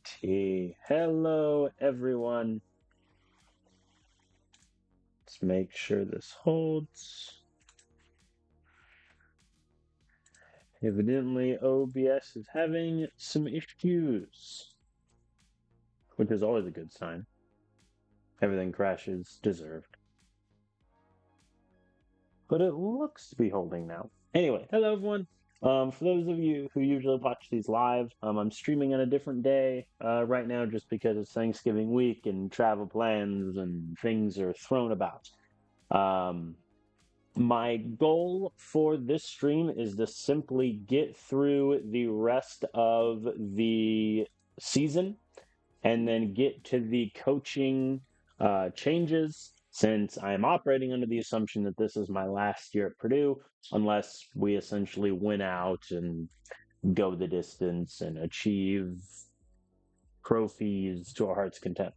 Alrighty. Hello, everyone. Let's make sure this holds. Evidently, OBS is having some issues, which is always a good sign. Everything crashes, deserved. But it looks to be holding now. Anyway, hello, everyone. For those of you who usually watch these live, I'm streaming on a different day right now just because it's Thanksgiving week and travel plans and things are thrown about. My goal for this stream is to simply get through the rest of the season and then get to the coaching changes, since I'm operating under the assumption that this is my last year at Purdue, unless we essentially win out and go the distance and achieve trophies to our heart's content.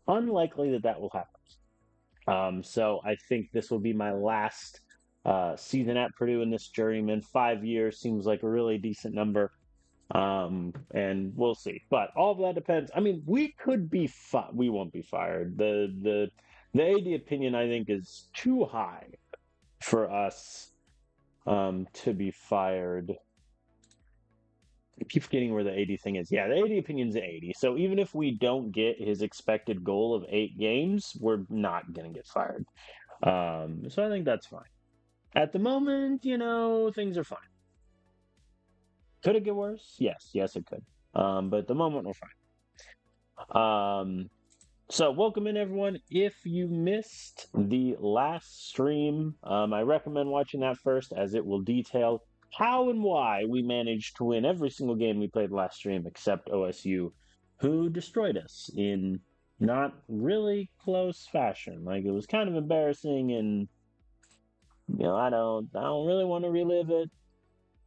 Unlikely that that will happen. So I think this will be my last season at Purdue in this journeyman. 5 years seems like a really decent number. And we'll see. But all of that depends. I mean, we could be we won't be fired. The AD opinion, I think, is too high for us to be fired. I keep forgetting where the AD thing is. Yeah, the AD opinion's 80. So even if we don't get his expected goal of 8 games, we're not going to get fired. So I think that's fine. At the moment, things are fine. Could it get worse? Yes, it could. But at the moment, we're fine. So welcome in, everyone. If you missed the last stream, I recommend watching that first, as it will detail how and why we managed to win every single game we played last stream, except OSU, who destroyed us in not really close fashion. Like, it was kind of embarrassing, and I don't really want to relive it.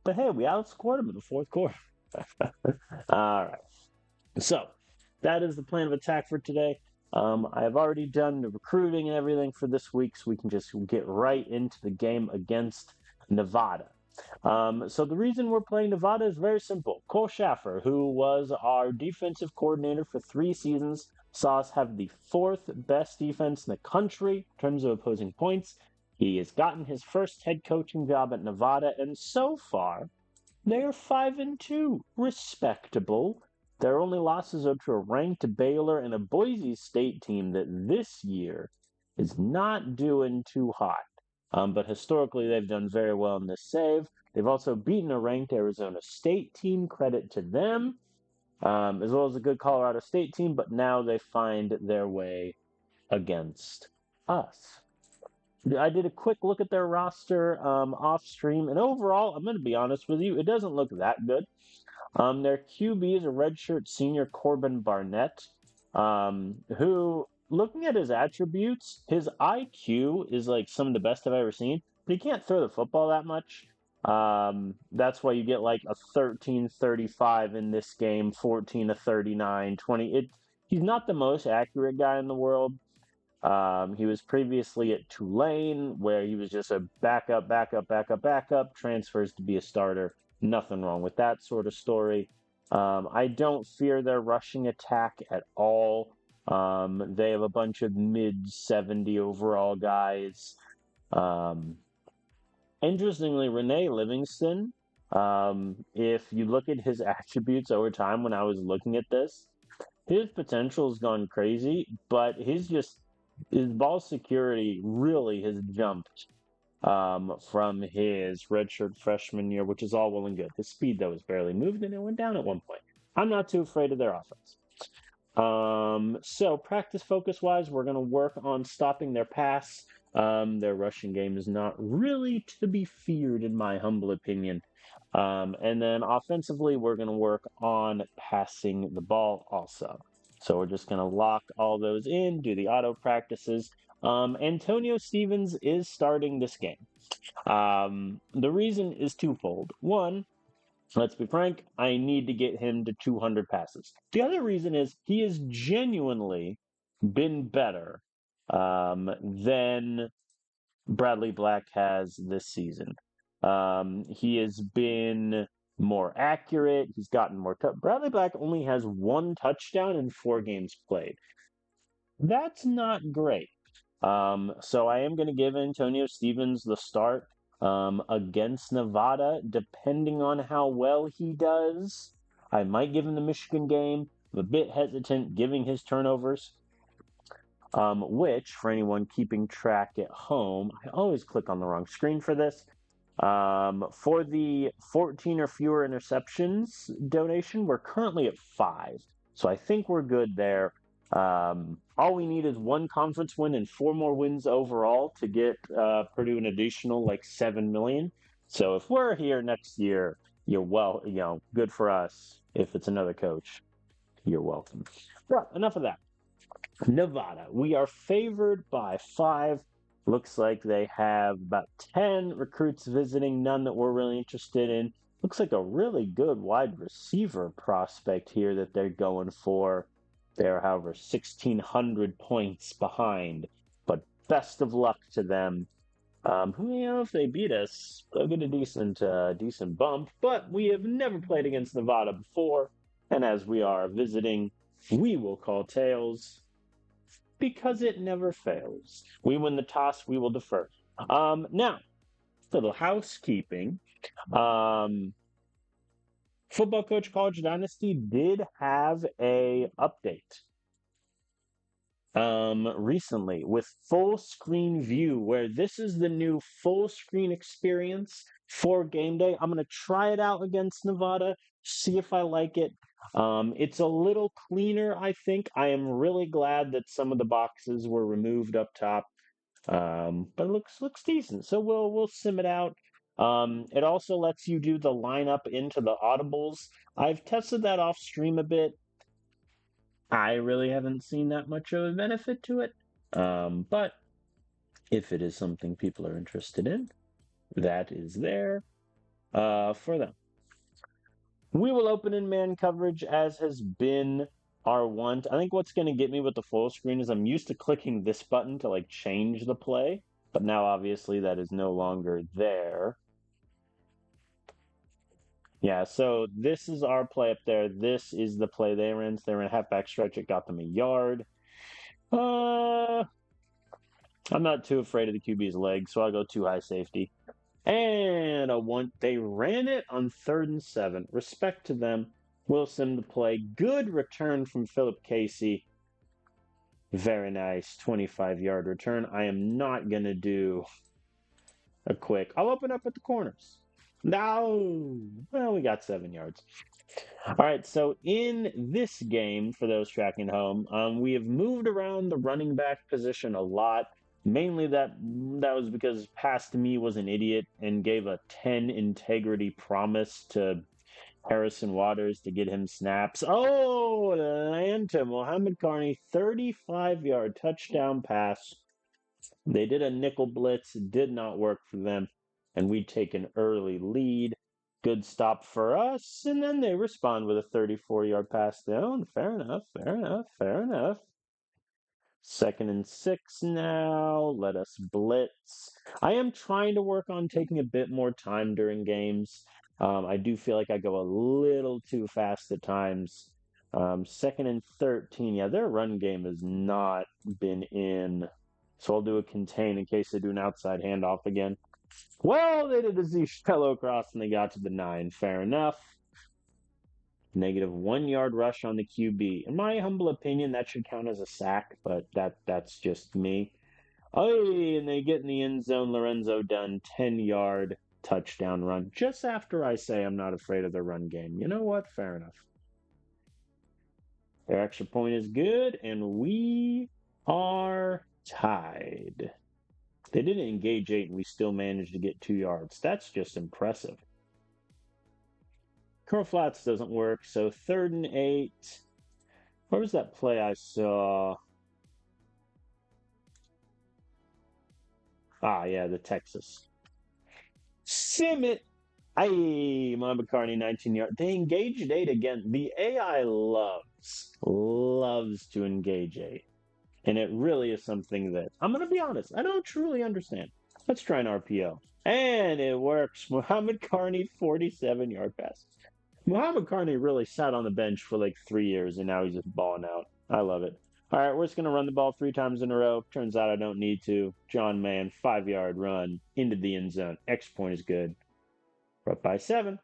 But hey, we outscored them in the fourth quarter. All right. So that is the plan of attack for today. I have already done the recruiting and everything for this week, so we can just get right into the game against Nevada. So the reason we're playing Nevada is very simple. Cole Schaffer, who was our defensive coordinator for 3 seasons, saw us have the 4th best defense in the country in terms of opposing points. He has gotten his first head coaching job at Nevada, and so far, they are 5-2, respectable. Their only losses are to a ranked Baylor and a Boise State team that this year is not doing too hot. But historically, they've done very well in this save. They've also beaten a ranked Arizona State team, credit to them, as well as a good Colorado State team, but now they find their way against us. I did a quick look at their roster off stream, and overall, I'm going to be honest with you, it doesn't look that good. Their QB is a redshirt senior, Corbin Barnett, who, looking at his attributes, his IQ is like some of the best I've ever seen, but he can't throw the football that much. That's why you get like a 13-35 in this game, 14-39, 20. He's not the most accurate guy in the world. He was previously at Tulane, where he was just a backup, transfers to be a starter. Nothing wrong with that sort of story. I don't fear their rushing attack at all. They have a bunch of mid-70 overall guys. Interestingly, Renee Livingston, if you look at his attributes over time when I was looking at this, his potential has gone crazy, but his ball security really has jumped from his redshirt freshman year, which is all well and good. His speed, though, is barely moved, and it went down at one point. I'm not too afraid of their offense. So practice focus-wise, we're going to work on stopping their pass. Their rushing game is not really to be feared, in my humble opinion. And then offensively, we're going to work on passing the ball also. So we're just going to lock all those in, do the auto practices. Antonio Stevens is starting this game. The reason is twofold. One, let's be frank, I need to get him to 200 passes. The other reason is he has genuinely been better than Bradley Black has this season. He has been more accurate. He's gotten more Bradley Black only has 1 touchdown in 4 games played. That's not great. So I am going to give Antonio Stevens the start against Nevada, depending on how well he does. I might give him the Michigan game. I'm a bit hesitant giving his turnovers, which, for anyone keeping track at home, I always click on the wrong screen for this. For the 14 or fewer interceptions donation, we're currently at 5. So I think we're good there. All we need is 1 conference win and 4 more wins overall to get Purdue an additional like 7 million. So if we're here next year, good for us. If it's another coach, you're welcome. But enough of that. Nevada, we are favored by 5. Looks like they have about 10 recruits visiting, none that we're really interested in. Looks like a really good wide receiver prospect here that they're going for. They're, however, 1,600 points behind, but best of luck to them. If they beat us, they'll get a decent bump, but we have never played against Nevada before, and as we are visiting, we will call tails because it never fails. We win the toss, we will defer. Now, little housekeeping. Football Coach College Dynasty did have a update recently with full screen view, where this is the new full screen experience for game day. I'm going to try it out against Nevada, see if I like it. It's a little cleaner, I think. I am really glad that some of the boxes were removed up top. But it looks decent. So we'll sim it out. It also lets you do the lineup into the audibles. I've tested that off stream a bit. I really haven't seen that much of a benefit to it. But if it is something people are interested in, that is there for them. We will open in man coverage, as has been our want. I think what's going to get me with the full screen is I'm used to clicking this button to like change the play, but now obviously that is no longer there. Yeah, so this is our play up there. This is the play they ran. So they ran a halfback stretch. It got them a yard. I'm not too afraid of the QB's leg, so I'll go 2 high safety. And they ran it on 3rd and 7. Respect to them. Will sim the play. Good return from Philip Casey. Very nice 25-yard return. I am not going to do a quick. I'll open up at the corners. No. Well, we got 7 yards. All right, so in this game, for those tracking home, we have moved around the running back position a lot. Mainly that was because Past Me was an idiot and gave a 10 integrity promise to Harrison Waters to get him snaps. Oh, Atlanta, Mohamed Carney, 35-yard touchdown pass. They did a nickel blitz, did not work for them, and we take an early lead. Good stop for us, and then they respond with a 34-yard pass down. Fair enough, fair enough, fair enough. 2nd and 6 now. Let us blitz. I am trying to work on taking a bit more time during games. I do feel like I go a little too fast at times. 2nd and 13. Yeah, their run game has not been in. So I'll do a contain in case they do an outside handoff again. Well, they did a Z shallow cross and they got to the 9. Fair enough. -1 yard rush on the QB. In my humble opinion, that should count as a sack, but that's just me. Oh, and they get in the end zone. Lorenzo Dunn, 10-yard touchdown run. Just after I say I'm not afraid of the run game. You know what? Fair enough. Their extra point is good, and we are tied. They didn't engage 8, and we still managed to get 2 yards. That's just impressive. Curl flats doesn't work, so 3rd and 8. Where was that play I saw? Ah, yeah, the Texas. Sim it! Aye, Mamba Carney, 19 yards. They engaged 8 again. The AI loves to engage 8. And it really is something that, I'm going to be honest, I don't truly understand. Let's try an RPO. And it works. Muhammad Carney, 47-yard pass. Muhammad Carney really sat on the bench for like 3 years, and now he's just balling out. I love it. All right, we're just going to run the ball 3 times in a row. Turns out I don't need to. John Mann, 5-yard run into the end zone. Extra point is good. We're up by 7.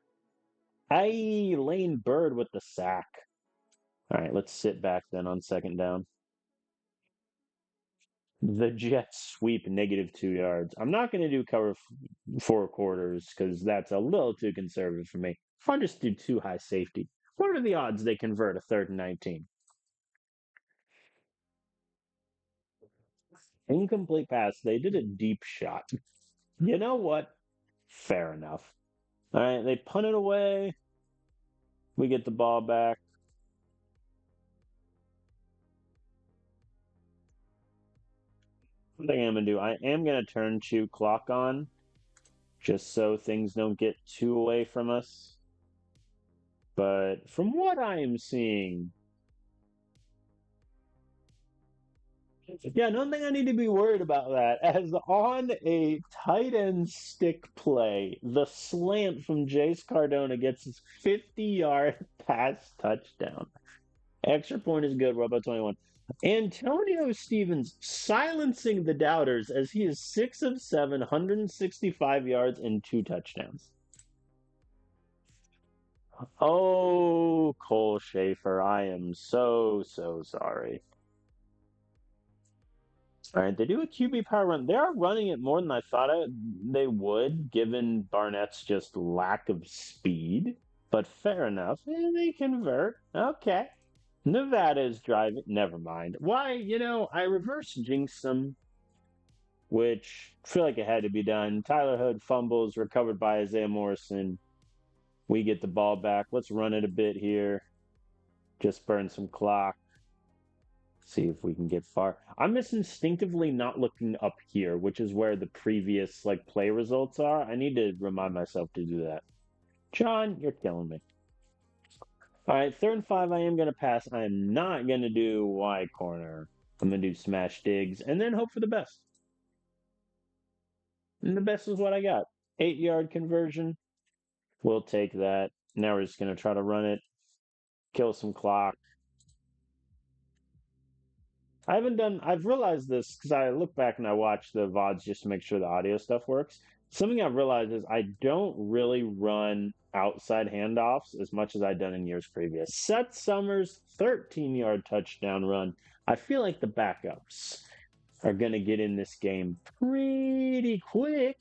Lane Bird with the sack. All right, let's sit back then on second down. The Jets sweep -2 yards. I'm not going to do cover 4 quarters because that's a little too conservative for me. If I just do too high safety, what are the odds they convert a 3rd and 19? Incomplete pass. They did a deep shot. You know what? Fair enough. All right, they punt it away. We get the ball back. What I am going to do, I am going to turn chew clock on just so things don't get too away from us. But from what I am seeing, yeah, I don't think I need to be worried about that. As on a tight end stick play, the slant from Jace Cardona gets his 50-yard pass touchdown. Extra point is good. We're up by 21. Antonio Stevens silencing the doubters as he is 6 of 7, 165 yards and 2 touchdowns. Oh, Cole Schaefer, I am so sorry. All right, they do a QB power run. They are running it more than I thought they would, given Barnett's just lack of speed. But fair enough. They convert. Okay. Nevada is driving. Never mind. Why? I reverse jinxed them, which I feel like it had to be done. Tyler Hood fumbles, recovered by Isaiah Morrison. We get the ball back. Let's run it a bit here. Just burn some clock. See if we can get far. I'm just instinctively not looking up here, which is where the previous play results are. I need to remind myself to do that. John, you're killing me. All right, 3rd and 5, I am going to pass. I am not going to do Y corner. I'm going to do smash digs and then hope for the best. And the best is what I got. 8-yard conversion. We'll take that. Now we're just going to try to run it, kill some clock. I've realized this because I look back and I watch the VODs just to make sure the audio stuff works. Something I've realized is I don't really run outside handoffs as much as I've done in years previous. Seth Summers, 13-yard touchdown run. I feel like the backups are going to get in this game pretty quick.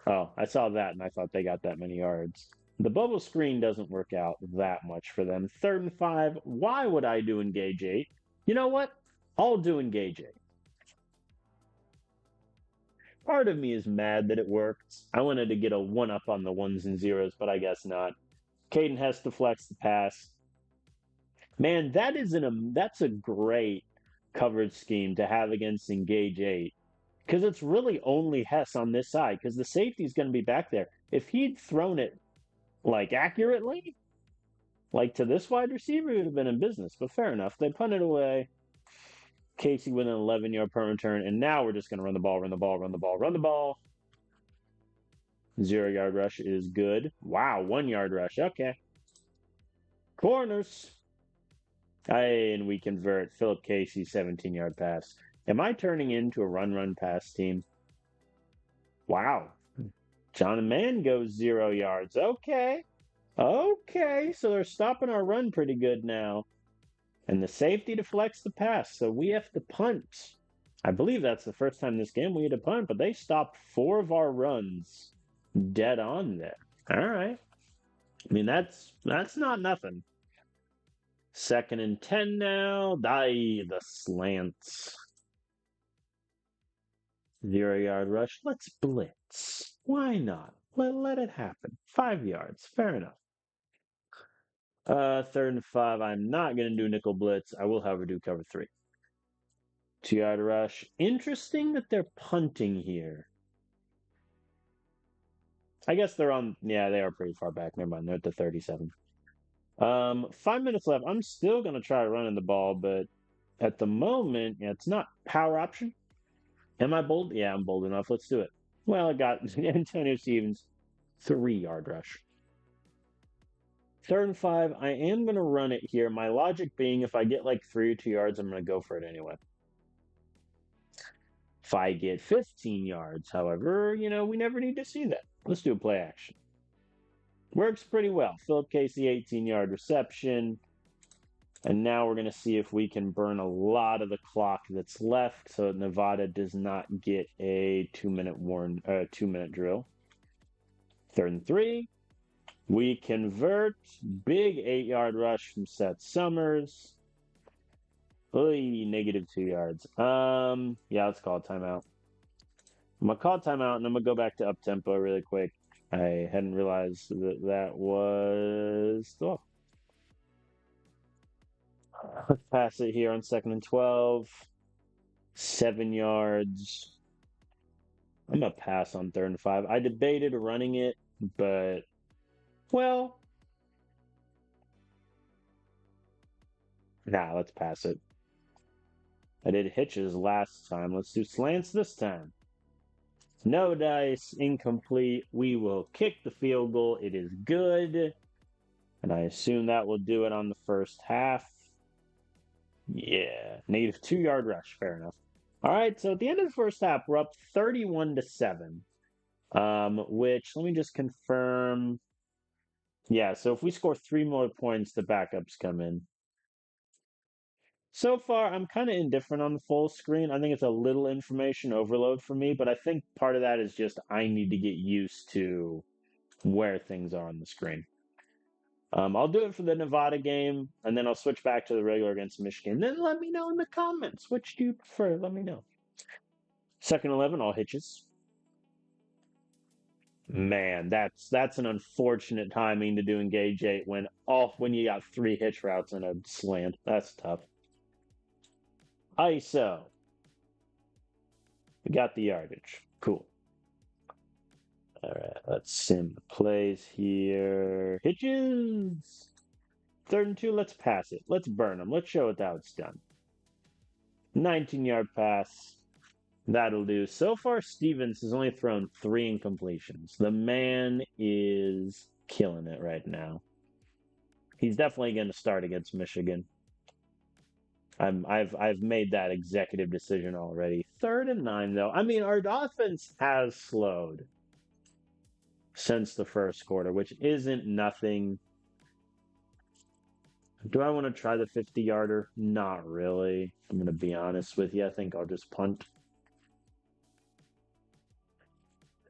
Oh, I saw that and I thought they got that many yards. The bubble screen doesn't work out that much for them. 3rd and 5. Why would I do engage 8? You know what? I'll do engage 8. Part of me is mad that it worked. I wanted to get a 1-up on the 1s and 0s, but I guess not. Caden has to flex the pass. Man, that's a great coverage scheme to have against engage 8. Because it's really only Hess on this side, because the safety's going to be back there. If he'd thrown it, accurately, to this wide receiver, he would have been in business. But fair enough. They punted away. Casey with an 11-yard punt return, and now we're just going to run the ball. 0-yard rush is good. Wow, 1-yard rush. Okay. Corners. And we convert. Philip Casey, 17-yard pass. Am I turning into a run pass team? Wow. John Mann goes 0 yards. Okay. So they're stopping our run pretty good now. And the safety deflects the pass, so we have to punt. I believe that's the first time this game we had to punt, but they stopped 4 of our runs dead on there. All right. I mean, that's not nothing. 2nd and 10 now. The slants. 0-yard rush. Let's blitz. Why not? Let it happen. 5 yards. Fair enough. 3rd and 5. I'm not going to do nickel blitz. I will, however, do cover 3. 2-yard rush. Interesting that they're punting here. I guess they're on. Yeah, they are pretty far back. Never mind. They're at the 37. 5 minutes left. I'm still going to try running the ball, but at the moment, it's not power option. Am I bold? Yeah, I'm bold enough. Let's do it. Well, I got Antonio Stevens, 3 yard rush. 3rd and 5. I am going to run it here. My logic being if I get like 3 or 2 yards, I'm going to go for it anyway. If I get 15 yards, however, we never need to see that. Let's do a play action. Works pretty well. Philip Casey, 18-yard reception. And now we're going to see if we can burn a lot of the clock that's left so Nevada does not get a 2-minute drill. 3rd and 3. We convert. Big 8-yard rush from Seth Summers. Oy, -2 yards. Yeah, let's call a timeout. I'm going to call a timeout and I'm going to go back to up-tempo really quick. I hadn't realized that was... Oh. Let's pass it here on 2nd and 12. 7 yards. I'm going to pass on 3rd and 5. I debated running it, but, well, nah, let's pass it. I did hitches last time. Let's do slants this time. No dice, incomplete. We will kick the field goal. It is good. And I assume that will do it on the first half. Yeah, -2-yard rush. Fair enough. All right, so at the end of the first half, we're up 31-7. Which, let me just confirm. Yeah, so if we score 3 more points, the backups come in. So far, I'm kind of indifferent on the full screen. I think it's a little information overload for me, but I think part of that is just I need to get used to where things are on the screen. I'll do it for the Nevada game, and then I'll switch back to the regular against Michigan. Then let me know in the comments. Which do you prefer? Let me know. 2nd-11, all hitches. Man, that's an unfortunate timing to do engage 8 when you got 3 hitch routes and a slant. That's tough. ISO. We got the yardage. Cool. All right, let's sim the plays here. Hitches. 3rd-and-2, let's pass it. Let's burn them. Let's show it how it's done. 19-yard pass. That'll do. So far, Stevens has only thrown 3 incompletions. The man is killing it right now. He's definitely going to start against Michigan. I've made that executive decision already. 3rd-and-9, though. I mean, our offense has slowed since the first quarter, which isn't nothing. Do I want to try the 50-yarder? Not really. I'm going to be honest with you. I think I'll just punt.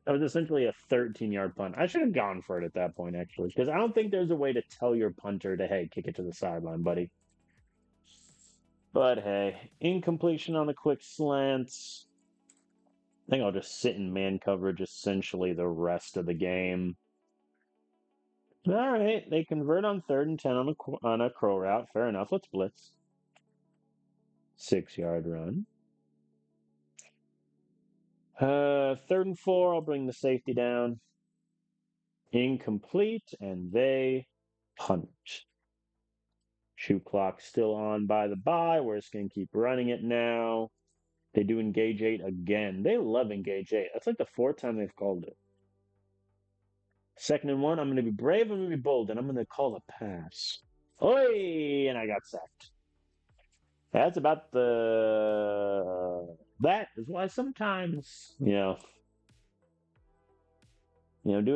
That was essentially a 13-yard punt. I should have gone for it at that point, actually, because I don't think there's a way to tell your punter to, hey, kick it to the sideline, buddy. But hey, incompletion on the quick slants. I think I'll just sit in man coverage essentially the rest of the game. All right, they convert on 3rd-and-10 on a crow route. Fair enough. Let's blitz. 6-yard run. 3rd-and-4, I'll bring the safety down. Incomplete, and they punt. Shoot clock still on by the bye. We're just going to keep running it now. They do engage 8 again. They love engage 8. That's like the 4th time they've called it. 2nd-and-1, I'm going to be brave, I'm going to be bold, and I'm going to call a pass. Oi! And I got sacked. That's about that is why sometimes, doing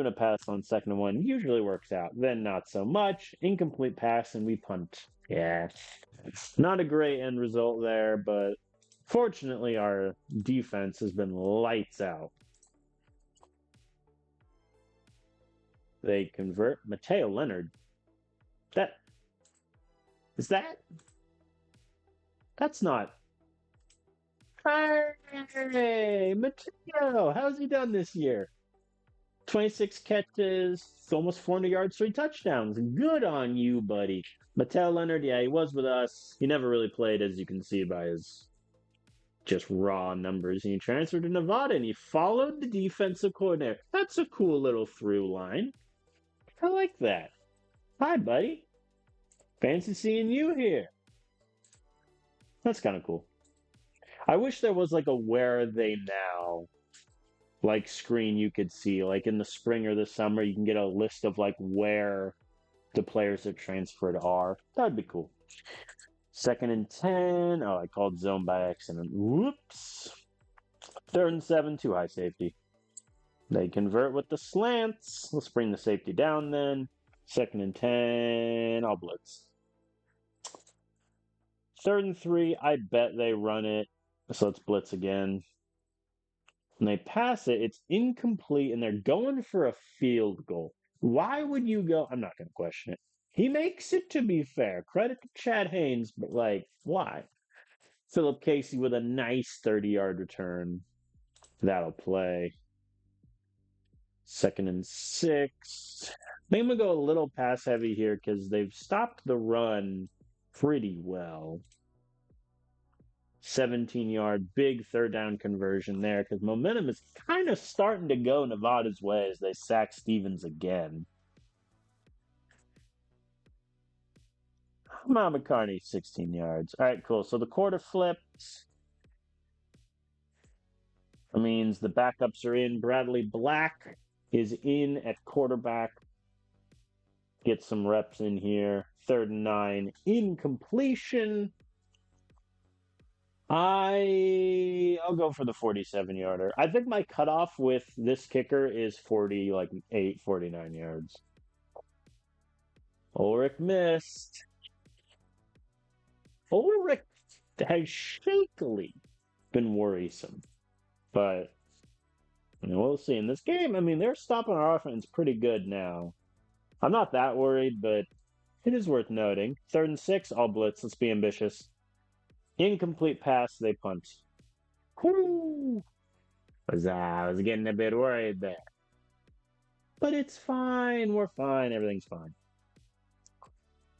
a pass on 2nd-and-1 usually works out. Then not so much. Incomplete pass and we punt. Yeah. Not a great end result there, but fortunately our defense has been lights out. They convert. Mateo Leonard. That's not. Hey, Mateo, how's he done this year? 26 catches, almost 400 yards, 3 touchdowns. Good on you, buddy. Mateo Leonard, yeah, he was with us. He never really played, as you can see by his just raw numbers. And he transferred to Nevada, and he followed the defensive coordinator. That's a cool little through line. I like that. Hi, buddy. Fancy seeing you here. That's kind of cool. I wish there was like a where are they now like screen you could see. Like in the spring or the summer, you can get a list of like where the players that transferred are. That'd be cool. 2nd and 10. Oh, I called zone by accident. Whoops. 3rd and 7, too high safety. They convert with the slants. Let's bring the safety down then. 2nd and 10. I'll blitz. 3rd and 3. I bet they run it. So let's blitz again. And they pass it. It's incomplete, and they're going for a field goal. Why would you go? I'm not going to question it. He makes it, to be fair. Credit to Chad Haynes, but like, why? Philip Casey with a nice 30-yard return. That'll play. 2nd and 6. I think I'm going to go a little pass heavy here because they've stopped the run pretty well. 17-yard, big third down conversion there because momentum is kind of starting to go Nevada's way as they sack Stevens again. Mama McCartney, 16 yards. All right, cool. So the quarter flips. That means the backups are in. Bradley Black is in at quarterback. Get some reps in here. 3rd and 9. Incompletion. I'll go for the 47-yarder. I think my cutoff with this kicker is 49 yards. Ulrich missed. Ulrich has shakily been worrisome. But we'll see. In this game, they're stopping our offense pretty good now. I'm not that worried, but it is worth noting. 3rd and 6, all blitz. Let's be ambitious. Incomplete pass, they punt. Whoo! I was getting a bit worried there. But it's fine. We're fine. Everything's fine.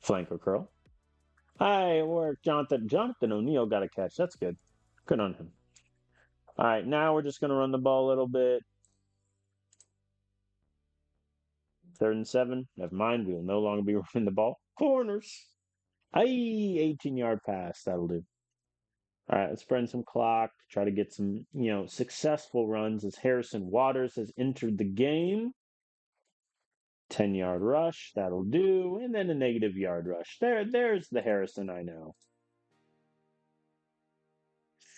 Flanker curl. Hi, work. Jonathan O'Neal got a catch. That's good. Good on him. All right, now we're just going to run the ball a little bit. 3rd and 7. Never mind. We will no longer be running the ball. Corners. 18-yard pass. That'll do. All right, let's burn some clock. Try to get some, successful runs as Harrison Waters has entered the game. 10-yard rush. That'll do. And then a negative yard rush. There's the Harrison I know.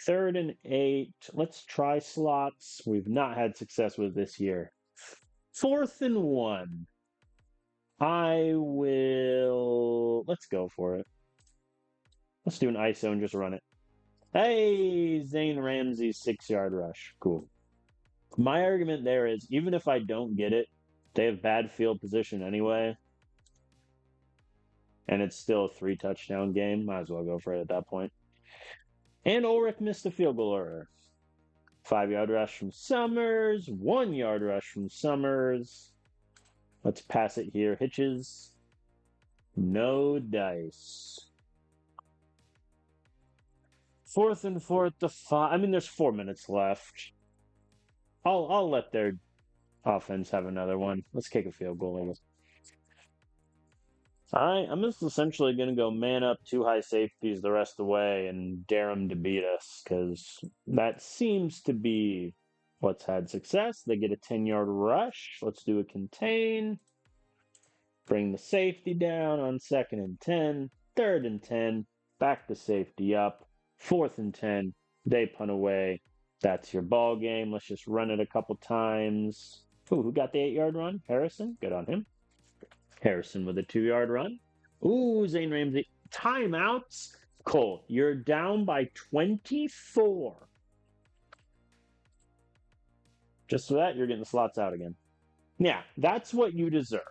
3rd and 8. Let's try slots. We've not had success with this year. 4th and 1. Let's go for it. Let's do an ISO and just run it. Hey, Zane Ramsey's 6-yard rush. Cool. My argument there is, even if I don't get it, they have bad field position anyway. And it's still a 3-touchdown game. Might as well go for it at that point. And Ulrich missed a field goal error. 5-yard rush from Summers. 1-yard rush from Summers. Let's pass it here. Hitches. No dice. 4th to 5. There's 4 minutes left. I'll let their offense have another one. Let's kick a field goal, I guess. I'm just essentially going to go man up 2 high safeties the rest of the way and dare them to beat us, because that seems to be what's had success. They get a 10-yard rush. Let's do a contain. Bring the safety down on 2nd and 10. 3rd and 10. Back the safety up. 4th and 10. They punt away. That's your ball game. Let's just run it a couple times. Ooh, who got the 8-yard run? Harrison. Good on him. Harrison with a 2-yard run. Ooh, Zane Ramsey. Timeouts. Cole, you're down by 24. Just for that, you're getting the slots out again. Yeah, that's what you deserve.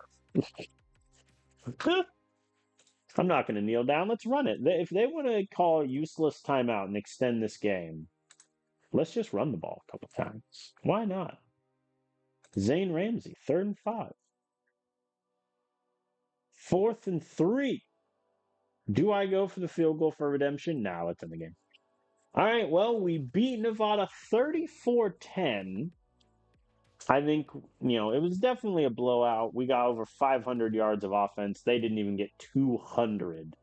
I'm not going to kneel down. Let's run it. If they want to call a useless timeout and extend this game, let's just run the ball a couple times. Why not? Zane Ramsey, 3rd and 5. 4th and 3. Do I go for the field goal for redemption? No, it's in the game. All right, well, we beat Nevada 34-10. I think, it was definitely a blowout. We got over 500 yards of offense. They didn't even get 200.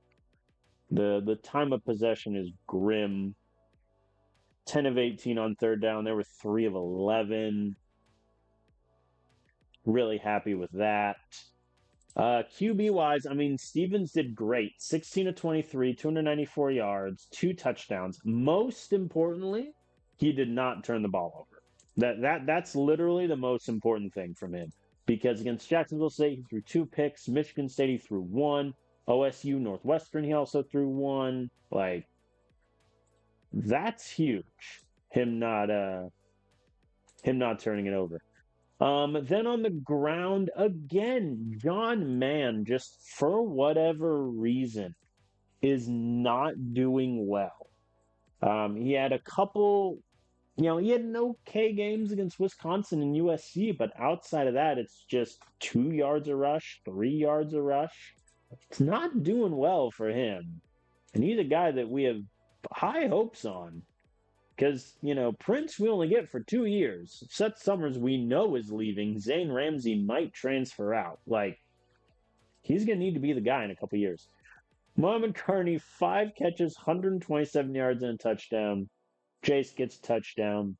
The time of possession is grim. 10 of 18 on third down. They were 3 of 11. Really happy with that. QB wise, I mean, Stevens did great. 16 of 23, 294 yards, 2 touchdowns. Most importantly, he did not turn the ball over. That's literally the most important thing from him. Because against Jacksonville State, he threw 2 picks. Michigan State, he threw 1. OSU, Northwestern, he also threw 1. Like, that's huge. Him not turning it over. Then on the ground, again, John Mann, just for whatever reason, is not doing well. He had a couple, he had an okay games against Wisconsin and USC, but outside of that, it's just 2 yards a rush, 3 yards a rush. It's not doing well for him. And he's a guy that we have high hopes on. Because, Prince we only get for 2 years. Seth Summers we know is leaving. Zane Ramsey might transfer out. Like, he's going to need to be the guy in a couple years. Mohamed Carney, 5 catches, 127 yards and a touchdown. Jace gets a touchdown.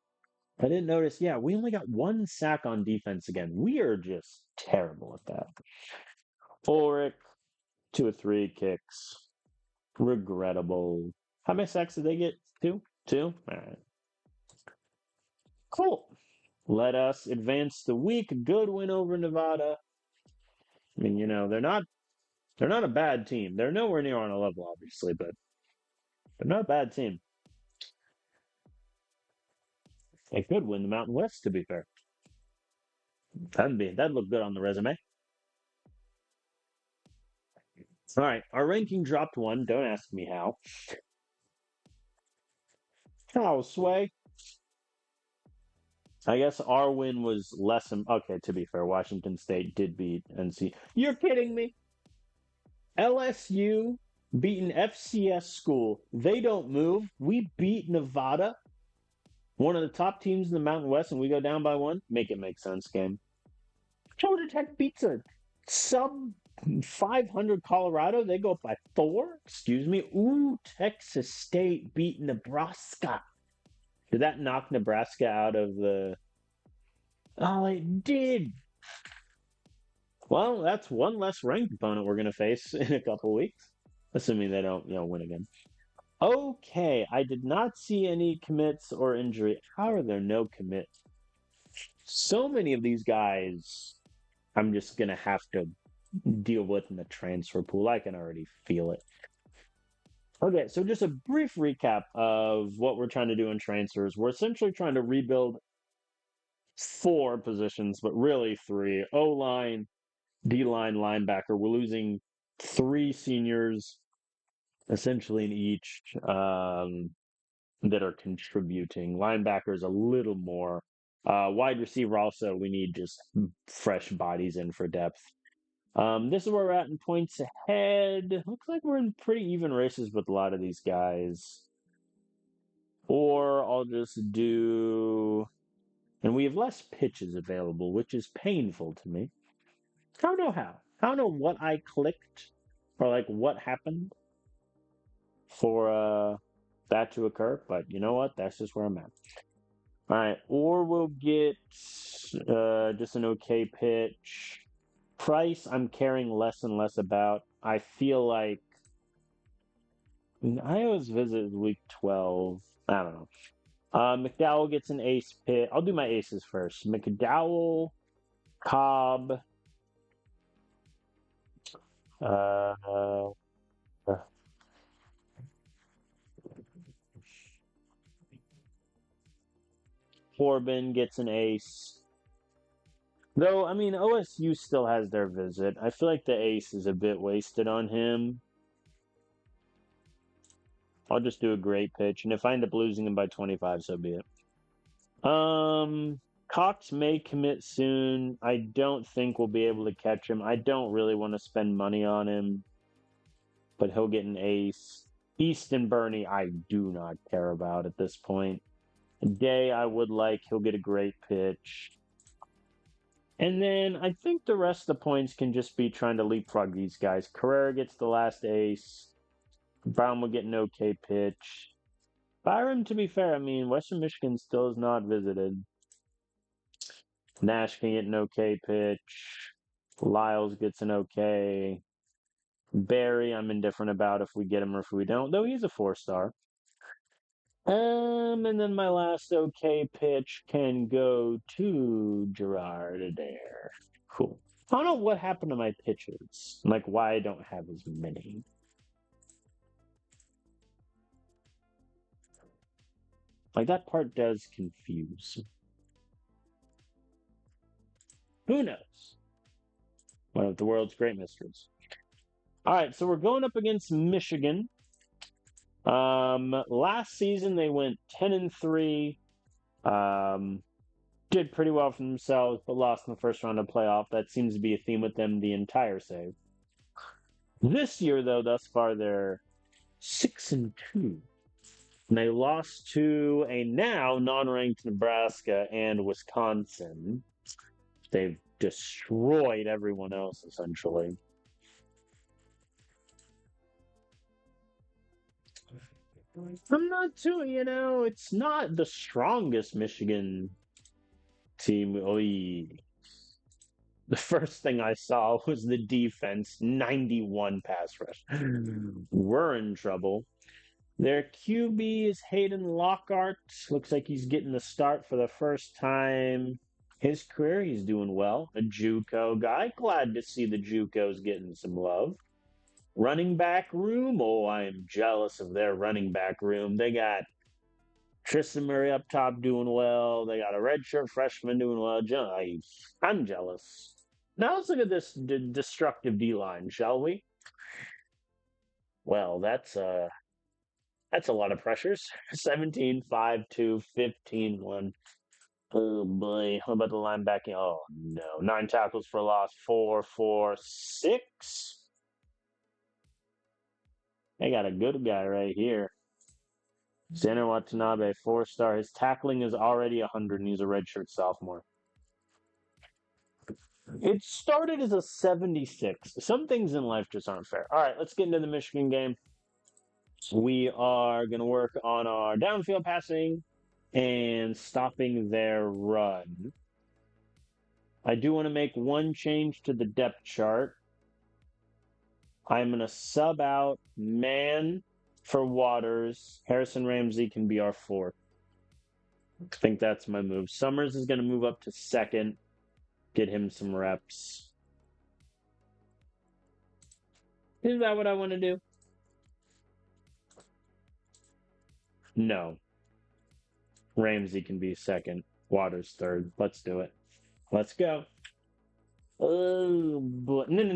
I didn't notice, we only got 1 sack on defense again. We are just terrible at that. Ulrich, 2 of 3 kicks. Regrettable. How many sacks did they get? 2? 2? All right. Cool. Let us advance the week. Good win over Nevada. I mean, they're not a bad team. They're nowhere near on a level, obviously, but they're not a bad team. They could win the Mountain West, to be fair. That'd look good on the resume. All right, our ranking dropped 1. Don't ask me how. How, Sway? I guess our win was less. Okay, to be fair, Washington State did beat NC. You're kidding me? LSU beat an FCS school. They don't move. We beat Nevada, one of the top teams in the Mountain West, and we go down by 1. Make it make sense, game. Georgia Tech beats a sub 500 Colorado. They go up by 4. Excuse me. Ooh, Texas State beat Nebraska. Did that knock Nebraska out of the... Oh, it did. Well, that's 1 less ranked opponent we're going to face in a couple weeks. Assuming they don't, win again. Okay, I did not see any commits or injury. How are there no commits? So many of these guys I'm just going to have to deal with in the transfer pool. I can already feel it. Okay, so just a brief recap of what we're trying to do in transfers. We're essentially trying to rebuild 4 positions, but really 3. O-line, D-line, linebacker. We're losing 3 seniors, essentially in each, that are contributing. Linebackers a little more. Wide receiver also, we need just fresh bodies in for depth. This is where we're at in points ahead. Looks like we're in pretty even races with a lot of these guys. Or I'll just do... And we have less pitches available, which is painful to me. I don't know how. I don't know what I clicked or like what happened for that to occur, but you know what? That's just where I'm at. All right, or we'll get just an okay pitch. Price, I'm caring less and less about. I feel like Iowa's visit is week 12. I don't know. McDowell gets an ace pit. I'll do my aces first. McDowell, Cobb, Corbin gets an ace. Though, I mean, OSU still has their visit. I feel like the ace is a bit wasted on him. I'll just do a great pitch, and if I end up losing him by 25, so be it. Cox may commit soon. I don't think we'll be able to catch him. I don't really want to spend money on him, but he'll get an ace. Easton Burney, I do not care about at this point. Day, I would like. He'll get a great pitch. And then I think the rest of the points can just be trying to leapfrog these guys. Carrera gets the last ace. Brown will get an okay pitch. Byron, to be fair, I mean, Western Michigan still is not visited. Nash can get an okay pitch. Lyles gets an okay. Barry, I'm indifferent about if we get him or if we don't, though he's a 4-star. And then my last okay pitch can go to Gerard Adair. Cool. I don't know what happened to my pitches. Like why I don't have as many. Like that part does confuse. Who knows? One of the world's great mysteries. All right, so we're going up against Michigan. Last season they went 10-3. Did pretty well for themselves, but lost in the first round of playoff. That seems to be a theme with them the entire save. This year, though, thus far they're 6-2. And they lost to a now non-ranked Nebraska and Wisconsin. They've destroyed everyone else, essentially. I'm not too, it's not the strongest Michigan team. Oy. The first thing I saw was the defense, 91 pass rush. We're in trouble. Their QB is Hayden Lockhart. Looks like he's getting the start for the first time. His career, he's doing well. A JUCO guy. Glad to see the JUCOs getting some love. Running back room. Oh, I am jealous of their running back room. They got Tristan Murray up top doing well. They got a redshirt freshman doing well. I'm jealous. Now let's look at this destructive D-line, shall we? Well, that's a lot of pressures. 17, 5, 2, 15, 1. Oh boy. What about the linebacking? Oh no. 9 tackles for loss. 4, 4, 6. They got a good guy right here. Center Watanabe, 4-star. His tackling is already 100 and he's a redshirt sophomore. It started as a 76. Some things in life just aren't fair. All right, let's get into the Michigan game. We are going to work on our downfield passing and stopping their run. I do want to make one change to the depth chart. I'm going to sub out Man for Waters. Harrison Ramsey can be our 4th. I think that's my move. Summers is going to move up to 2nd. Get him some reps. Is that what I want to do? No. Ramsey can be 2nd. Waters 3rd. Let's do it. Let's go. Oh, but no.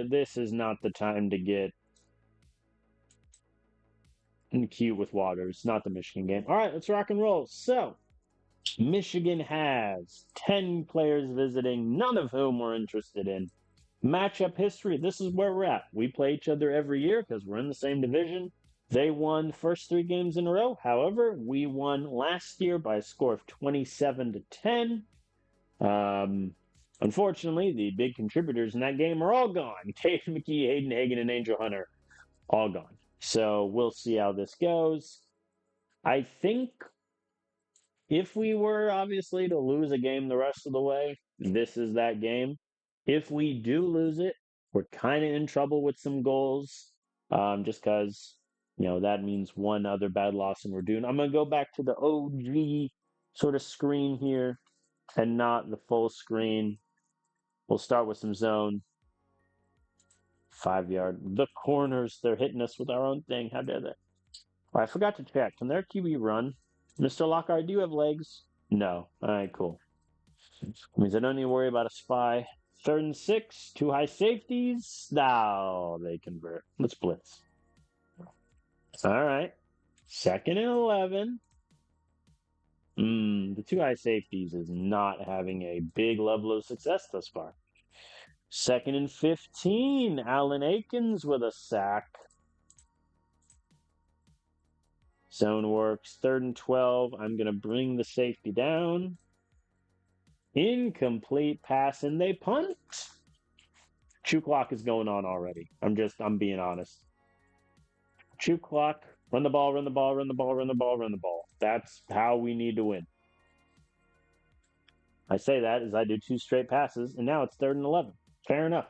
This is not the time to get cute with Waters. Not the Michigan game. All right, let's rock and roll. So, Michigan has 10 players visiting, none of whom we're interested in. Matchup history, this is where we're at. We play each other every year because we're in the same division. They won the first 3 games in a row. However, we won last year by a score of 27-10. Unfortunately, the big contributors in that game are all gone. Tatum McKee, Hayden Hagen, and Angel Hunter, all gone. So we'll see how this goes. I think if we were obviously to lose a game the rest of the way, this is that game. If we do lose it, we're kind of in trouble with some goals, just because, that means one other bad loss and we're doomed. I'm going to go back to the OG sort of screen here and not the full screen. We'll start with some zone. 5-yard. The corners, they're hitting us with our own thing. How dare they? Oh, I forgot to check. Can their QB run? Mr. Lockhart, do you have legs? No. All right, cool. Means I don't need to worry about a spy. 3rd and 6, 2 high safeties. Now they convert. Let's blitz. All right. 2nd and 11. The 2 high safeties is not having a big level of success thus far. 2nd and 15. Alan Akins with a sack. Zone works. 3rd and 12. I'm going to bring the safety down. Incomplete pass, and they punt. Chew clock is going on already. I'm being honest. Shoot clock. Run the ball, run the ball, run the ball, run the ball, run the ball. That's how we need to win. I say that as I do 2 straight passes, and now it's 3rd and 11. Fair enough.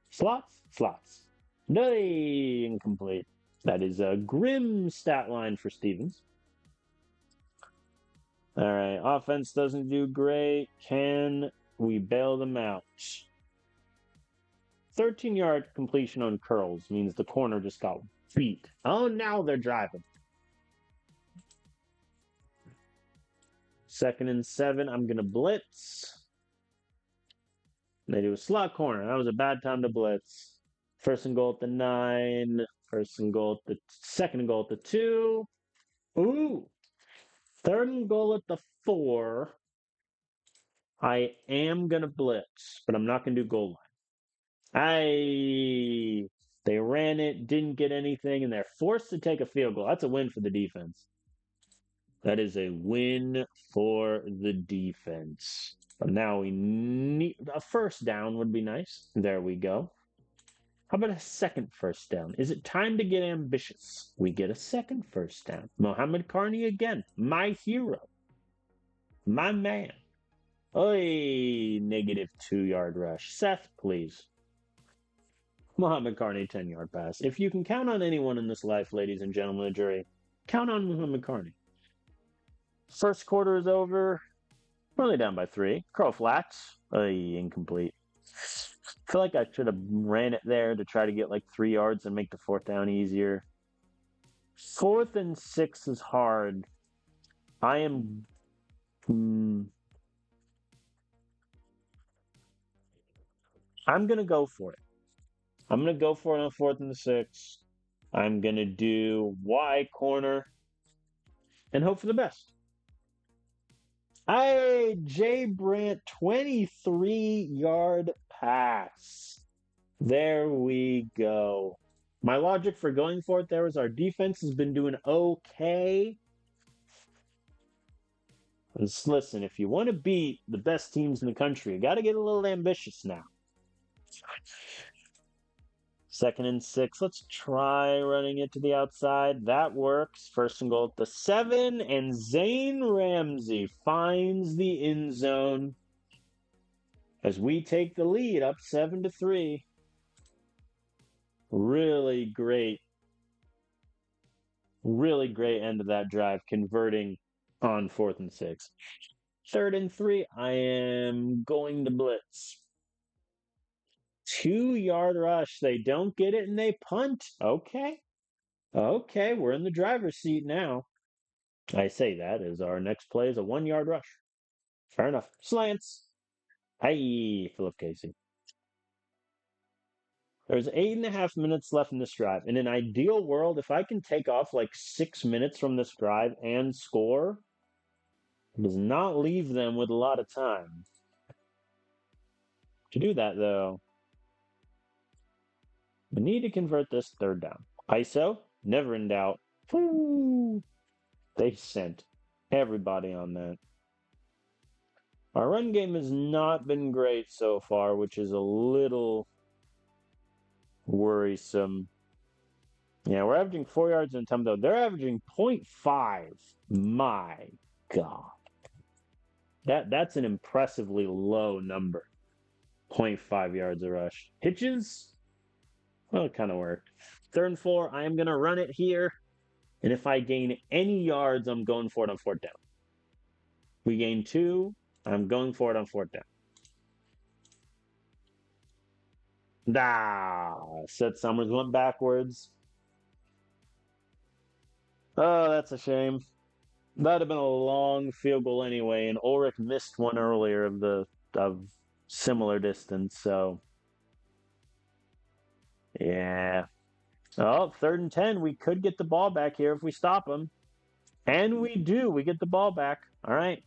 Slots. No, incomplete. That is a grim stat line for Stevens. All right, offense doesn't do great. Can we bail them out? 13-yard completion on curls means the corner just got beat. Oh, now they're driving. 2nd and 7. I'm going to blitz. They do a slot corner. That was a bad time to blitz. 1st and goal at the 9. 1st and goal at the 2nd and goal at the 2. Ooh. 3rd and goal at the 4. I am going to blitz, but I'm not going to do goal line. They ran it, didn't get anything, and they're forced to take a field goal. That's a win for the defense. That is a win for the defense. But now we need a 1st down would be nice. There we go. How about a 2nd 1st down? Is it time to get ambitious? We get a 2nd 1st down. Mohammed Carney again. My hero. My man. Oy, negative 2-yard rush. Seth, please. Mohammed Carney, 10-yard pass. If you can count on anyone in this life, ladies and gentlemen of the jury, count on Mohammed Carney. 1st quarter is over. We're only down by 3. Curl flats. Incomplete. I feel like I should have ran it there to try to get like 3 yards and make the 4th down easier. 4th and 6 is hard. I'm going to go for it. I'm going to go for it on 4th and 6. I'm going to do Y corner and hope for the best. Jay Brandt, 23-yard pass. There we go. My logic for going for it there is our defense has been doing okay. Listen, if you want to beat the best teams in the country, you got to get a little ambitious now. 2nd and 6. Let's try running it to the outside. That works. 1st and goal at the 7. And Zane Ramsey finds the end zone as we take the lead up 7-3. Really great end of that drive, converting on 4th and 6. 3rd and 3. I am going to blitz. 2-yard rush. They don't get it and they punt. Okay, we're in the driver's seat now. I say that as our next play is a 1-yard rush. Fair enough. Slants. Hey, Philip Casey. There's 8.5 minutes left in this drive. In an ideal world, if I can take off like 6 minutes from this drive and score, it does not leave them with a lot of time. To do that, though, we need to convert this 3rd down. ISO, never in doubt. Woo! They sent everybody on that. Our run game has not been great so far, which is a little worrisome. Yeah, we're averaging 4 yards in time, though. They're averaging 0.5. My God. That's an impressively low number. 0.5 yards a rush. Hitches? Well, it kind of worked. 3rd and 4, I am going to run it here. And if I gain any yards, I'm going for it on 4th down. We gain 2. I'm going for it on 4th down. Seth Summers went backwards. Oh, that's a shame. That'd have been a long field goal anyway, and Ulrich missed one earlier of similar distance, so yeah. Oh, 3rd and 10. We could get the ball back here if we stop them. And we do. We get the ball back. All right.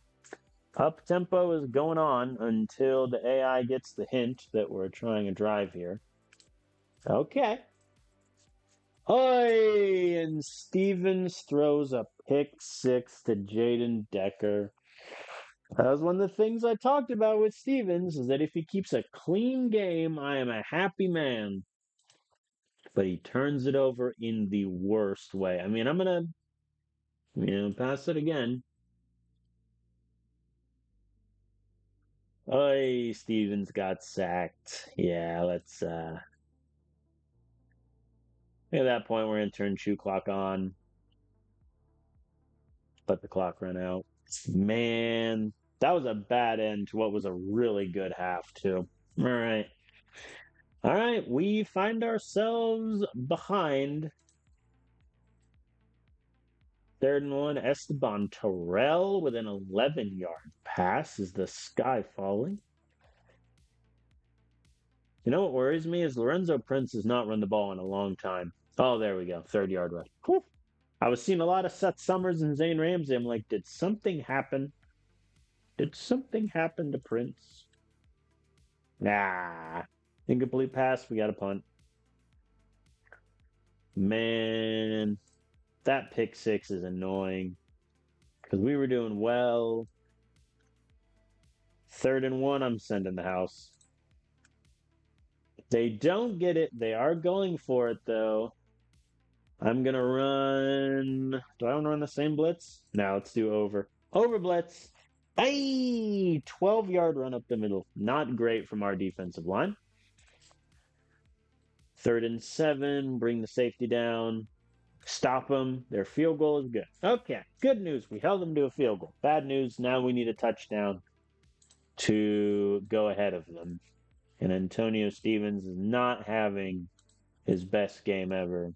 Up tempo is going on until the AI gets the hint that we're trying a drive here. Okay. Oi! And Stevens throws a pick 6 to Jaden Decker. That was one of the things I talked about with Stevens, is that if he keeps a clean game, I am a happy man. but he turns it over in the worst way. I mean, I'm gonna, pass it again. Oh, Stevens got sacked. Yeah, at that point we're gonna turn shoe clock on. Let the clock run out. Man, that was a bad end to what was a really good half, too. All right. All right, we find ourselves behind. 3rd and 1, Esteban Terrell with an 11-yard pass. Is the sky falling? You know what worries me is Lorenzo Prince has not run the ball in a long time. Oh, there we go. 3rd-yard rush. Whew. I was seeing a lot of Seth Summers and Zane Ramsey. I'm like, did something happen? Did something happen to Prince? Nah. Incomplete pass. We got a punt. Man, that pick six is annoying because we were doing well. 3rd and 1, I'm sending the house. They don't get it. They are going for it, though. I'm going to run. Do I want to run the same blitz? No, let's do over. Over blitz. Hey, 12-yard run up the middle. Not great from our defensive line. 3rd and 7, bring the safety down. Stop them. Their field goal is good. Okay, good news. We held them to a field goal. Bad news. Now we need a touchdown to go ahead of them. And Antonio Stevens is not having his best game ever.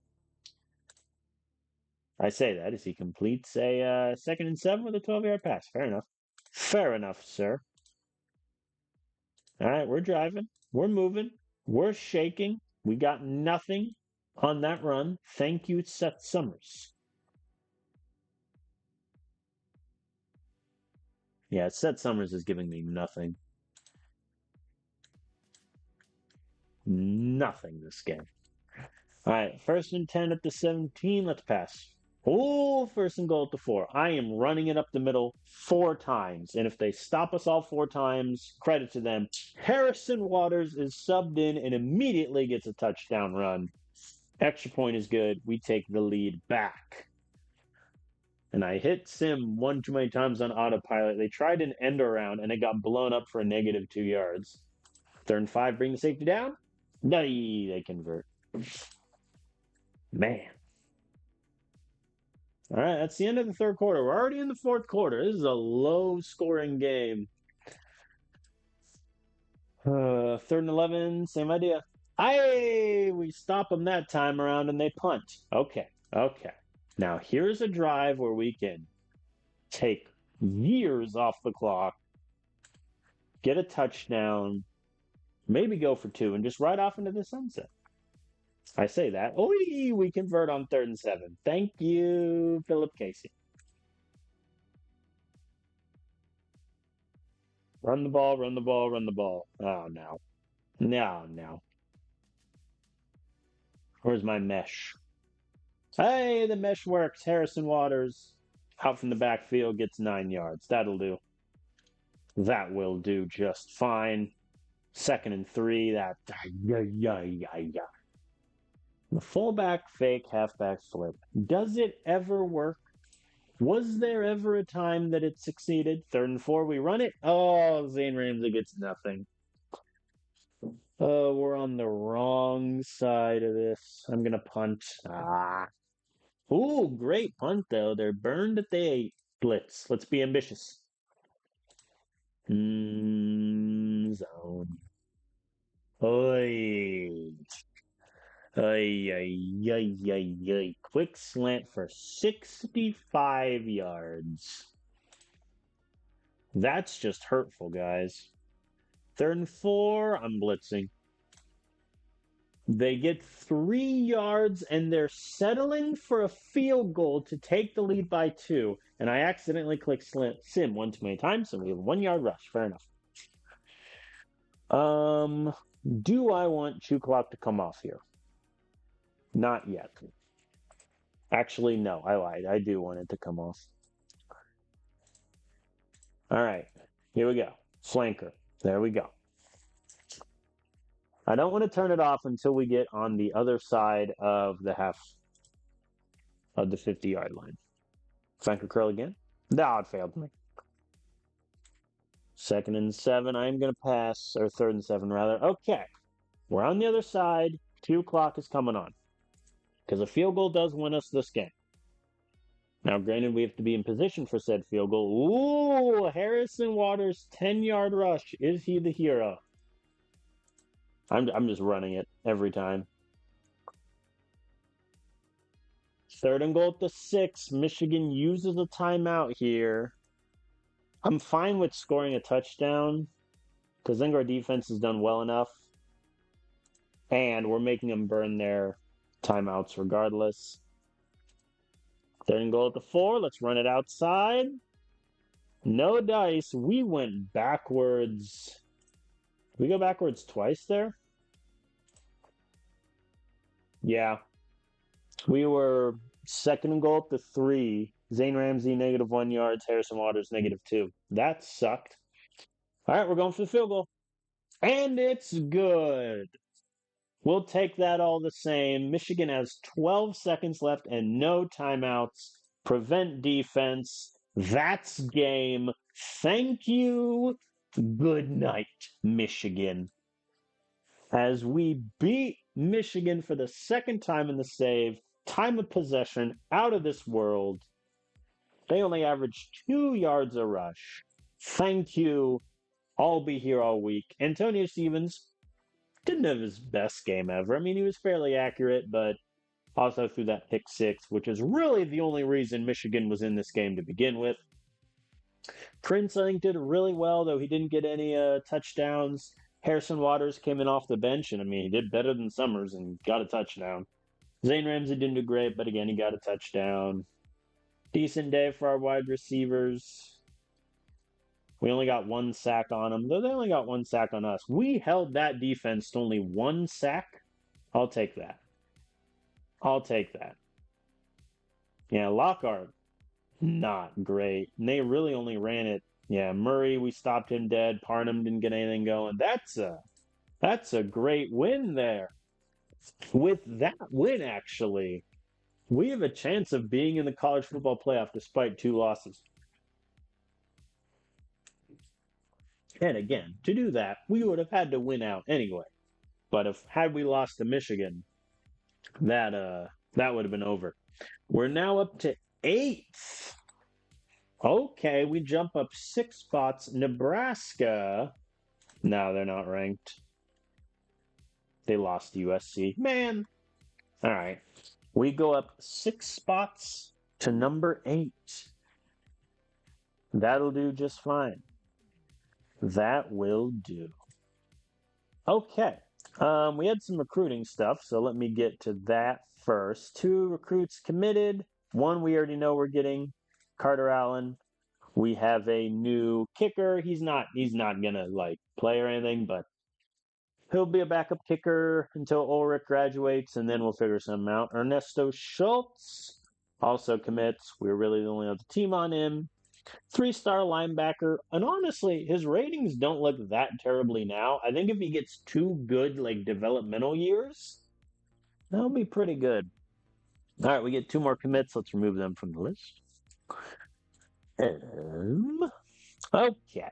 I say that as he completes a 2nd and 7 with a 12-yard pass. Fair enough. Fair enough, sir. All right, we're driving. We're moving. We're shaking. We got nothing on that run. Thank you, Seth Summers. Yeah, Seth Summers is giving me nothing. Nothing this game. All right, 1st and 10 at the 17. Let's pass. Oh, 1st and goal at the 4. I am running it up the middle 4 times. And if they stop us all 4 times, credit to them. Harrison Waters is subbed in and immediately gets a touchdown run. Extra point is good. We take the lead back. And I hit Sim one too many times on autopilot. They tried an end around and it got blown up for a -2 yards. 3rd and 5, bring the safety down. They convert. Man. All right, that's the end of the 3rd quarter. We're already in the 4th quarter. This is a low-scoring game. 3rd and 11, same idea. We stop them that time around and they punt. Okay. Now here's a drive where we can take years off the clock, get a touchdown, maybe go for 2, and just ride off into the sunset. I say that. We convert on 3rd and 7. Thank you, Philip Casey. Run the ball, run the ball, run the ball. Oh, no. No. Where's my mesh? Hey, the mesh works. Harrison Waters out from the backfield gets 9 yards. That'll do. That will do just fine. 2nd and 3. That. The fullback fake, halfback flip. Does it ever work? Was there ever a time that it succeeded? 3rd and 4, we run it. Oh, Zane Ramsey gets nothing. Oh, we're on the wrong side of this. I'm going to punt. Ooh, great punt, though. They're burned at the 8. Blitz. Let's be ambitious. Zone. Oi. Ay. Quick slant for 65 yards. That's just hurtful, guys. 3rd and 4, I'm blitzing. They get 3 yards and they're settling for a field goal to take the lead by 2. And I accidentally clicked sim one too many times, so we have a 1-yard rush. Fair enough. Do I want shoe clock to come off here? Not yet. Actually, no, I lied. I do want it to come off. All right, here we go. Flanker. There we go. I don't want to turn it off until we get on the other side of the half of the 50-yard line. Frank curl again. No, it failed me. 2nd and 7. I'm going to pass, or 3rd and 7 rather. Okay, we're on the other side. 2 o'clock is coming on because a field goal does win us this game. Now, granted, we have to be in position for said field goal. Ooh, Harrison Waters' 10-yard rush. Is he the hero? I'm just running it every time. 3rd and goal at the 6. Michigan uses a timeout here. I'm fine with scoring a touchdown because I think our defense has done well enough. And we're making them burn their timeouts regardless. 3rd and goal at the 4. Let's run it outside. No dice. We went backwards. Did we go backwards twice there? Yeah. We were 2nd and goal at the 3. Zane Ramsey, -1 yards. Harrison Waters, -2. That sucked. All right, we're going for the field goal. And it's good. We'll take that all the same. Michigan has 12 seconds left and no timeouts. Prevent defense. That's game. Thank you. Good night, Michigan. As we beat Michigan for the 2nd time in the save, time of possession out of this world. They only averaged 2 yards a rush. Thank you. I'll be here all week. Antonio Stevens didn't have his best game ever. I mean, he was fairly accurate, but also threw that pick 6, which is really the only reason Michigan was in this game to begin with. Prince, I think, did really well, though he didn't get any touchdowns. Harrison Waters came in off the bench, and I mean, he did better than Summers and got a touchdown. Zane Ramsey didn't do great, but again, he got a touchdown. Decent day for our wide receivers. We only got 1 sack on them, though they only got 1 sack on us. We held that defense to only 1 sack. I'll take that. I'll take that. Yeah, Lockhart, not great. And they really only ran it. Yeah, Murray, we stopped him dead. Parnham didn't get anything going. That's a great win there. With that win, actually, we have a chance of being in the college football playoff despite 2 losses. And again, to do that, we would have had to win out anyway. But had we lost to Michigan, that would have been over. We're now up to 8th. Okay, we jump up 6 spots. Nebraska. No, they're not ranked. They lost to USC. Man. All right. We go up 6 spots to number 8. That'll do just fine. That will do. Okay. We had some recruiting stuff, so let me get to that first. 2 recruits committed. 1 we already know we're getting, Carter Allen. We have a new kicker. He's not gonna play or anything, but he'll be a backup kicker until Ulrich graduates, and then we'll figure something out. Ernesto Schultz also commits. We're really the only other team on him. 3-star linebacker, and honestly, his ratings don't look that terribly now. I think if he gets 2 good developmental years, that'll be pretty good. All right, we get 2 more commits. Let's remove them from the list. Okay.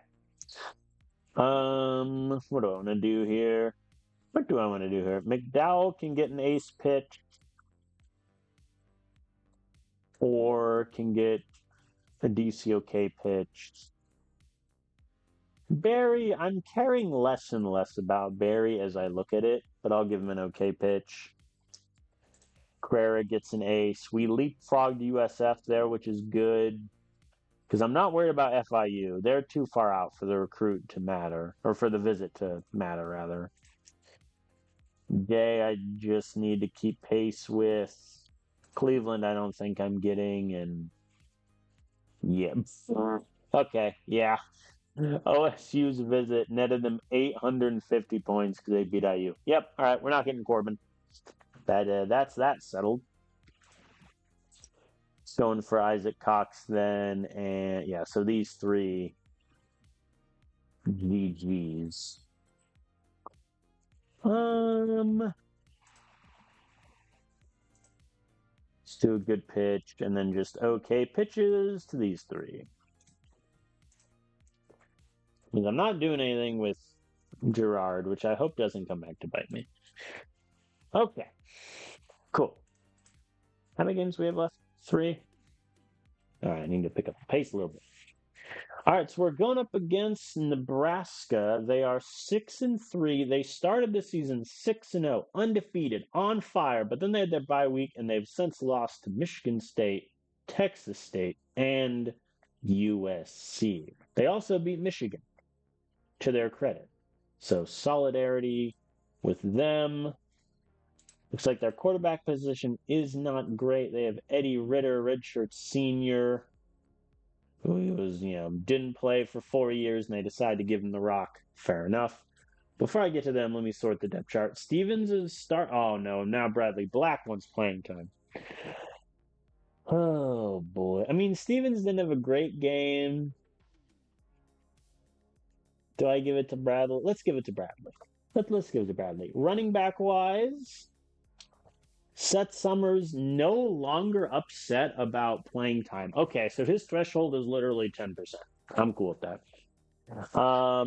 What do I want to do here? McDowell can get an ace pitch, or can get a DCOK pitch. Barry, I'm caring less and less about Barry as I look at it, but I'll give him an okay pitch. Carrera gets an ace. We leapfrogged USF there, which is good, because I'm not worried about FIU. They're too far out for the recruit to matter, or for the visit to matter, rather. Day, I just need to keep pace with. Cleveland, I don't think I'm getting, and yeah. Okay, yeah. OSU's visit netted them 850 points because they beat IU. Yep, all right, we're not getting Corbin. That's that settled. Going for Isaac Cox then, and yeah, so these 3 GGs. Let's do a good pitch and then just okay pitches to these three. Because I'm not doing anything with Gerard, which I hope doesn't come back to bite me. Okay. Cool. How many games do we have left? 3. All right, I need to pick up the pace a little bit. All right, so we're going up against Nebraska. They are 6-3. They started the season 6-0, undefeated, on fire, but then they had their bye week, and they've since lost to Michigan State, Texas State, and USC. They also beat Michigan, to their credit. So solidarity with them. Looks like their quarterback position is not great. They have Eddie Ritter, redshirt senior, who was, didn't play for 4 years, and they decided to give him the rock. Fair enough. Before I get to them, let me sort the depth chart. Stevens is start. Oh no, now Bradley Black wants playing time. Oh boy. I mean, Stevens didn't have a great game. Do I give it to Bradley? Let's give it to Bradley. Let's give it to Bradley. Running back wise, Seth Summers no longer upset about playing time. Okay, so his threshold is literally 10%. I'm cool with that. I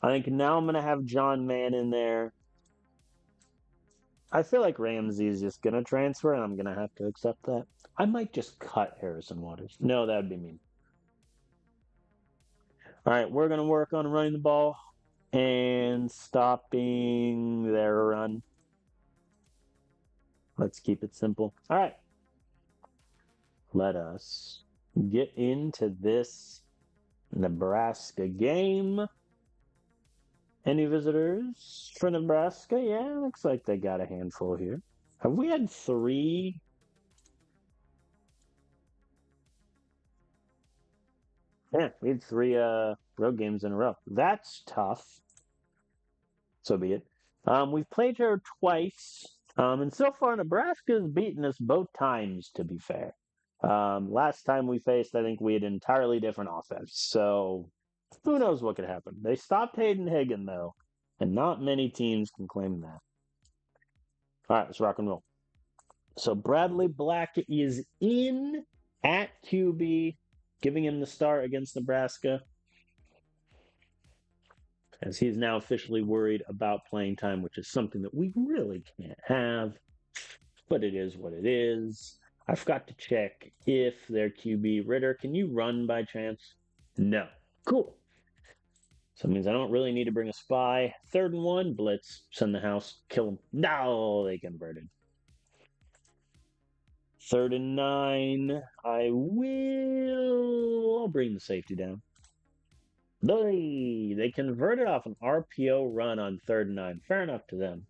think now I'm going to have John Mann in there. I feel like Ramsey is just going to transfer, and I'm going to have to accept that. I might just cut Harrison Waters. No, that would be mean. All right, we're going to work on running the ball and stopping their run. Let's keep it simple. All right. Let us get into this Nebraska game. Any visitors for Nebraska? Yeah, looks like they got a handful here. Have we had 3? Yeah, we had 3 road games in a row. That's tough. So be it. We've played her twice. And so far, Nebraska's beaten us both times, to be fair. Last time we faced, I think we had an entirely different offense. So who knows what could happen. They stopped Hayden Hagen, though. And not many teams can claim that. All right, let's rock and roll. So Bradley Black is in at QB, giving him the start against Nebraska, as he's now officially worried about playing time, which is something that we really can't have. But it is what it is. I forgot to check if their QB, Ritter, can you run by chance? No. Cool. So it means I don't really need to bring a spy. 3rd and 1, blitz, send the house, kill them. No, they converted. 3rd and 9, I'll bring the safety down. They converted off an RPO run on 3rd and 9. Fair enough to them.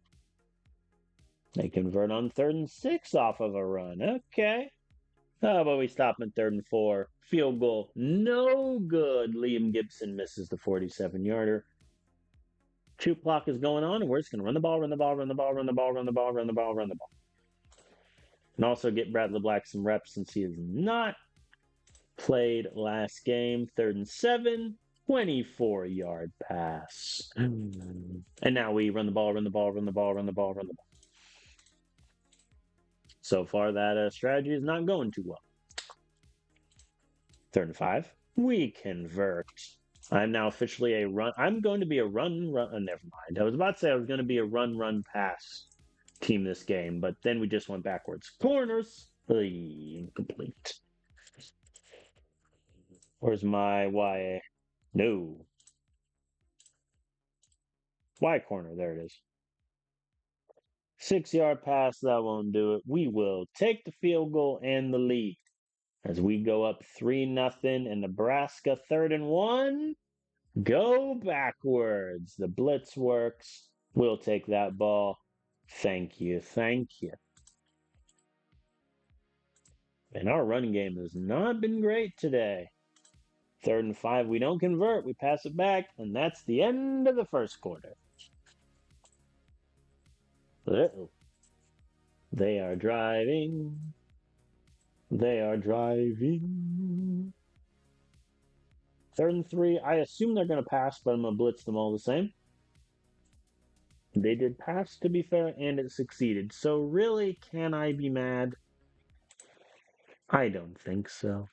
They convert on 3rd and 6 off of a run. Okay. How about we stop at 3rd and 4? Field goal. No good. Liam Gibson misses the 47-yarder. Shoot clock is going on, and we're just going to run the ball. And also get Bradley Black some reps since he has not played last game. 3rd and 7. 24-yard pass. And now we run the ball. So far, that strategy is not going too well. 3rd and 5. We convert. I'm now officially a run. I'm going to be a run. Never mind. I was about to say I was going to be a run, pass team this game, but then we just went backwards. Corners. Incomplete. Where's my Y? No. Y corner. There it is. 6-yard pass. That won't do it. We will take the field goal and the lead as we go up 3-0 in Nebraska. 3rd and 1. Go backwards. The blitz works. We'll take that ball. Thank you. And our running game has not been great today. 3rd and 5. We don't convert. We pass it back. And that's the end of the first quarter. Uh-oh. They are driving. 3rd and 3. I assume they're going to pass, but I'm going to blitz them all the same. They did pass, to be fair, and it succeeded. So really, can I be mad? I don't think so.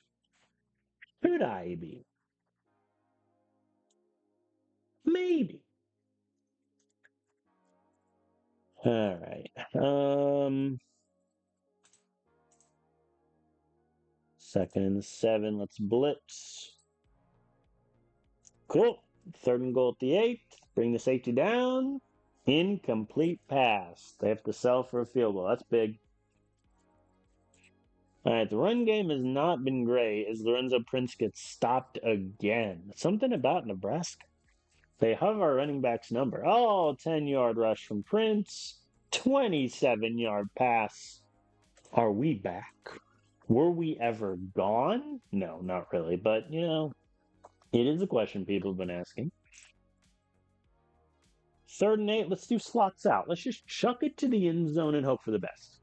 Could I be? Maybe. All right. 2nd and 7. Let's blitz. Cool. 3rd and goal at the 8th. Bring the safety down. Incomplete pass. They have to sell for a field goal. That's big. All right, the run game has not been great as Lorenzo Prince gets stopped again. Something about Nebraska. They have our running back's number. Oh, 10-yard rush from Prince. 27-yard pass. Are we back? Were we ever gone? No, not really. But, it is a question people have been asking. 3rd and 8. Let's do slots out. Let's just chuck it to the end zone and hope for the best.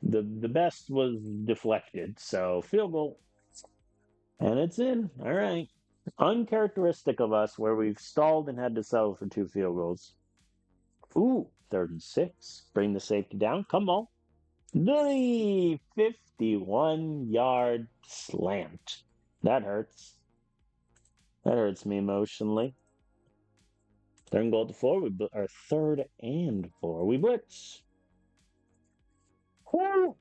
The best was deflected, so field goal. And it's in. All right. Uncharacteristic of us where we've stalled and had to settle for 2 field goals. Ooh, 3rd and 6. Bring the safety down. Come on. The 51-yard slant. That hurts. That hurts me emotionally. 3rd-and-goal at the 4. Or 3rd-and-4. We blitz. How?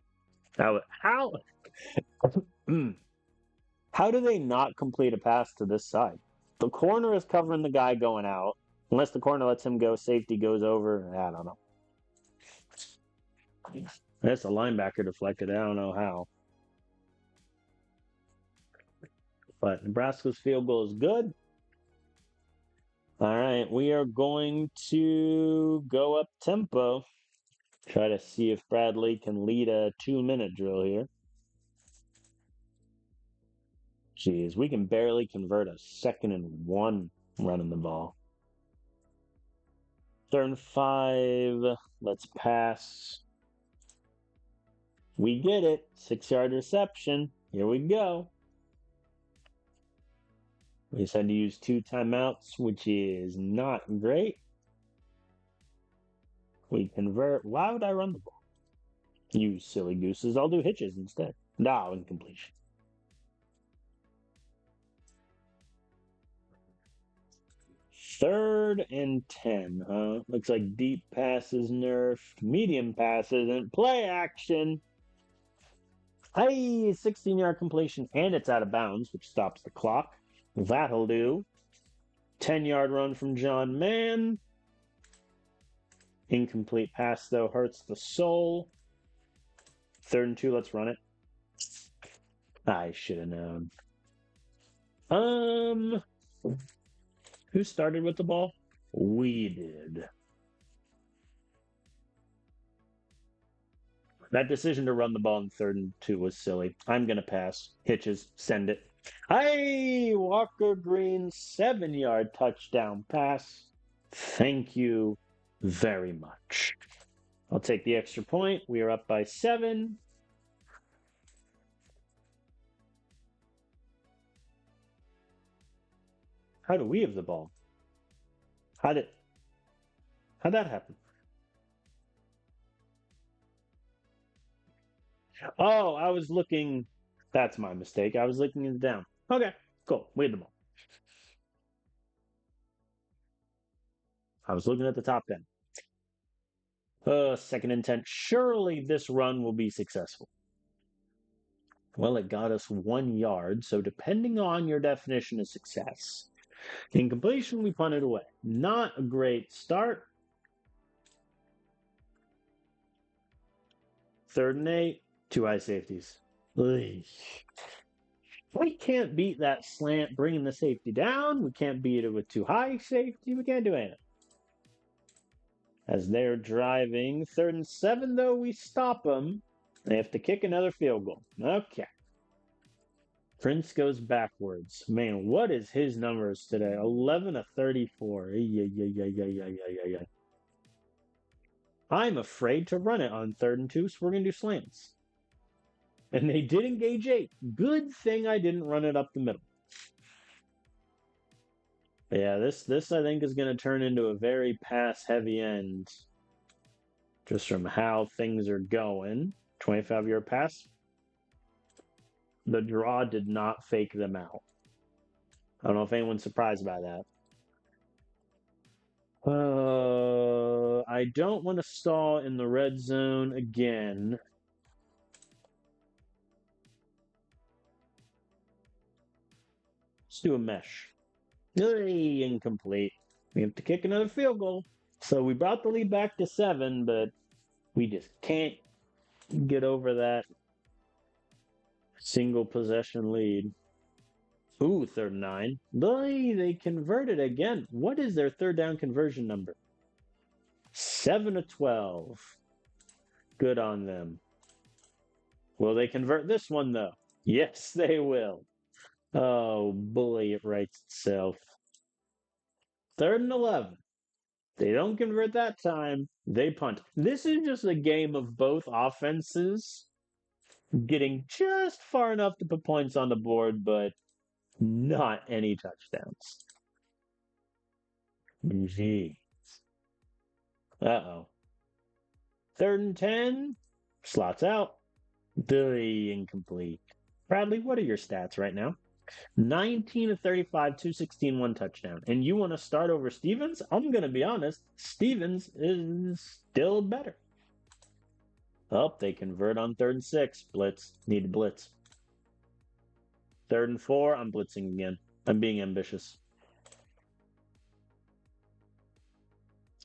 How do they not complete a pass to this side? The corner is covering the guy going out. Unless the corner lets him go, safety goes over. I don't know. That's a linebacker deflected. I don't know how. But Nebraska's field goal is good. All right, we are going to go up tempo. Try to see if Bradley can lead a 2-minute drill here. Jeez, we can barely convert a 2nd-and-1 running the ball. 3rd-and-5. Let's pass. We get it. 6-yard reception. Here we go. We just had to use 2 timeouts, which is not great. We convert. Why would I run the ball? You silly gooses. I'll do hitches instead. No, incompletion. 3rd-and-10. Looks like deep passes nerfed, medium passes, and play action. Hey, 16-yard completion, and it's out of bounds, which stops the clock. That'll do. 10-yard run from John Mann. Incomplete pass, though, hurts the soul. 3rd-and-2, let's run it. I should have known. Who started with the ball? We did. That decision to run the ball in 3rd-and-2 was silly. I'm going to pass. Hitches. Send it. Hey, Walker Green, 7-yard touchdown pass. Thank you very much. I'll take the extra point. We are up by 7. How do we have the ball? How'd that happen? Oh, I was looking. That's my mistake. I was looking it down. Okay, cool. We had the ball. I was looking at the top 10. 2nd-and-10. Surely this run will be successful. Well, it got us 1 yard, so depending on your definition of success. Incompletion, we punted away. Not a great start. 3rd-and-8. 2 high safeties. Ugh. We can't beat that slant bringing the safety down. We can't beat it with 2 high safety. We can't do anything. As they're driving, 3rd-and-7, though, we stop them. They have to kick another field goal. Okay. Prince goes backwards. Man, what is his numbers today? 11 of 34. I'm afraid to run it on 3rd-and-2, so we're going to do slants. And they did engage 8. Good thing I didn't run it up the middle. Yeah, this I think is going to turn into a very pass heavy end just from how things are going. 25-yard pass. The draw did not fake them out. I don't know if anyone's surprised by that. I don't want to stall in the red zone again. Let's do a mesh. Incomplete. We have to kick another field goal. So we brought the lead back to 7, but we just can't get over that single possession lead. Ooh, 3rd and 9. They converted again. What is their third down conversion number? 7 of 12. Good on them. Will they convert this one, though? Yes, they will. Oh, bully, it writes itself. 3rd and 11. They don't convert that time. They punt. This is just a game of both offenses getting just far enough to put points on the board, but not any touchdowns. Gee. Uh-oh. 3rd and 10. Slots out. Billy incomplete. Bradley, what are your stats right now? 19 of 35, 216, one touchdown. And you want to start over Stevens? I'm going to be honest. Stevens is still better. Oh, they convert on 3rd and 6. Blitz. Need to blitz. 3rd and 4. I'm blitzing again. I'm being ambitious.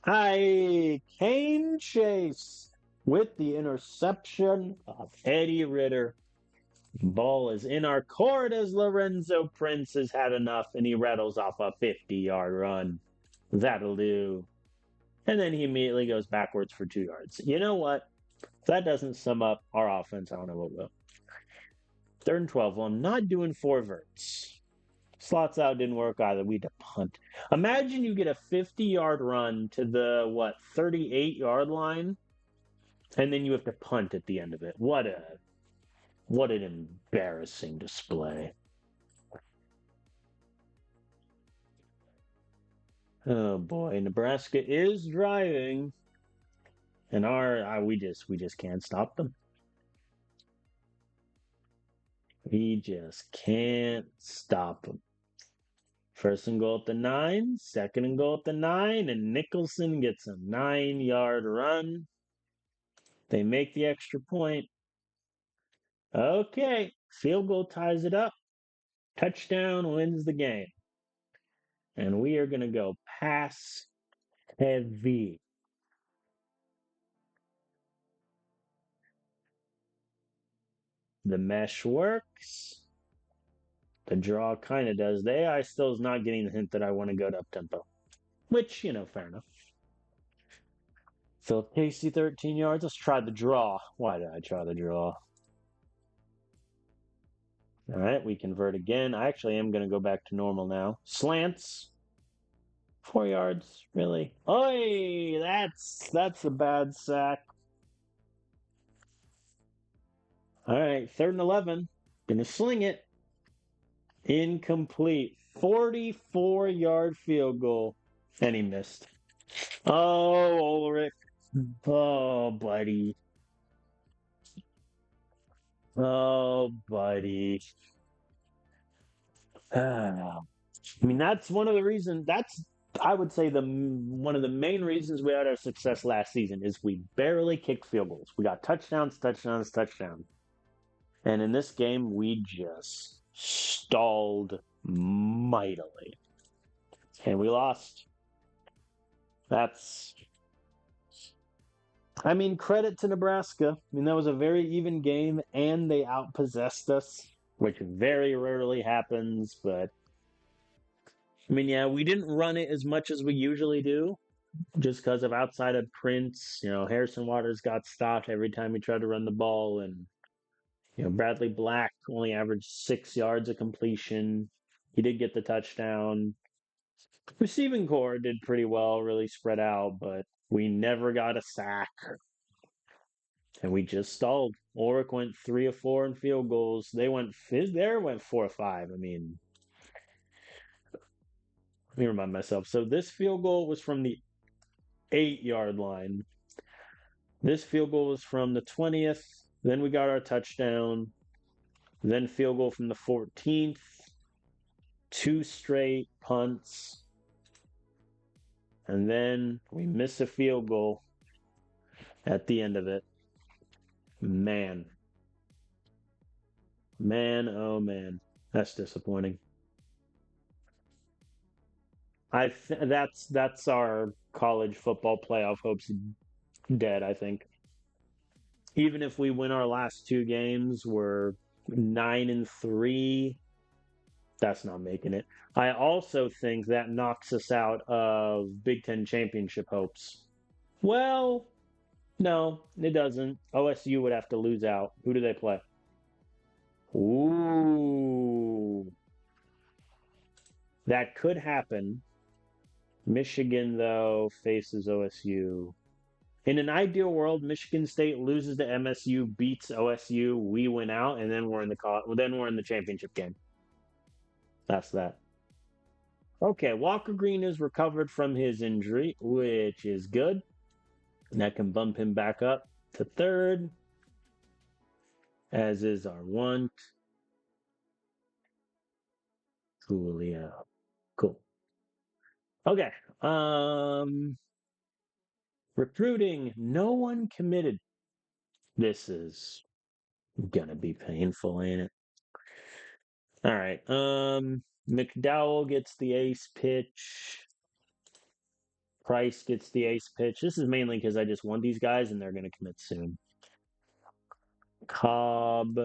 Hi, Kane Chase with the interception of Eddie Ritter. Ball is in our court as Lorenzo Prince has had enough and he rattles off a 50-yard run. That'll do. And then he immediately goes backwards for 2 yards. You know what? If that doesn't sum up our offense, I don't know what will. 3rd and 12. Well, I'm not doing 4 verts. Slots out didn't work either. We had to punt. Imagine you get a 50-yard run to the, 38-yard line, and then you have to punt at the end of it. What an embarrassing display. Oh boy, Nebraska is driving, and we just can't stop them. We just can't stop them. 1st-and-goal at the 9, 2nd-and-goal at the 9, and Nicholson gets a 9-yard run. They make the extra point. Okay, field goal ties it up. Touchdown wins the game. And we are going to go pass heavy. The mesh works. The draw kind of does. The AI still is not getting the hint that I want to go to up-tempo. Which, fair enough. Phil Casey, 13 yards. Let's try the draw. Why did I try the draw? All right, we convert again. I actually am going to go back to normal now. Slants. 4 yards, really? Oi, that's a bad sack. All right, 3rd and 11. Gonna sling it. Incomplete. 44-yard field goal. And he missed. Oh, Ulrich. Oh, buddy. Oh, buddy. I mean, that's one of the reasons. I would say, one of the main reasons we had our success last season is we barely kicked field goals. We got touchdowns. And in this game, we just stalled mightily. And we lost. Credit to Nebraska. That was a very even game, and they outpossessed us, which very rarely happens. But, yeah, we didn't run it as much as we usually do, just because of outside of Prince. Harrison Waters got stopped every time he tried to run the ball, and Bradley Black only averaged 6 yards of completion. He did get the touchdown. Receiving core did pretty well, really spread out, but we never got a sack. And we just stalled. Ulrich went 3 of 4 in field goals. They went 4 of 5. Let me remind myself. So this field goal was from the 8-yard line. This field goal was from the 20th. Then we got our touchdown. Then field goal from the 14th. 2 straight punts. And then we miss a field goal at the end of it. Man. Man, oh man. That's disappointing. That's our college football playoff hopes dead, I think. Even if we win our last 2 games, we're 9-3. That's not making it. I also think that knocks us out of Big Ten championship hopes. Well, no, it doesn't. OSU would have to lose out. Who do they play? Ooh. That could happen. Michigan, though, faces OSU. In an ideal world, Michigan State loses to MSU, beats OSU, we win out, and then we're in the championship game. That's that. Okay, Walker Green is recovered from his injury, which is good. And that can bump him back up to third, as is our want. Coolio. Cool. Okay. Recruiting. No one committed. This is gonna be painful, ain't it? All right. McDowell gets the ace pitch. Price gets the ace pitch. This is mainly because I just want these guys and they're going to commit soon. Cobb.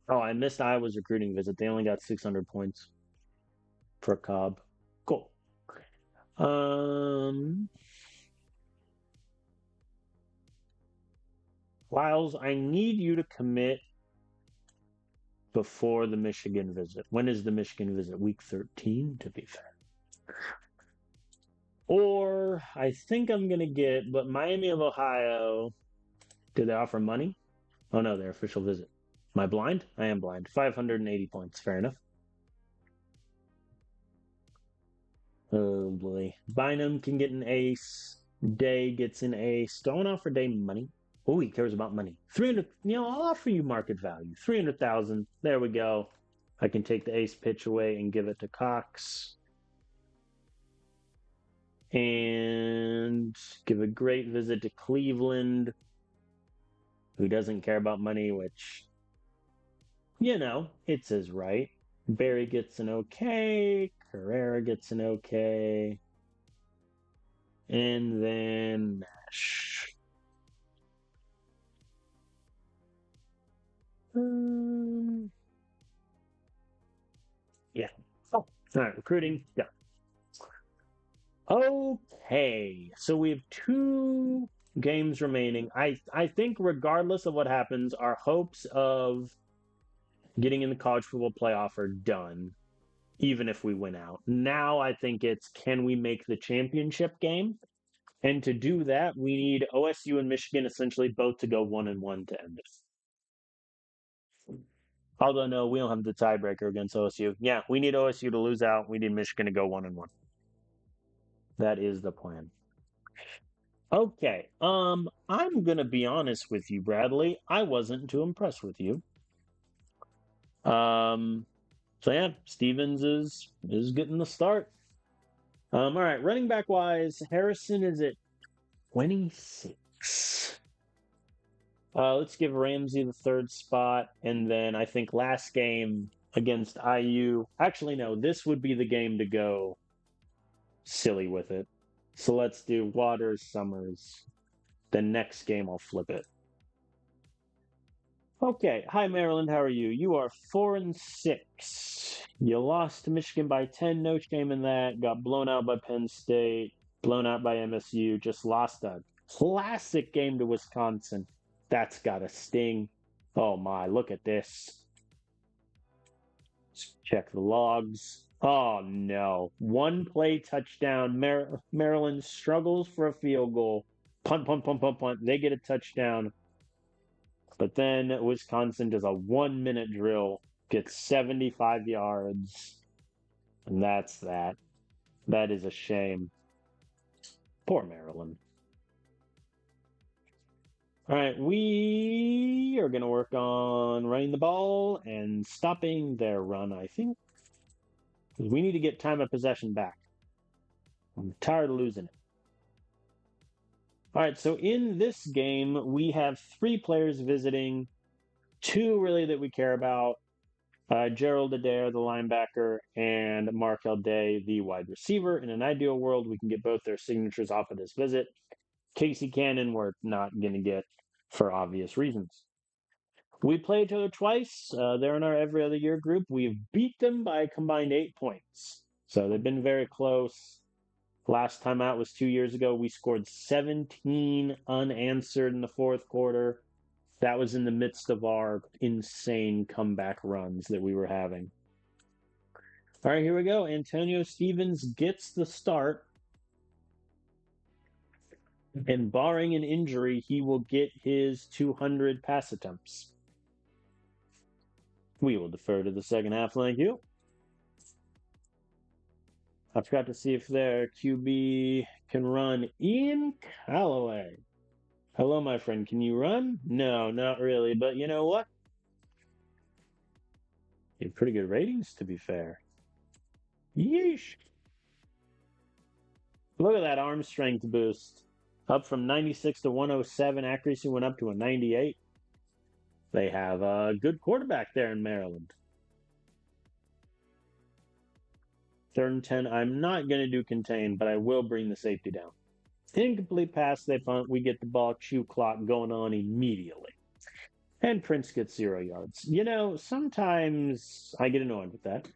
Oh, I missed Iowa's recruiting visit. They only got 600 points for Cobb. Cool. Lyles, I need you to commit before the Michigan visit. When is the Michigan visit? Week 13, to be fair. Or I think I'm going to get, but Miami of Ohio, do they offer money? Oh no, their official visit. Am I blind? I am blind. 580 points. Fair enough. Oh boy. Bynum can get an ace. Day gets an ace. Don't offer Day money. Oh, he cares about money. 300. I'll offer you market value. 300,000. There we go. I can take the ace pitch away and give it to Cox. And give a great visit to Cleveland, who doesn't care about money, which, it's his right. Barry gets an okay. Carrera gets an okay. And then Nash. Yeah. Oh, all right. Recruiting. Yeah. Okay. So we have 2 games remaining. I think regardless of what happens, our hopes of getting in the college football playoff are done, even if we win out. Now I think it's, can we make the championship game? And to do that, we need OSU and Michigan essentially both to go 1-1 to end it. Although no, we don't have the tiebreaker against OSU. Yeah, we need OSU to lose out. We need Michigan to go 1-1. That is the plan. Okay. I'm gonna be honest with you, Bradley. I wasn't too impressed with you. So yeah, Stevens is getting the start. All right, running back wise, Harrison is at 26. Let's give Ramsey the 3rd spot, and then I think last game against IU. Actually, no, this would be the game to go silly with it. So let's do Waters, Summers. The next game, I'll flip it. Okay. Hi, Maryland. How are you? You are 4-6. You lost to Michigan by 10. No shame in that. Got blown out by Penn State. Blown out by MSU. Just lost a classic game to Wisconsin. That's got to sting. Oh my, look at this. Let's check the logs. Oh no. 1 play touchdown. Maryland struggles for a field goal. Punt, punt, punt, punt, punt. They get a touchdown. But then Wisconsin does a 1-minute drill gets 75 yards, and that's that. That is a shame. Poor Maryland. All right, we are going to work on running the ball and stopping their run, I think. We need to get time of possession back. I'm tired of losing it. All right, so in this game, we have 3 players visiting, 2 really that we care about. Gerald Adair, the linebacker, and Markel Day, the wide receiver. In an ideal world, we can get both their signatures off of this visit. Casey Cannon, we're not going to get for obvious reasons. We play each other twice. They're in our every other year group. We've beat them by a combined 8 points. So they've been very close. Last time out was 2 years ago. We scored 17 unanswered in the fourth quarter. That was in the midst of our insane comeback runs that we were having. All right, here we go. Antonio Stevens gets the start. And barring an injury, he will get his 200 pass attempts. We will defer to the second half. Thank you. I forgot to see if their QB can run. Ian Callaway. Hello, my friend. Can you run? No, not really. But you know what? You have pretty good ratings, to be fair. Yeesh. Look at that arm strength boost. Up from 96 to 107. Accuracy went up to a 98. They have a good quarterback there in Maryland. 3rd and 10. I'm not going to do contain, but I will bring the safety down. Incomplete pass, they punt. We get the ball chew clock going on immediately. And Prince gets 0 yards. You know, sometimes I get annoyed with that.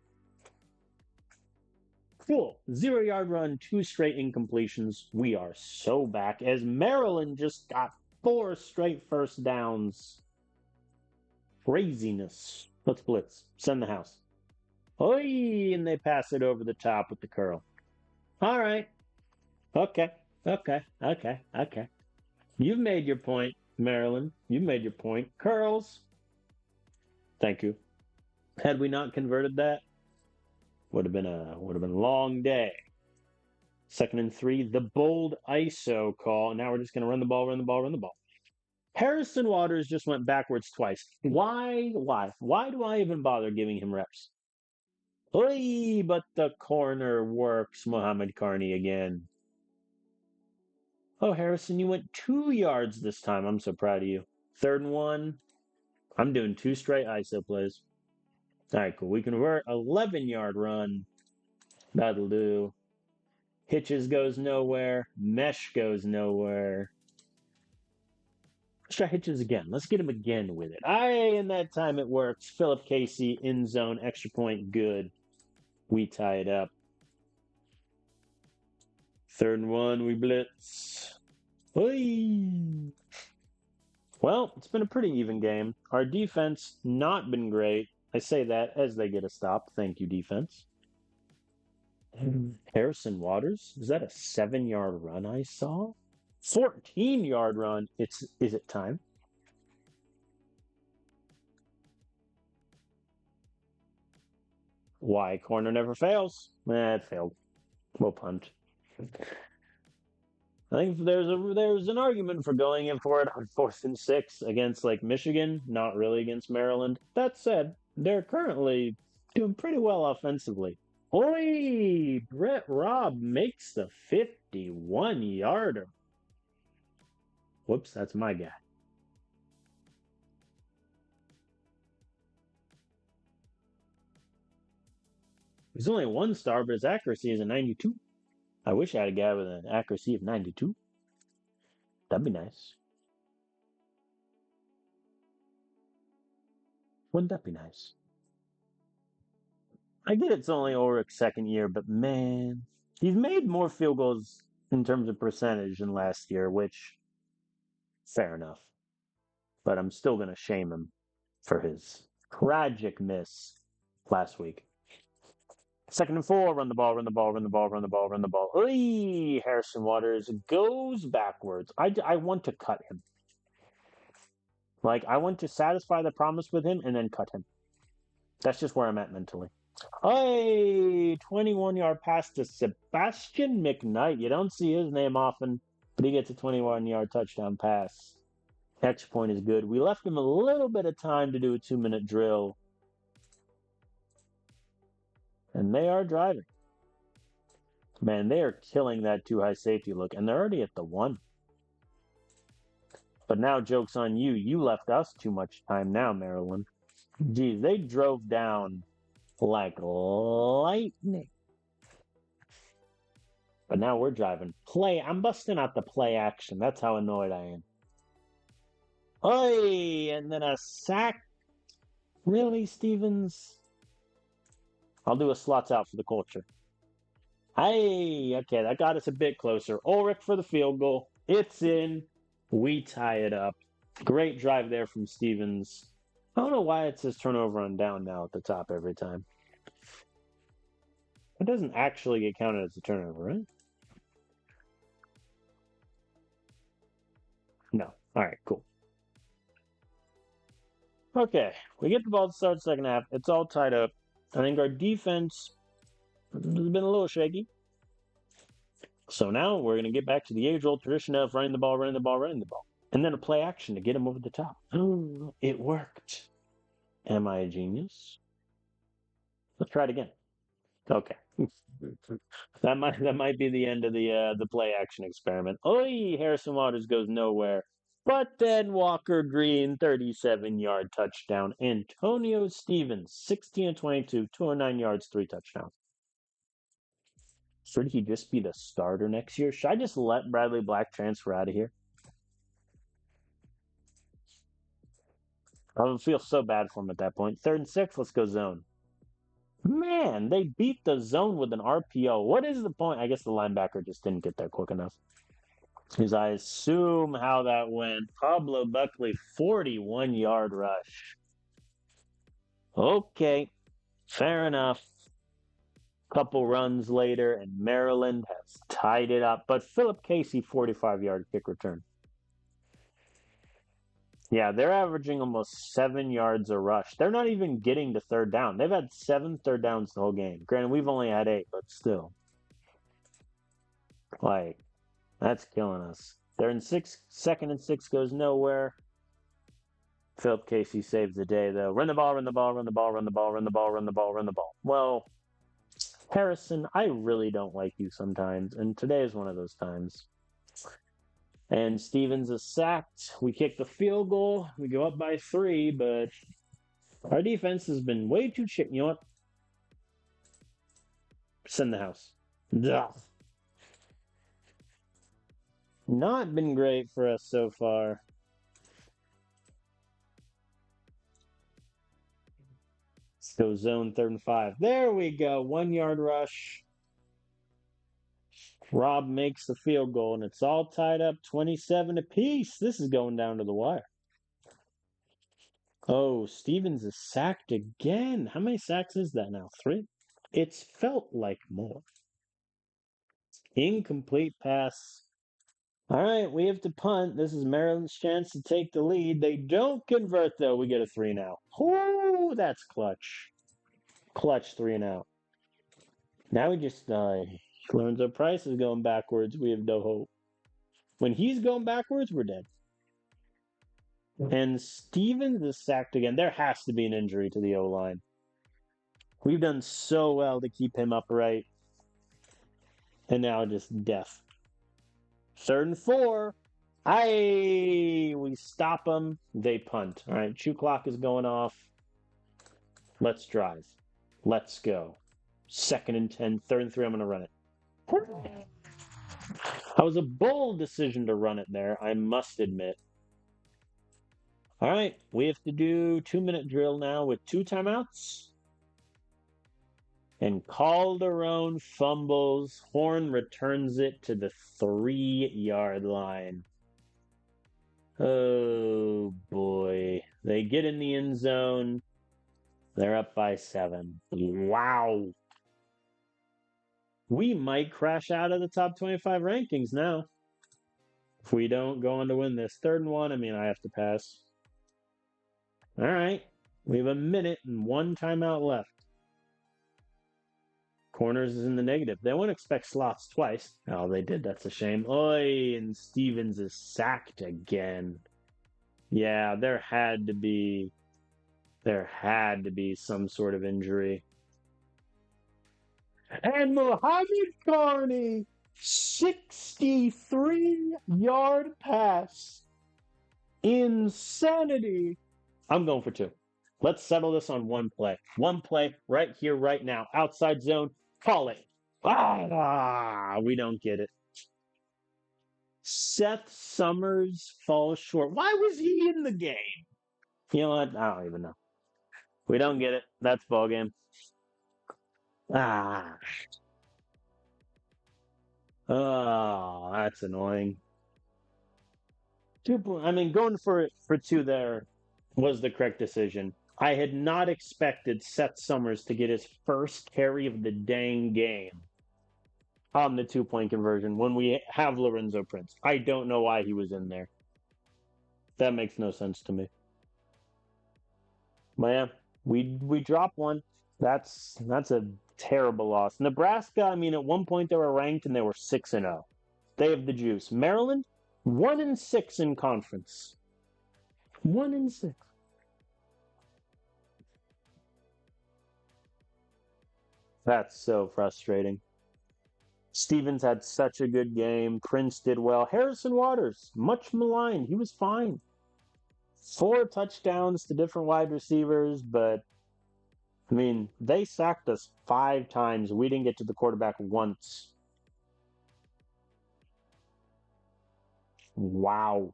Cool. 0 yard run, 2 straight incompletions. We are so back as Maryland just got 4 straight first downs. Craziness. Let's blitz. Send the house. Oi! And they pass it over the top with the curl. All right. Okay. You've made your point, Maryland. You've made your point. Curls. Thank you. Had we not converted that, would have been a long day. 2nd and 3. The bold ISO call. Now we're just going to run the ball. Harrison Waters just went backwards twice. Why? Why do I even bother giving him reps? Oy, but the corner works. Mohammed Carney again. Oh, Harrison, you went 2 yards this time. I'm so proud of you. 3rd and 1. I'm doing 2 straight ISO plays. All right, cool. We convert 11-yard run. That'll do. Hitches goes nowhere. Mesh goes nowhere. Let's try Hitches again. Let's get him again with it. And that time it works. Philip Casey, end zone, extra point, good. We tie it up. 3rd and 1, we blitz. Oy! Well, it's been a pretty even game. Our defense not been great. I say that as they get a stop. Thank you, defense. Harrison Waters? Is that a 7-yard run I saw? 14-yard run. Is it time? Why? Corner never fails. It failed. We'll punt. I think there's an argument for going in for it on 4th and 6 against like Michigan, not really against Maryland. That said, they're currently doing pretty well offensively. Oi! Brett Robb makes the 51-yarder. Whoops, that's my guy. He's only a 1-star, but his accuracy is a 92. I wish I had a guy with an accuracy of 92. That'd be nice. Wouldn't that be nice? I get it's only Ulrich's 2nd year, but man, he's made more field goals in terms of percentage than last year, which, fair enough. But I'm still going to shame him for his tragic miss last week. 2nd and 4, run the ball. Oy! Harrison Waters goes backwards. I want to cut him. Like, I want to satisfy the promise with him and then cut him. That's just where I'm at mentally. Hey, 21-yard pass to Sebastian McKnight. You don't see his name often, but he gets a 21-yard touchdown pass. Extra point is good. We left him a little bit of time to do a 2-minute drill. And they are driving. Man, they are killing that too high safety look, and they're already at the 1. But now joke's on you. You left us too much time now, Maryland. Geez, they drove down like lightning. But now we're driving. Play. I'm busting out the play action. That's how annoyed I am. Oi! And then a sack. Really, Stevens? I'll do a slots out for the culture. Hey, okay, that got us a bit closer. Ulrich for the field goal. It's in. We tie it up. Great drive there from Stevens. I don't know why it says turnover on down now at the top every time. It doesn't actually get counted as a turnover, right? No. All right, cool. Okay, we get the ball to start second half. It's all tied up. I think our defense has been a little shaky. So now we're going to get back to the age-old tradition of running the ball, running the ball, running the ball. And then a play action to get him over the top. Oh, it worked. Am I a genius? Let's try it again. Okay. that might be the end of the play action experiment. Oi, Harrison Waters goes nowhere. But then Walker Green, 37-yard touchdown. Antonio Stevens, 16-22, 209 yards, 3 touchdowns. Should he just be the starter next year? Should I just let Bradley Black transfer out of here? I would feel so bad for him at that point. 3rd and 6, let's go zone. Man, they beat the zone with an RPO. What is the point? I guess the linebacker just didn't get there quick enough. Because I assume how that went. Pablo Buckley, 41-yard rush. Okay, fair enough. Couple runs later, and Maryland has tied it up. But Philip Casey, 45-yard kick return. Yeah, they're averaging almost 7 yards a rush. They're not even getting to third down. They've had 7 third downs the whole game. Granted, we've only had 8, but still. Like, that's killing us. They're in 6, 2nd and 6 goes nowhere. Philip Casey saves the day, though. Run the ball, run the ball, run the ball, run the ball, run the ball, run the ball, run the ball. Well, Harrison, I really don't like you sometimes, and today is one of those times. And Stevens is sacked. We kick the field goal. We go up by 3, but our defense has been way too chicken. You know what? Send the house. Ugh. Not been great for us so far. Let's go zone 3rd and 5. There we go. 1-yard rush. Rob makes the field goal, and it's all tied up 27 apiece. This is going down to the wire. Oh, Stevens is sacked again. How many sacks is that now? 3? It's felt like more. Incomplete pass. All right, we have to punt. This is Maryland's chance to take the lead. They don't convert, though. We get a 3 now. Oh, that's clutch. Clutch 3 and out. Now we just Lorenzo Price is going backwards. We have no hope. When he's going backwards, we're dead. And Stevens is sacked again. There has to be an injury to the O-line. We've done so well to keep him upright. And now just death. 3rd and 4. We stop them. They punt. All right, chew clock is going off. Let's drive. Let's go. 2nd and 10. 3rd and 3. I'm going to run it. That was a bold decision to run it there, I must admit. All right, we have to do 2-minute drill now with 2 timeouts. And Calderon fumbles. Horn returns it to the 3-yard line. Oh, boy. They get in the end zone. They're up by 7. Wow. We might crash out of the top 25 rankings now. If we don't go on to win this. 3rd and 1, I mean, I have to pass. All right. We have a minute and one timeout left. Corners is in the negative. They won't expect slots twice. Oh, they did. That's a shame. Oi, and Stevens is sacked again. Yeah, there had to be some sort of injury. And Mohammed Carney, 63-yard pass. Insanity. I'm going for two. Let's settle this on one play. One play right here, right now. Outside zone. Call it. We don't get it. Seth Summers falls short. Why was he in the game? You know what? I don't even know. We don't get it. That's ball game. Ah. Oh, that's annoying. Going for two there was the correct decision. I had not expected Seth Summers to get his first carry of the dang game on the 2-point conversion when we have Lorenzo Prince. I don't know why he was in there. That makes no sense to me. But yeah, we drop one. That's a terrible loss. Nebraska, at one point they were ranked and they were 6-0. They have the juice. Maryland, 1-6 in conference. 1-6. That's so frustrating. Stevens had such a good game. Prince did well. Harrison Waters, much maligned. He was fine. 4 touchdowns to different wide receivers, but they sacked us 5 times. We didn't get to the quarterback once. Wow.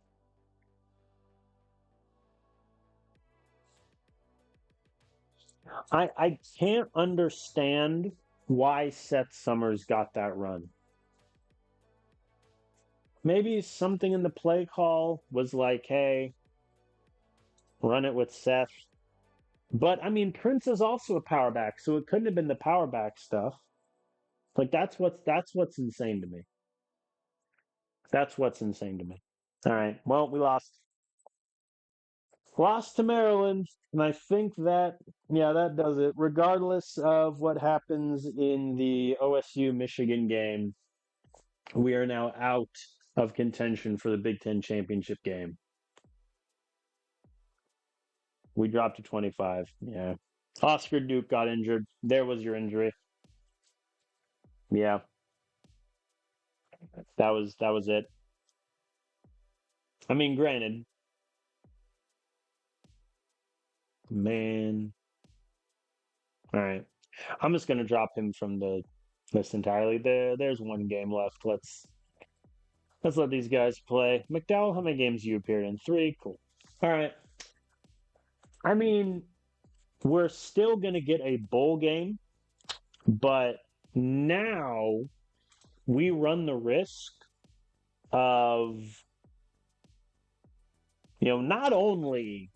I can't understand why Seth Summers got that run. Maybe something in the play call was like, hey, run it with Seth. But Prince is also a power back, so it couldn't have been the power back stuff. Like that's what's insane to me. That's what's insane to me. All right. Well, we lost. Lost to Maryland, and I think that does it. Regardless of what happens in the OSU Michigan game, we are now out of contention for the Big Ten championship game. We dropped to 25. Yeah. Oscar Duke got injured. There was your injury. Yeah. That was it. Granted, man. All right. I'm just gonna drop him from the list entirely. There's one game left. Let's let these guys play. McDowell, how many games you appeared in? 3? Cool. All right. We're still gonna get a bowl game, but now we run the risk of not only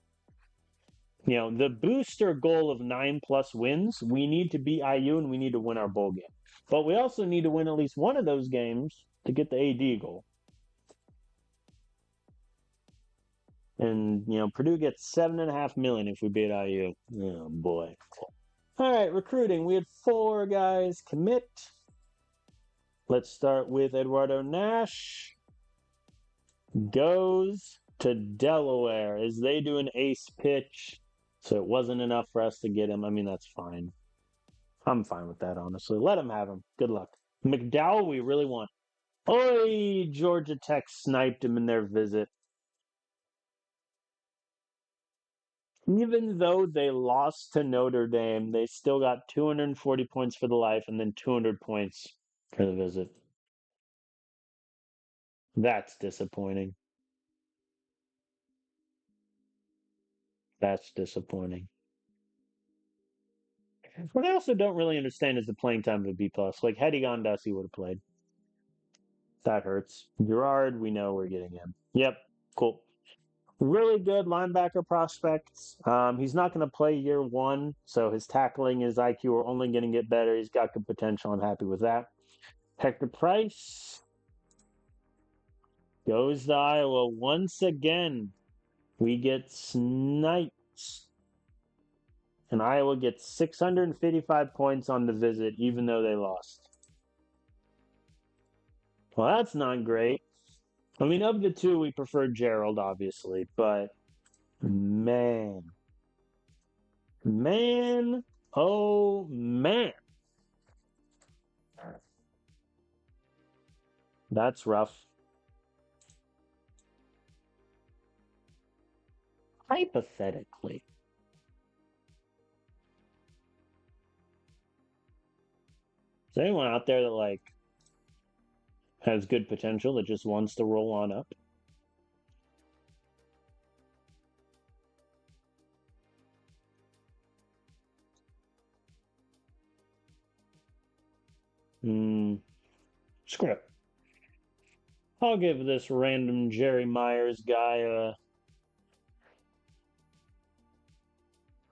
the booster goal of 9+ wins, we need to beat IU and we need to win our bowl game. But we also need to win at least one of those games to get the AD goal. And Purdue gets $7.5 million if we beat IU. Oh boy. All right, recruiting. We had 4 guys commit. Let's start with Eduardo Nash. Goes to Delaware as they do an ace pitch. So it wasn't enough for us to get him. That's fine. I'm fine with that, honestly. Let him have him. Good luck. McDowell, we really want. Oi, Georgia Tech sniped him in their visit. Even though they lost to Notre Dame, they still got 240 points for the life and then 200 points for the visit. That's disappointing. That's disappointing. What I also don't really understand is the playing time of a B+. Like, had he gone to us, he would have played. That hurts. Gerard, we know we're getting him. Yep, cool. Really good linebacker prospects. He's not going to play year 1, so his tackling, his IQ are only going to get better. He's got good potential. I'm happy with that. Hector Price goes to Iowa once again. We get sniped. And Iowa gets 655 points on the visit, even though they lost. Well, that's not great. I mean, of the two, we prefer Gerald, obviously, but man, man, oh man, that's rough. Hypothetically, is there anyone out there that like has good potential that just wants to roll on up? Hmm, screw it. I'll give this random Jerry Myers guy a.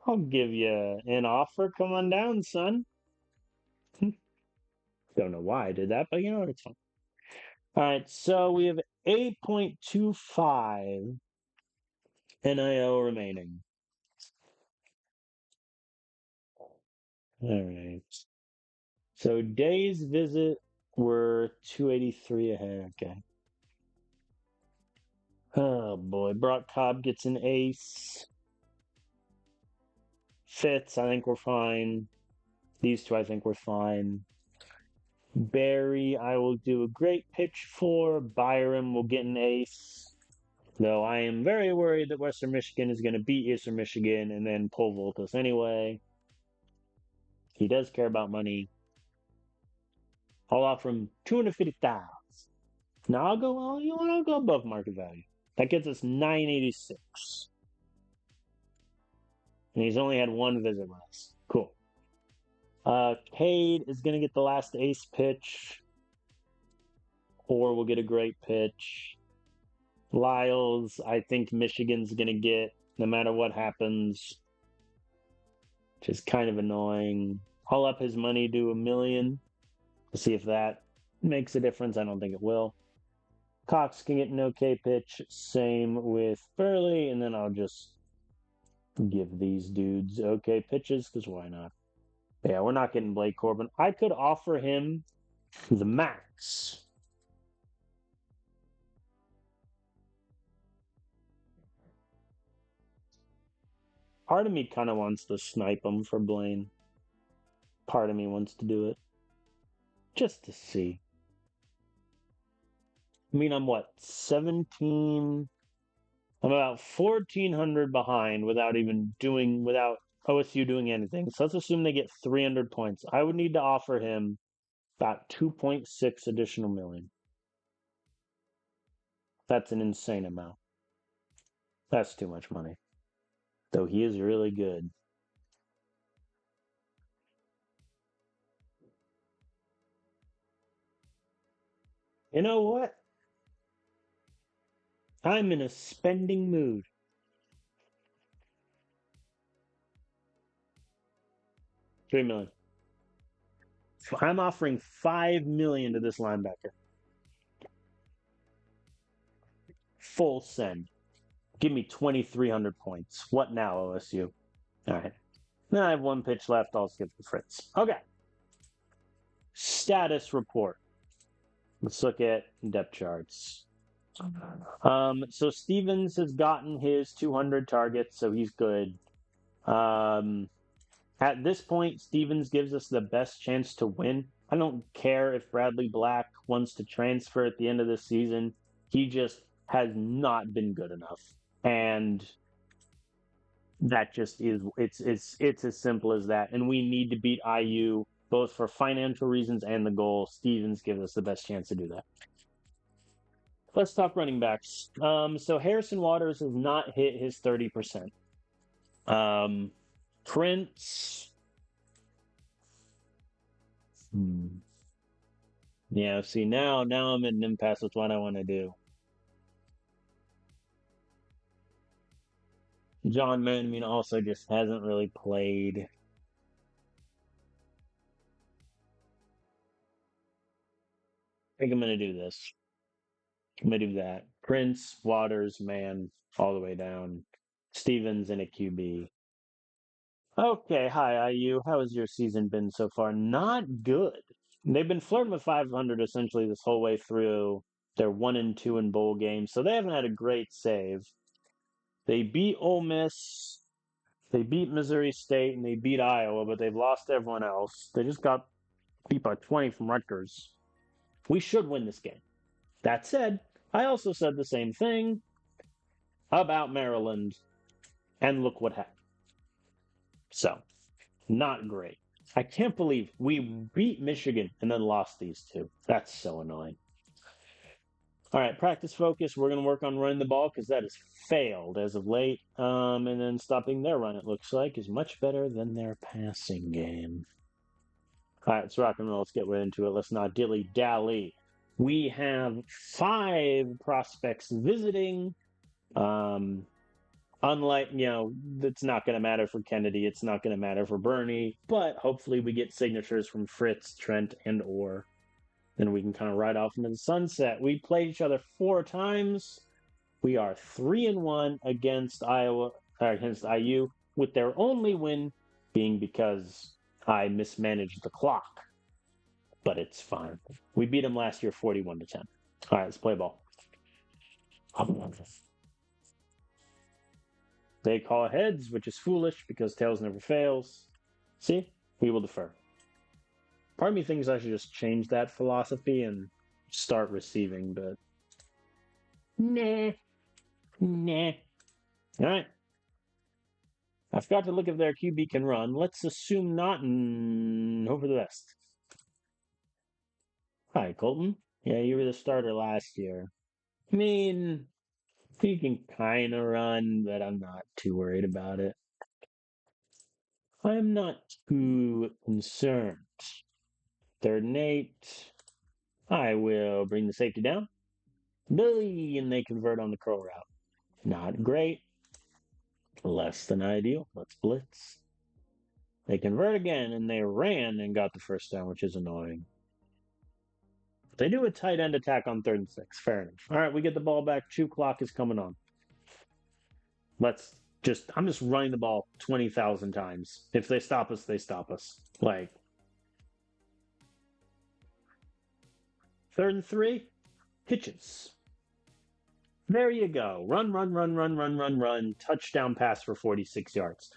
I'll give you an offer. Come on down, son. Don't know why I did that, but you know what? It's fine. All right, so we have 8.25 NIO remaining. All right. So days visit were 283 ahead. Okay. Oh boy, Brock Cobb gets an ace. Fitz, I think we're fine. These two, I think we're fine. Barry, I will do a great pitch for. Byram will get an ace. Though I am very worried that Western Michigan is going to beat Eastern Michigan and then pole vault us anyway. He does care about money. I'll offer him 250,000. Now I'll go. Well, you know what? I'll go above market value. That gets us 986, and he's only had one visit with us. Cool. Cade is gonna get the last ace pitch, or we'll get a great pitch. Lyles, I think Michigan's gonna get no matter what happens, which is kind of annoying. I'll up his money to 1 million. We'll see if that makes a difference. I don't think it will. Cox can get an okay pitch. Same with Burley, and then I'll just give these dudes okay pitches because why not? Yeah, we're not getting Blake Corbin. I could offer him the max. Part of me kind of wants to snipe him for Blaine. Part of me wants to do it just to see. I mean, I'm what, 17? I'm about 1,400 behind without OSU doing anything. So let's assume they get 300 points. I would need to offer him about 2.6 additional million. That's an insane amount. That's too much money. Though he is really good. You know what? I'm in a spending mood. 3 million. I'm offering 5 million to this linebacker. Full send. Give me 2,300 points. What now, OSU? All right. Now I have one pitch left. I'll skip the Fritz. Okay. Status report. Let's look at depth charts. So Stevens has gotten his 200 targets, so he's good. At this point, Stevens gives us the best chance to win. I don't care if Bradley Black wants to transfer at the end of the season. He just has not been good enough. And that just is it's as simple as that. And we need to beat IU both for financial reasons and the goal. Stevens gives us the best chance to do that. Let's talk running backs. So Harrison Waters has not hit his 30%. Prince. Yeah, see now I'm at an impasse with what I want to do. John Manman also just hasn't really played. I think I'm gonna do this. I'm gonna do that. Prince, Waters, Man, all the way down. Stevens in a QB. Okay, hi IU. How has your season been so far? Not good. They've been flirting with 500 essentially this whole way through. They're 1-2 in bowl games, so they haven't had a great save. They beat Ole Miss, they beat Missouri State, and they beat Iowa, but they've lost everyone else. They just got beat by 20 from Rutgers. We should win this game. That said, I also said the same thing about Maryland, and look what happened. So, not great. I can't believe we beat Michigan and then lost these two. That's so annoying. All right, practice focus. We're going to work on running the ball because that has failed as of late. And then stopping their run, it looks like, is much better than their passing game. All right, let's rock and roll. Let's get right into it. Let's not dilly dally. We have 5 prospects visiting. Unlike, it's not going to matter for Kennedy. It's not going to matter for Bernie. But hopefully we get signatures from Fritz, Trent, and Orr. Then we can kind of ride off into the sunset. We played each other 4 times. We are 3-1 against against IU, with their only win being because I mismanaged the clock. But it's fine. We beat them last year 41-10. All right, let's play ball. They call heads, which is foolish because tails never fails. See? We will defer. Part of me thinks I should just change that philosophy and start receiving, but nah. All right. I forgot to look if their QB can run. Let's assume not and hope for the best. Hi, Colton. Yeah, you were the starter last year. I mean, he can kind of run, but I'm not too worried about it. I'm not too concerned. 3rd and 8. I will bring the safety down. Billy, and they convert on the curl route. Not great. Less than ideal. Let's blitz. They convert again, and they ran and got the first down, which is annoying. They do a tight end attack on 3rd and 6. Fair enough. All right, we get the ball back. 2 clock is coming on. I'm just running the ball 20,000 times. If they stop us, they stop us. 3rd and 3, hitches. There you go. Run. Touchdown pass for 46 yards.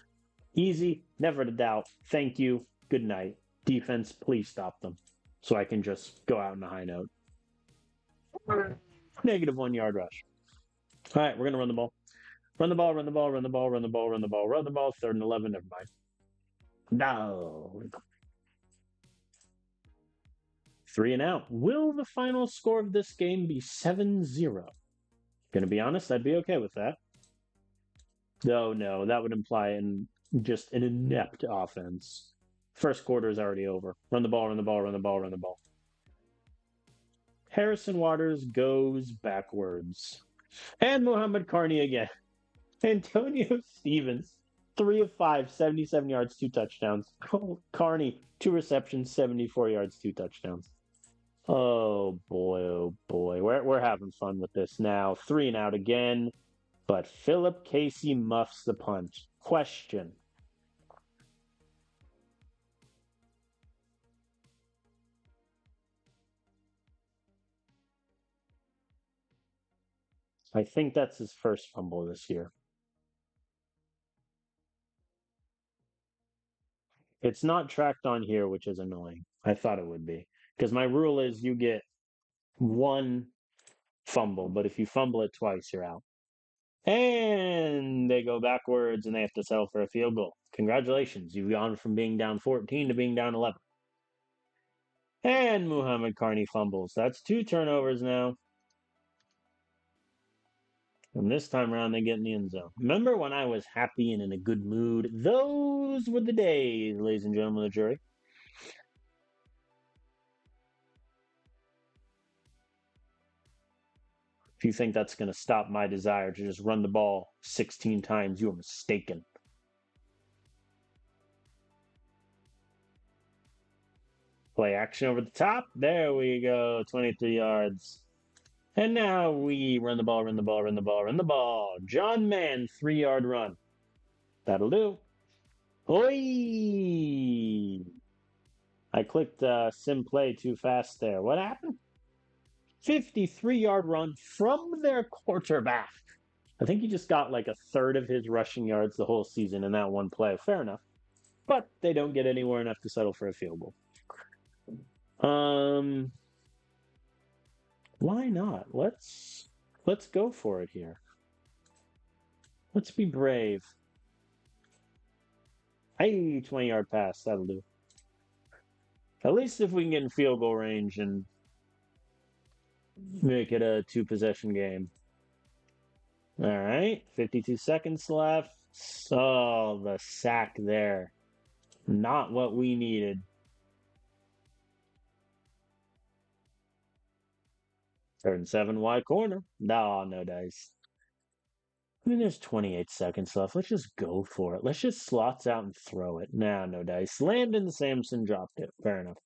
Easy, never to doubt. Thank you. Good night. Defense, please stop them so I can just go out on a high note. -1 yard rush. All right, we're going to run the ball. Run the ball. 3rd and 11. Never mind. No. 3 and out. Will the final score of this game be 7-0? Gonna be honest, I'd be okay with that. No, that would imply just an inept offense. First quarter is already over. Run the ball. Harrison Waters goes backwards. And Muhammad Carney again. Antonio Stevens, 3 of 5, 77 yards, 2 touchdowns. Carney, 2 receptions, 74 yards, 2 touchdowns. Oh boy. We're having fun with this now. 3 and out again. But Philip Casey muffs the punt. Question. I think that's his first fumble this year. It's not tracked on here, which is annoying. I thought it would be. Because my rule is you get 1 fumble, but if you fumble it twice, you're out. And they go backwards and they have to settle for a field goal. Congratulations. You've gone from being down 14 to being down 11. And Muhammad Carney fumbles. That's 2 turnovers now. And this time around, they get in the end zone. Remember when I was happy and in a good mood? Those were the days, ladies and gentlemen of the jury. If you think that's going to stop my desire to just run the ball 16 times, you are mistaken. Play action over the top. There we go. 23 yards. And now we run the ball. John Mann, 3-yard run. That'll do. Oi! I clicked sim play too fast there. What happened? 53-yard run from their quarterback. I think he just got like a third of his rushing yards the whole season in that one play. Fair enough. But they don't get anywhere enough to settle for a field goal. Why not? Let's go for it here. Let's be brave. Hey, 20-yard pass. That'll do. At least if we can get in field goal range and make it a two-possession game. All right, 52 seconds left. Oh, the sack there. Not what we needed. Third and 7, wide corner. No dice. I mean, there's 28 seconds left. Let's just go for it. Let's just slots out and throw it. Nah, no dice. Landon Sampson dropped it. Fair enough.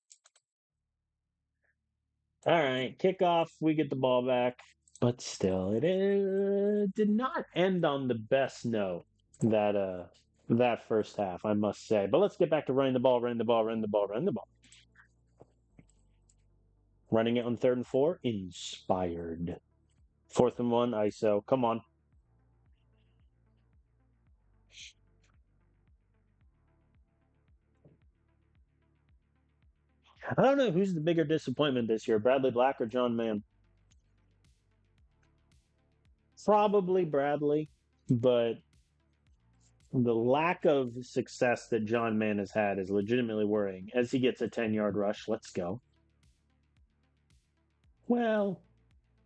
All right, kickoff. We get the ball back. But still, it did not end on the best note that first half, I must say. But let's get back to running the ball. Running it on 3rd and 4. Inspired. 4th and 1. ISO. Come on. I don't know who's the bigger disappointment this year, Bradley Black or John Mann. Probably Bradley, but the lack of success that John Mann has had is legitimately worrying. As he gets a 10-yard rush, let's go. Well,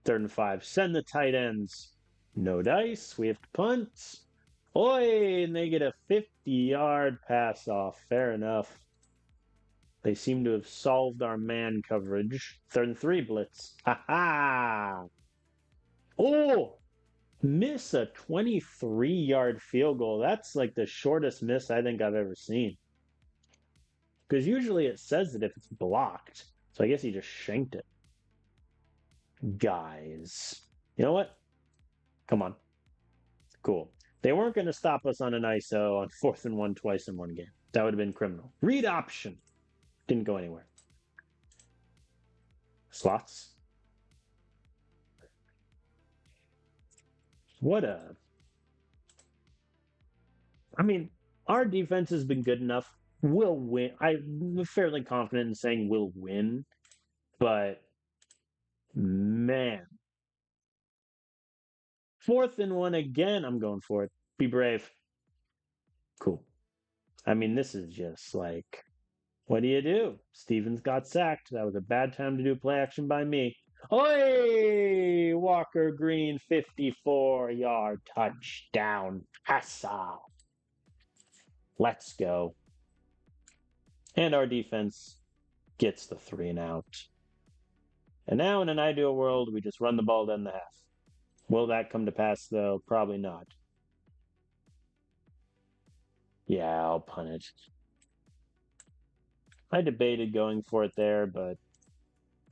3rd and 5. Send the tight ends. No dice. We have to punt. Oi, and they get a 50-yard pass off. Fair enough. They seem to have solved our man coverage. 3rd and 3 blitz. Ha ha! Oh! Miss a 23-yard field goal. That's like the shortest miss I think I've ever seen. Because usually it says that if it's blocked. So I guess he just shanked it. Guys. You know what? Come on. Cool. They weren't going to stop us on an ISO on 4th and 1 twice in one game. That would have been criminal. Read option. Didn't go anywhere. Slots. I mean, our defense has been good enough. We'll win. I'm fairly confident in saying we'll win. But, man. 4th and 1 again. I'm going for it. Be brave. Cool. I mean, this is just like, what do? Stevens got sacked. That was a bad time to do play action by me. Oi! Walker Green, 54-yard touchdown. Passa. Let's go. And our defense gets the 3 and out. And now, in an ideal world, we just run the ball down the half. Will that come to pass, though? Probably not. Yeah, I'll punt it. I debated going for it there, but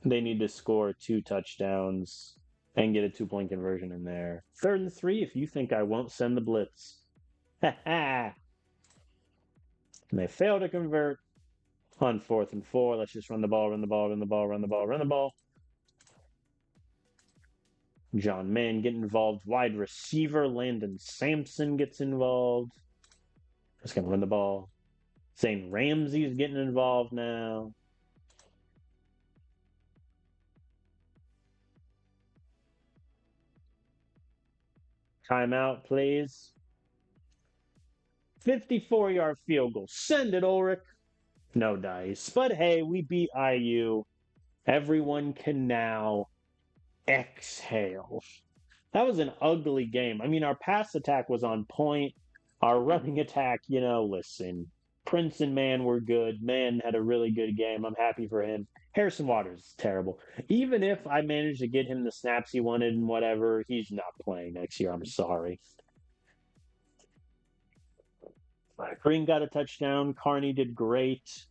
they need to score 2 touchdowns and get a 2-point conversion in there. 3rd and 3 if you think I won't send the blitz. Ha ha! And they fail to convert on 4th and 4. Let's just run the ball. John Mann get involved. Wide receiver Landon Sampson gets involved. Just going to run the ball. Zane Ramsey's getting involved now. Timeout, please. 54-yard field goal. Send it, Ulrich. No dice. But hey, we beat IU. Everyone can now exhale. That was an ugly game. I mean, our pass attack was on point. Our running attack, listen. Prince and Mann were good. Mann had a really good game. I'm happy for him. Harrison Waters is terrible. Even if I managed to get him the snaps he wanted and whatever, he's not playing next year. I'm sorry. Green got a touchdown. Carney did great.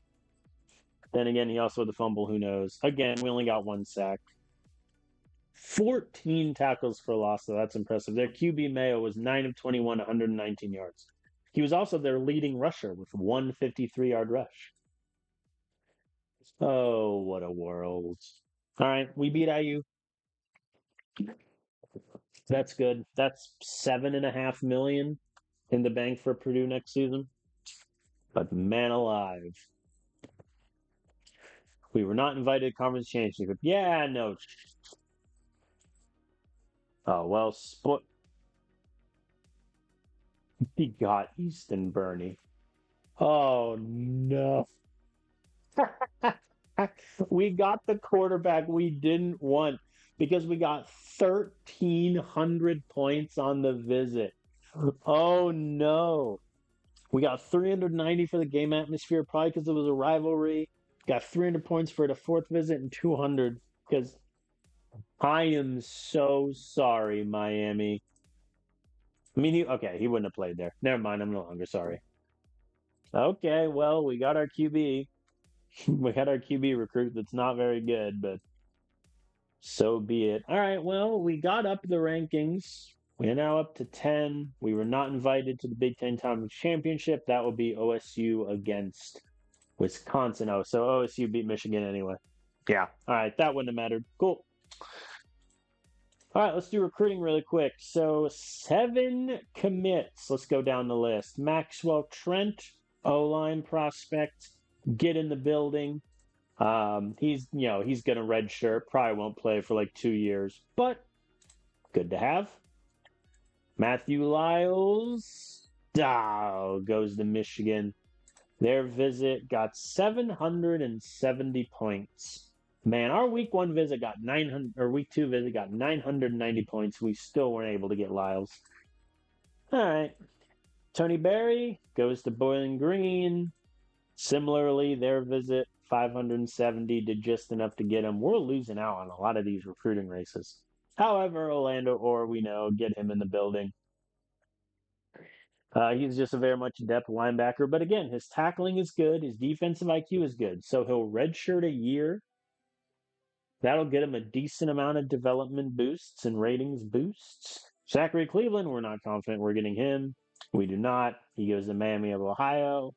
Then again, he also had the fumble. Who knows? Again, we only got 1 sack. 14 tackles for loss, so that's impressive. Their QB Mayo was 9 of 21, 119 yards. He was also their leading rusher with 153-yard rush. Oh, what a world. All right, we beat IU. That's good. That's $7.5 million in the bank for Purdue next season. But man alive. We were not invited to conference championship. Yeah, no. Oh, well, he got Easton Burney. Oh, no. We got the quarterback we didn't want because we got 1,300 points on the visit. Oh, no. We got 390 for the game atmosphere, probably because it was a rivalry. Got 300 points for the fourth visit and 200 because I am so sorry, Miami. I mean, he wouldn't have played there. Never mind, I'm no longer sorry. Okay, well, we got our QB. We had our QB recruit that's not very good, but so be it. All right, well, we got up the rankings. We are now up to 10. We were not invited to the Big Ten Conference Championship. That will be OSU against Wisconsin. Oh, so OSU beat Michigan anyway. Yeah. All right, that wouldn't have mattered. Cool. All right, let's do recruiting really quick. So 7 commits. Let's go down the list. Maxwell Trent, O-line prospect, get in the building. He's going to redshirt. Probably won't play for like 2 years, but good to have. Matthew Lyles, goes to Michigan. Their visit got 770 points. Man, our week 1 visit got 900, or week 2 visit got 990 points. We still weren't able to get Lyles. All right. Tony Berry goes to Bowling Green. Similarly, their visit 570 did just enough to get him. We're losing out on a lot of these recruiting races. However, Orlando Orr, we know, get him in the building. He's just a very much depth linebacker. But again, his tackling is good. His defensive IQ is good. So he'll redshirt a year. That'll get him a decent amount of development boosts and ratings boosts. Zachary Cleveland, we're not confident we're getting him. We do not. He goes to Miami of Ohio.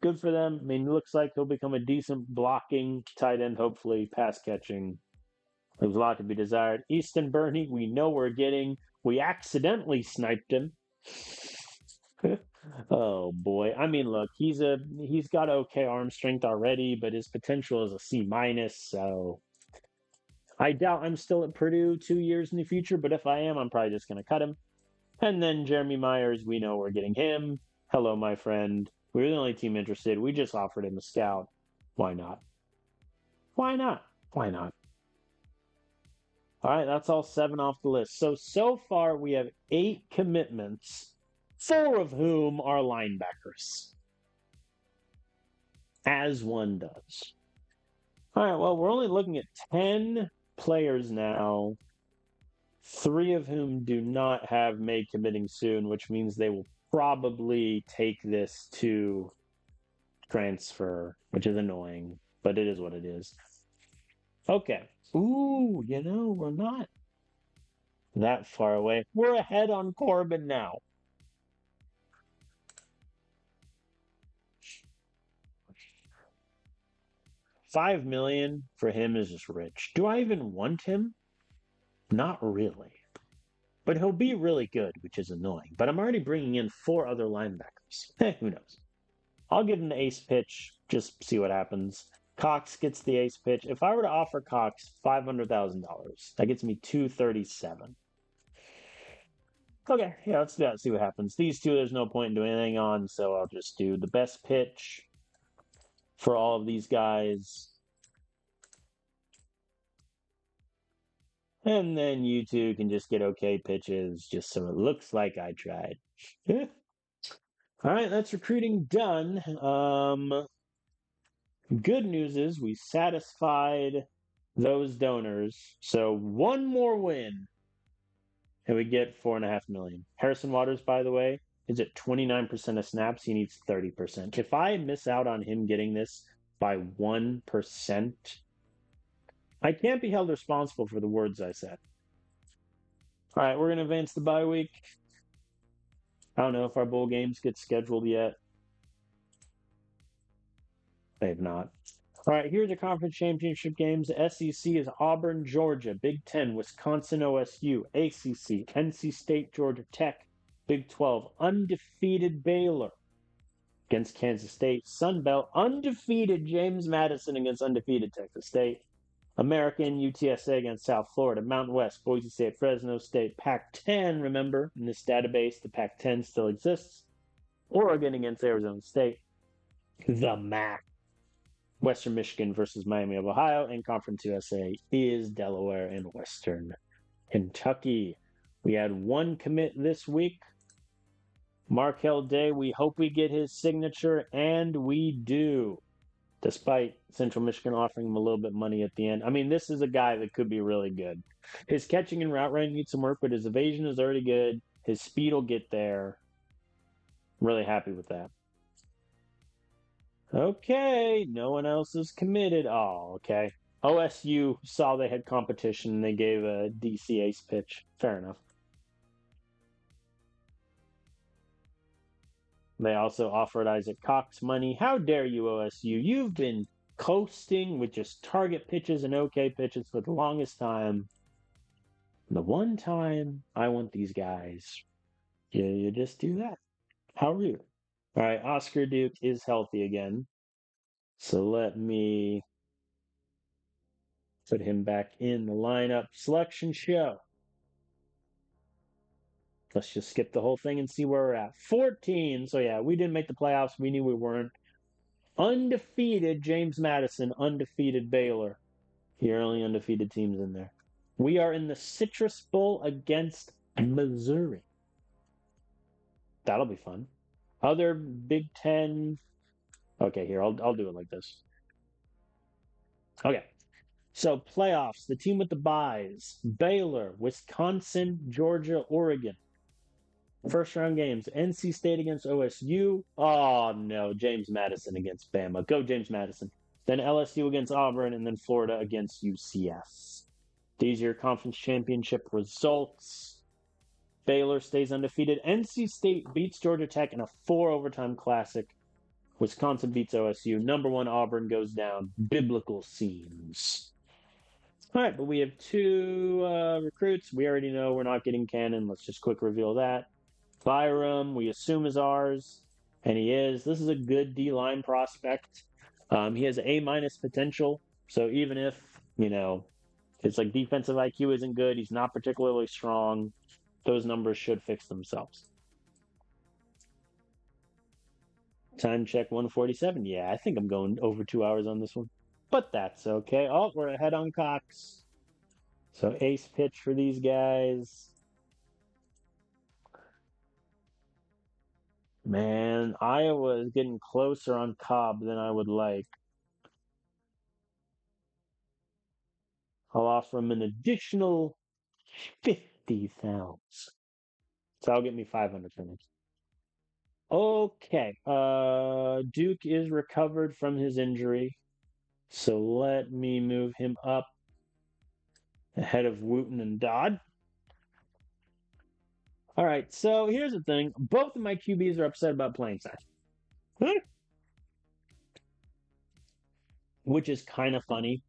Good for them. I mean, it looks like he'll become a decent blocking tight end, hopefully pass catching. There's a lot to be desired. Easton Burney, we know we're getting. We accidentally sniped him. Oh boy. I mean, look, he's got okay arm strength already, but his potential is a C minus, so I doubt I'm still at Purdue 2 years in the future, but if I am, I'm probably just going to cut him. And then Jeremy Myers, we know we're getting him. Hello, my friend. We're the only team interested. We just offered him a scout. Why not? Why not? Why not? All right, that's all 7 off the list. So far, we have 8 commitments, 4 of whom are linebackers, as one does. All right, well, we're only looking at 10 players now, 3 of whom do not have May committing soon, which means they will probably take this to transfer, which is annoying, but it is what it is. Okay. Ooh, we're not that far away. We're ahead on Corbin now. $5 million for him is just rich. Do I even want him? Not really. But he'll be really good, which is annoying. But I'm already bringing in 4 other linebackers. Who knows? I'll give him the ace pitch, just see what happens. Cox gets the ace pitch. If I were to offer Cox $500,000, that gets me $237. Okay, yeah, let's do that, see what happens. These 2, there's no point in doing anything on, so I'll just do the best pitch for all of these guys. And then you 2 can just get okay pitches, just so it looks like I tried. All right, that's recruiting done. Good news is we satisfied those donors. So 1 more win, and we get $4.5 million. Harrison Waters, by the way, is at 29% of snaps. He needs 30%. If I miss out on him getting this by 1%, I can't be held responsible for the words I said. All right, we're going to advance the bye week. I don't know if our bowl games get scheduled yet. They've not. All right, here's the conference championship games. SEC is Auburn, Georgia. Big Ten, Wisconsin, OSU. ACC, NC State, Georgia Tech. Big 12, undefeated Baylor against Kansas State. Sun Belt, undefeated James Madison against undefeated Texas State. American, UTSA against South Florida. Mountain West, Boise State, Fresno State. Pac-10, remember, in this database, the Pac-10 still exists. Oregon against Arizona State. The MAC. Western Michigan versus Miami of Ohio, and Conference USA is Delaware and Western Kentucky. We had one commit this week. Markel Day, we hope we get his signature, and we do, despite Central Michigan offering him a little bit of money at the end. I mean, this is a guy that could be really good. His catching and route running needs some work, but his evasion is already good. His speed will get there. I'm really happy with that. Okay, no one else is committed. Oh, okay. OSU saw they had competition and they gave a DC ace pitch. Fair enough. They also offered Isaac Cox money. How dare you, OSU? You've been coasting with just target pitches and okay pitches for the longest time. The one time I want these guys, you just do that. How rude. All right, Oscar Duke is healthy again. So let me put him back in the lineup selection show. Let's just skip the whole thing and see where we're at. 14. So, yeah, we didn't make the playoffs. We knew we weren't. Undefeated James Madison, undefeated Baylor. Here are only undefeated teams in there. We are in the Citrus Bowl against Missouri. That'll be fun. Other Big Ten. Okay, here, I'll do it like this. Okay. So, playoffs, the team with the byes: Baylor, Wisconsin, Georgia, Oregon. First round games: NC State against OSU. Oh no, James Madison against Bama. Go James Madison. Then LSU against Auburn, and then Florida against UCF. These are your conference championship results. Baylor stays undefeated. NC State beats Georgia Tech in a 4 overtime classic. Wisconsin beats OSU. Number 1 Auburn goes down. Biblical scenes. All right, but we have 2 recruits. We already know we're not getting Cannon. Let's just quick reveal that. Byram, we assume, is ours, and he is. This is a good D-line prospect. He has A- potential, so even if, it's like defensive IQ isn't good, he's not particularly strong, those numbers should fix themselves. Time check 147. Yeah, I think I'm going over 2 hours on this one, but that's okay. Oh, we're ahead on Cox. So ace pitch for these guys. Man, Iowa is getting closer on Cobb than I would like. I'll offer him an additional 50,000. So I'll get me 500 for this. Okay. Duke is recovered from his injury. So let me move him up ahead of Wooten and Dodd. All right, so here's the thing. Both of my QBs are upset about playing time. Which is kind of funny.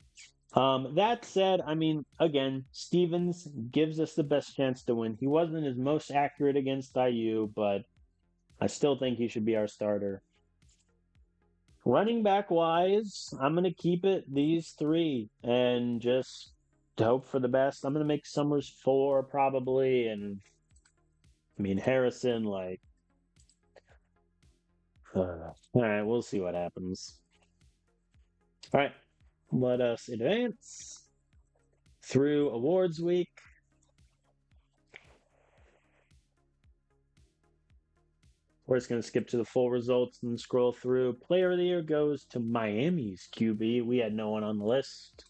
That said, I mean, again, Stevens gives us the best chance to win. He wasn't his most accurate against IU, but I still think he should be our starter. Running back wise, I'm going to keep it these 3 and just hope for the best. I'm going to make Summers 4 probably, and I mean, Harrison, like, all right, we'll see what happens. All right, let us advance through awards week. We're just going to skip to the full results and scroll through. Player of the Year goes to Miami's QB. We had no one on the list.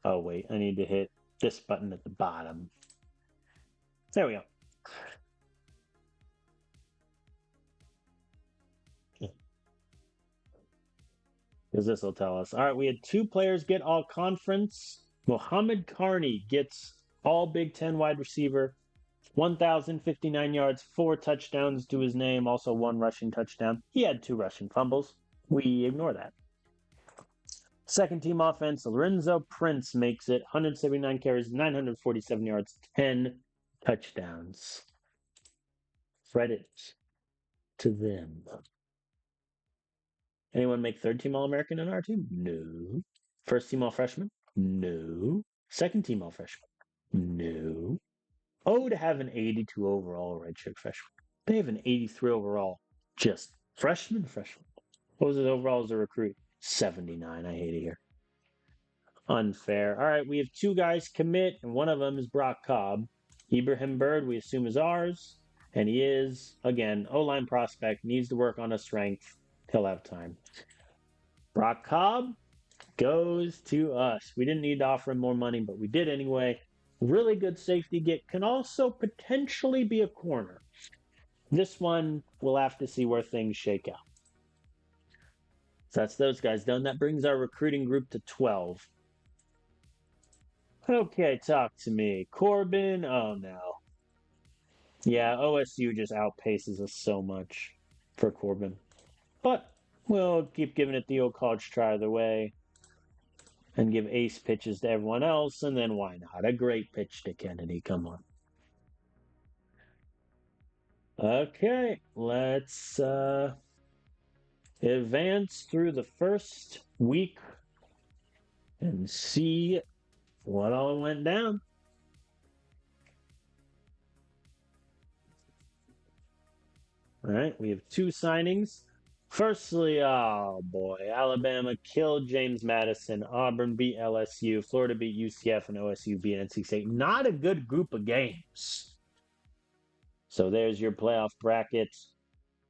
Oh, wait, I need to hit this button at the bottom. There we go. Because this will tell us. All right, we had 2 players get all conference. Mohammed Carney gets all Big Ten wide receiver. 1,059 yards, 4 touchdowns to his name, also 1 rushing touchdown. He had 2 rushing fumbles. We ignore that. Second team offense, Lorenzo Prince makes it 179 carries, 947 yards, 10 touchdowns. Credit to them. Anyone make third team All American in our team? No. First team All Freshman? No. Second team All Freshman? No. Oh, to have an 82 overall redshirt freshman. They have an 83 overall. Just freshman. What was his overall as a recruit? 79. I hate it here. Unfair. All right, we have 2 guys commit, and one of them is Brock Cobb. Ibrahim Bird, we assume, is ours, and he is, again, O-line prospect, needs to work on his strength. He'll have time. Brock Cobb goes to us. We didn't need to offer him more money, but we did anyway. Really good safety get. Can also potentially be a corner. This one, we'll have to see where things shake out. So that's those guys done. That brings our recruiting group to 12. Okay, talk to me. Corbin, oh no. Yeah, OSU just outpaces us so much for Corbin. But we'll keep giving it the old college try either way. And give ace pitches to everyone else, and then why not? A great pitch to Kennedy, come on. Okay, let's advance through the first week and see what all went down. All right, we have 2 signings. Firstly, oh boy, Alabama killed James Madison, Auburn beat LSU, Florida beat UCF, and OSU beat NC State. Not a good group of games. So there's your playoff bracket.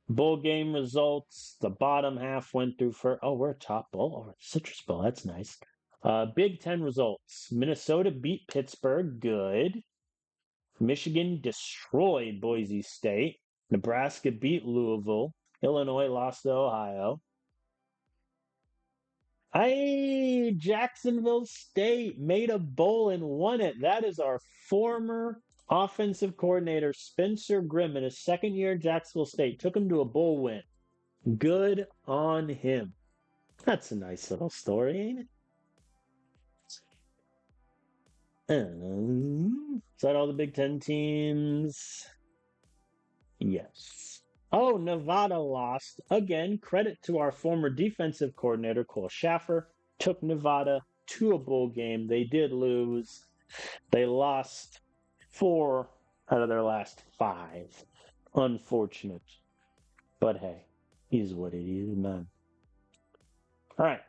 Bowl game results. The bottom half went through for, oh, we're a top bowl. Oh, Citrus Bowl, that's nice. Big Ten results. Minnesota beat Pittsburgh, good. Michigan destroyed Boise State. Nebraska beat Louisville. Illinois lost to Ohio. Jacksonville State made a bowl and won it. That is our former offensive coordinator, Spencer Grimm, in his second year at Jacksonville State. Took him to a bowl win. Good on him. That's a nice little story, ain't it? Is that all the Big Ten teams? Yes. Oh, Nevada lost. Again, credit to our former defensive coordinator, Cole Schaffer. Took Nevada to a bowl game. They did lose. They lost 4 out of their last 5. Unfortunate. But hey, is what it is, man. All right.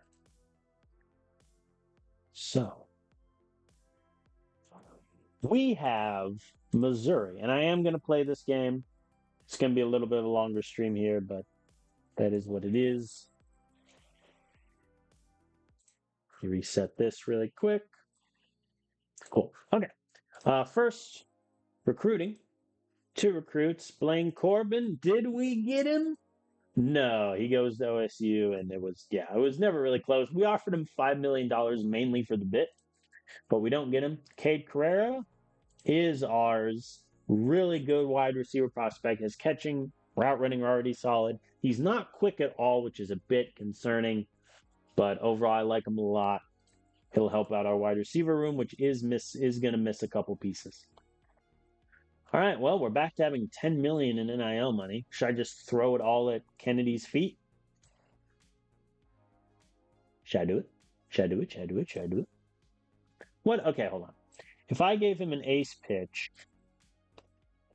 So, we have Missouri, and I am going to play this game. It's going to be a little bit of a longer stream here, but that is what it is. Reset this really quick. Cool. Okay. First, recruiting. 2 recruits. Blaine Corbin. Did we get him? No, he goes to OSU, and it was never really close. We offered him $5 million mainly for the bit, but we don't get him. Cade Carrera is ours. Really good wide receiver prospect. His catching, route running are already solid. He's not quick at all, which is a bit concerning, but overall I like him a lot. He'll help out our wide receiver room, which is going to miss a couple pieces. All right, well, we're back to having $10 million in NIL money. Should I just throw it all at Kennedy's feet? Should I do it? What? Okay, hold on. If I gave him an ace pitch,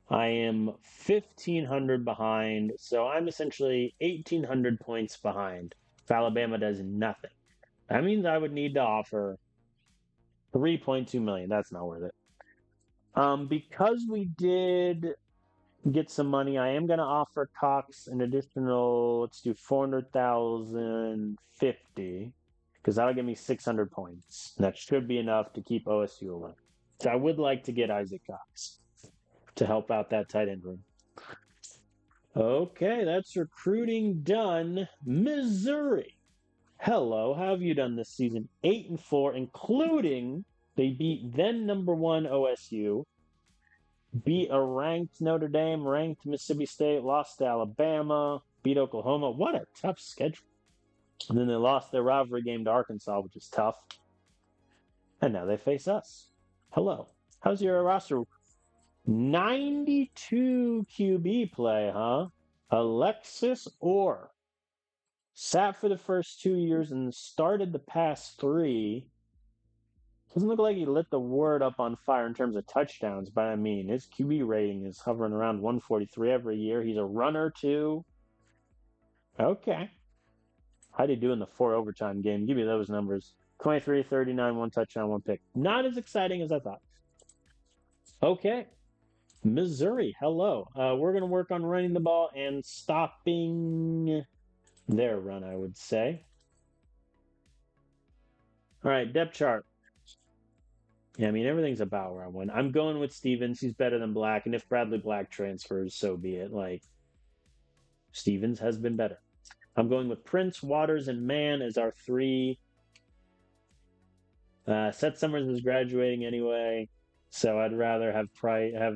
I am 1,500 behind, so I'm essentially 1,800 points behind if Alabama does nothing. That means I would need to offer $3.2 million. That's not worth it. Because we did get some money, I am going to offer Cox an additional, let's do 400,050, because that'll give me 600 points. That should be enough to keep OSU alive. So I would like to get Isaac Cox to help out that tight end room. Okay, that's recruiting done. Missouri. Hello, how have you done this season? 8-4, including they beat then number 1 OSU, beat a ranked Notre Dame, ranked Mississippi State, lost to Alabama, beat Oklahoma. What a tough schedule. And then they lost their rivalry game to Arkansas, which is tough. And now they face us. Hello. How's your roster? 92 QB play, huh? Alexis Orr sat for the first 2 years and started the past three. Doesn't look like he lit the word up on fire in terms of touchdowns, but I mean, his QB rating is hovering around 143 every year. He's a runner, too. Okay. How'd he do in the 4 overtime game? Give me those numbers. 23, 39, 1 touchdown, 1 pick. Not as exciting as I thought. Okay. Missouri, hello. We're going to work on running the ball and stopping their run, I would say. All right, depth chart. Yeah, I mean, everything's about where I went. I'm going with Stevens. He's better than Black. And if Bradley Black transfers, so be it. Like, Stevens has been better. I'm going with Prince, Waters, and Mann as our three. Seth Summers is graduating anyway, so I'd rather have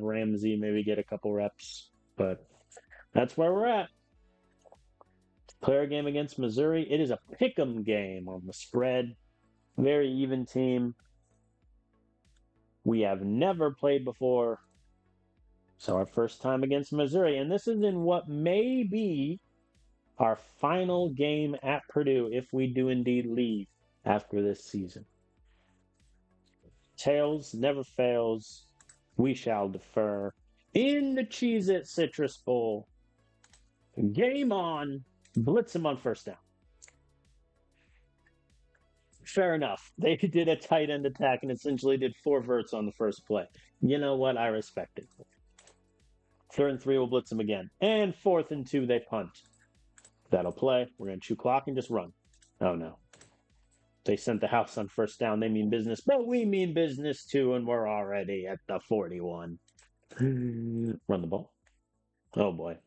Ramsey maybe get a couple reps. But that's where we're at. Player game against Missouri. It is a pick'em game on the spread. Very even team. We have never played before. So our first time against Missouri. And this is in what may be our final game at Purdue if we do indeed leave after this season. Tails never fails. We shall defer. In the Cheez-It Citrus Bowl. Game on. Blitz him on first down. Fair enough. They did a tight end attack and essentially did 4 verts on the first play. You know what? I respect it. 3rd and 3, we'll blitz them again. And 4th and 2, they punt. That'll play. We're going to chew clock and just run. Oh, no. They sent the house on first down. They mean business, but we mean business too, and we're already at the 41. Run the ball. Oh, boy.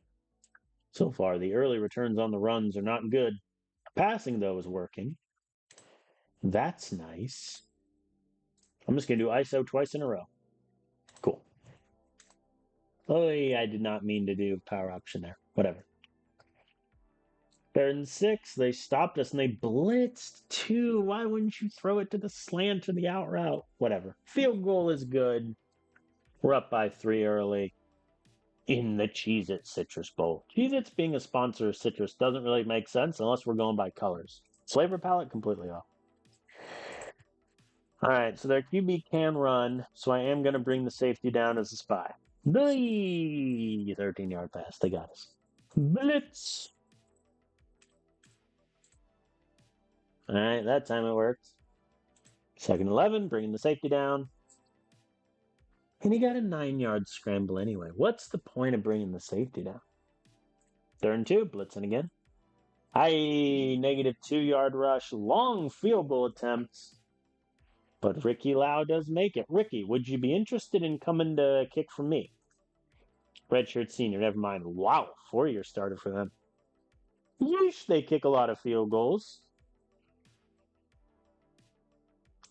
So far, the early returns on the runs are not good. Passing, though, is working. That's nice. I'm just going to do ISO twice in a row. Cool. Oh, I did not mean to do power option there. Whatever. 3rd and 6, they stopped us and they blitzed too. Why wouldn't you throw it to the slant or the out route? Whatever. Field goal is good. We're up by 3 early in the Cheez-It Citrus Bowl. Cheez-Its being a sponsor of Citrus doesn't really make sense unless we're going by colors. Flavor palette, completely off. All right, so their QB can run, so I am going to bring the safety down as a spy. The 13-yard pass. They got us. Blitz. All right, that time it worked. 2nd and 11, bringing the safety down. And he got a 9-yard scramble anyway. What's the point of bringing the safety down? 3rd and 2, blitzing again. Negative 2-yard rush. Long field goal attempts. But Ricky Lau does make it. Ricky, would you be interested in coming to kick from me? Redshirt senior, never mind. Wow, 4-year starter for them. Yeesh, they kick a lot of field goals.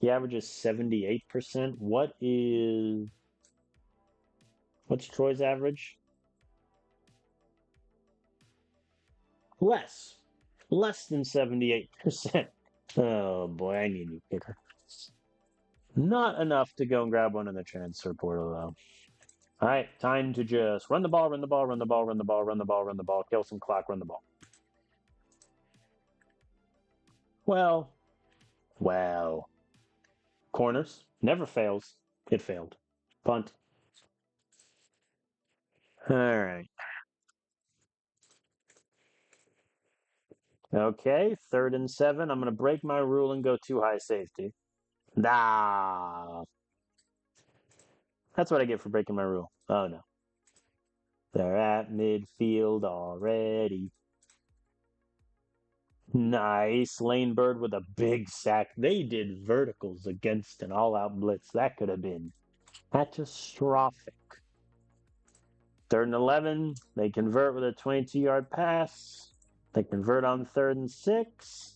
He averages 78%. What's Troy's average? Less than 78%. Oh boy, I need a new kicker. Not enough to go and grab one in the transfer portal, though. All right, time to just run the ball, kill some clock, run the ball. Well. Corners, never fails. It failed. Punt. All right. Okay, 3rd and 7. I'm going to break my rule and go too high safety. Nah. That's what I get for breaking my rule. Oh, no. They're at midfield already. Nice. Lane Bird with a big sack. They did verticals against an all-out blitz. That could have been catastrophic. 3rd and 11. They convert with a 22-yard pass. They convert on 3rd and 6.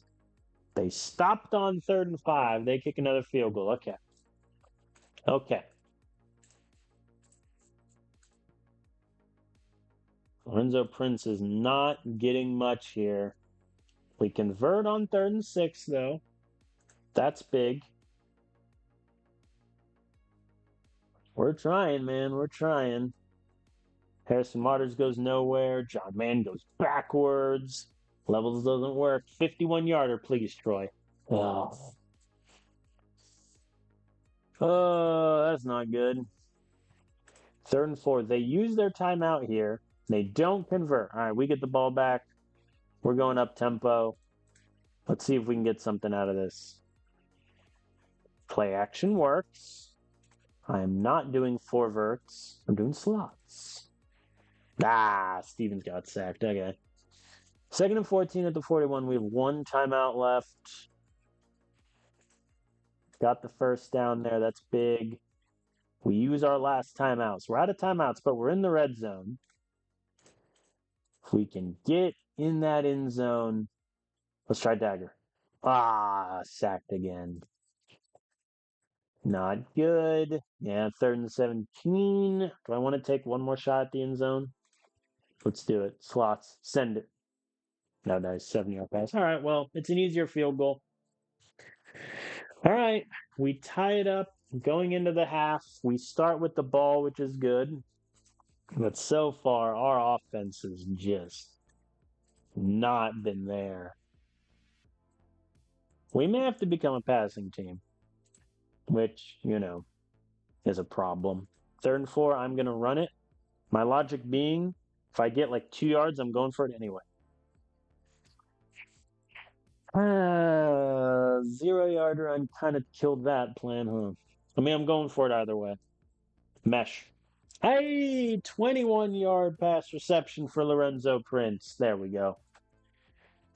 They stopped on 3rd and 5. They kick another field goal. Okay. Lorenzo Prince is not getting much here. We convert on 3rd and 6, though. That's big. We're trying, man. We're trying. Harrison Waters goes nowhere. John Mann goes backwards. Levels doesn't work. 51-yarder, please, Troy. Oh. Oh, that's not good. 3rd and 4. They use their timeout here. They don't convert. All right, we get the ball back. We're going up tempo. Let's see if we can get something out of this. Play action works. I am not doing 4 verts. I'm doing slots. Ah, Stevens got sacked. Okay. 2nd and 14 at the 41. We have 1 timeout left. Got the first down there. That's big. We use our last timeouts. We're out of timeouts, but we're in the red zone. If we can get in that end zone, let's try dagger. Ah, sacked again. Not good. Yeah, 3rd and 17. Do I want to take one more shot at the end zone? Let's do it. Slots. Send it. No, nice. 7-yard pass. All right, well, it's an easier field goal. All right, we tie it up going into the half. We start with the ball, which is good. But so far, our offense has just not been there. We may have to become a passing team, which, is a problem. 3rd and 4, I'm going to run it. My logic being, if I get like 2 yards, I'm going for it anyway. 0-yard run kind of killed that plan, huh? I mean, I'm going for it either way. Mesh. Hey, 21-yard pass reception for Lorenzo Prince. There we go.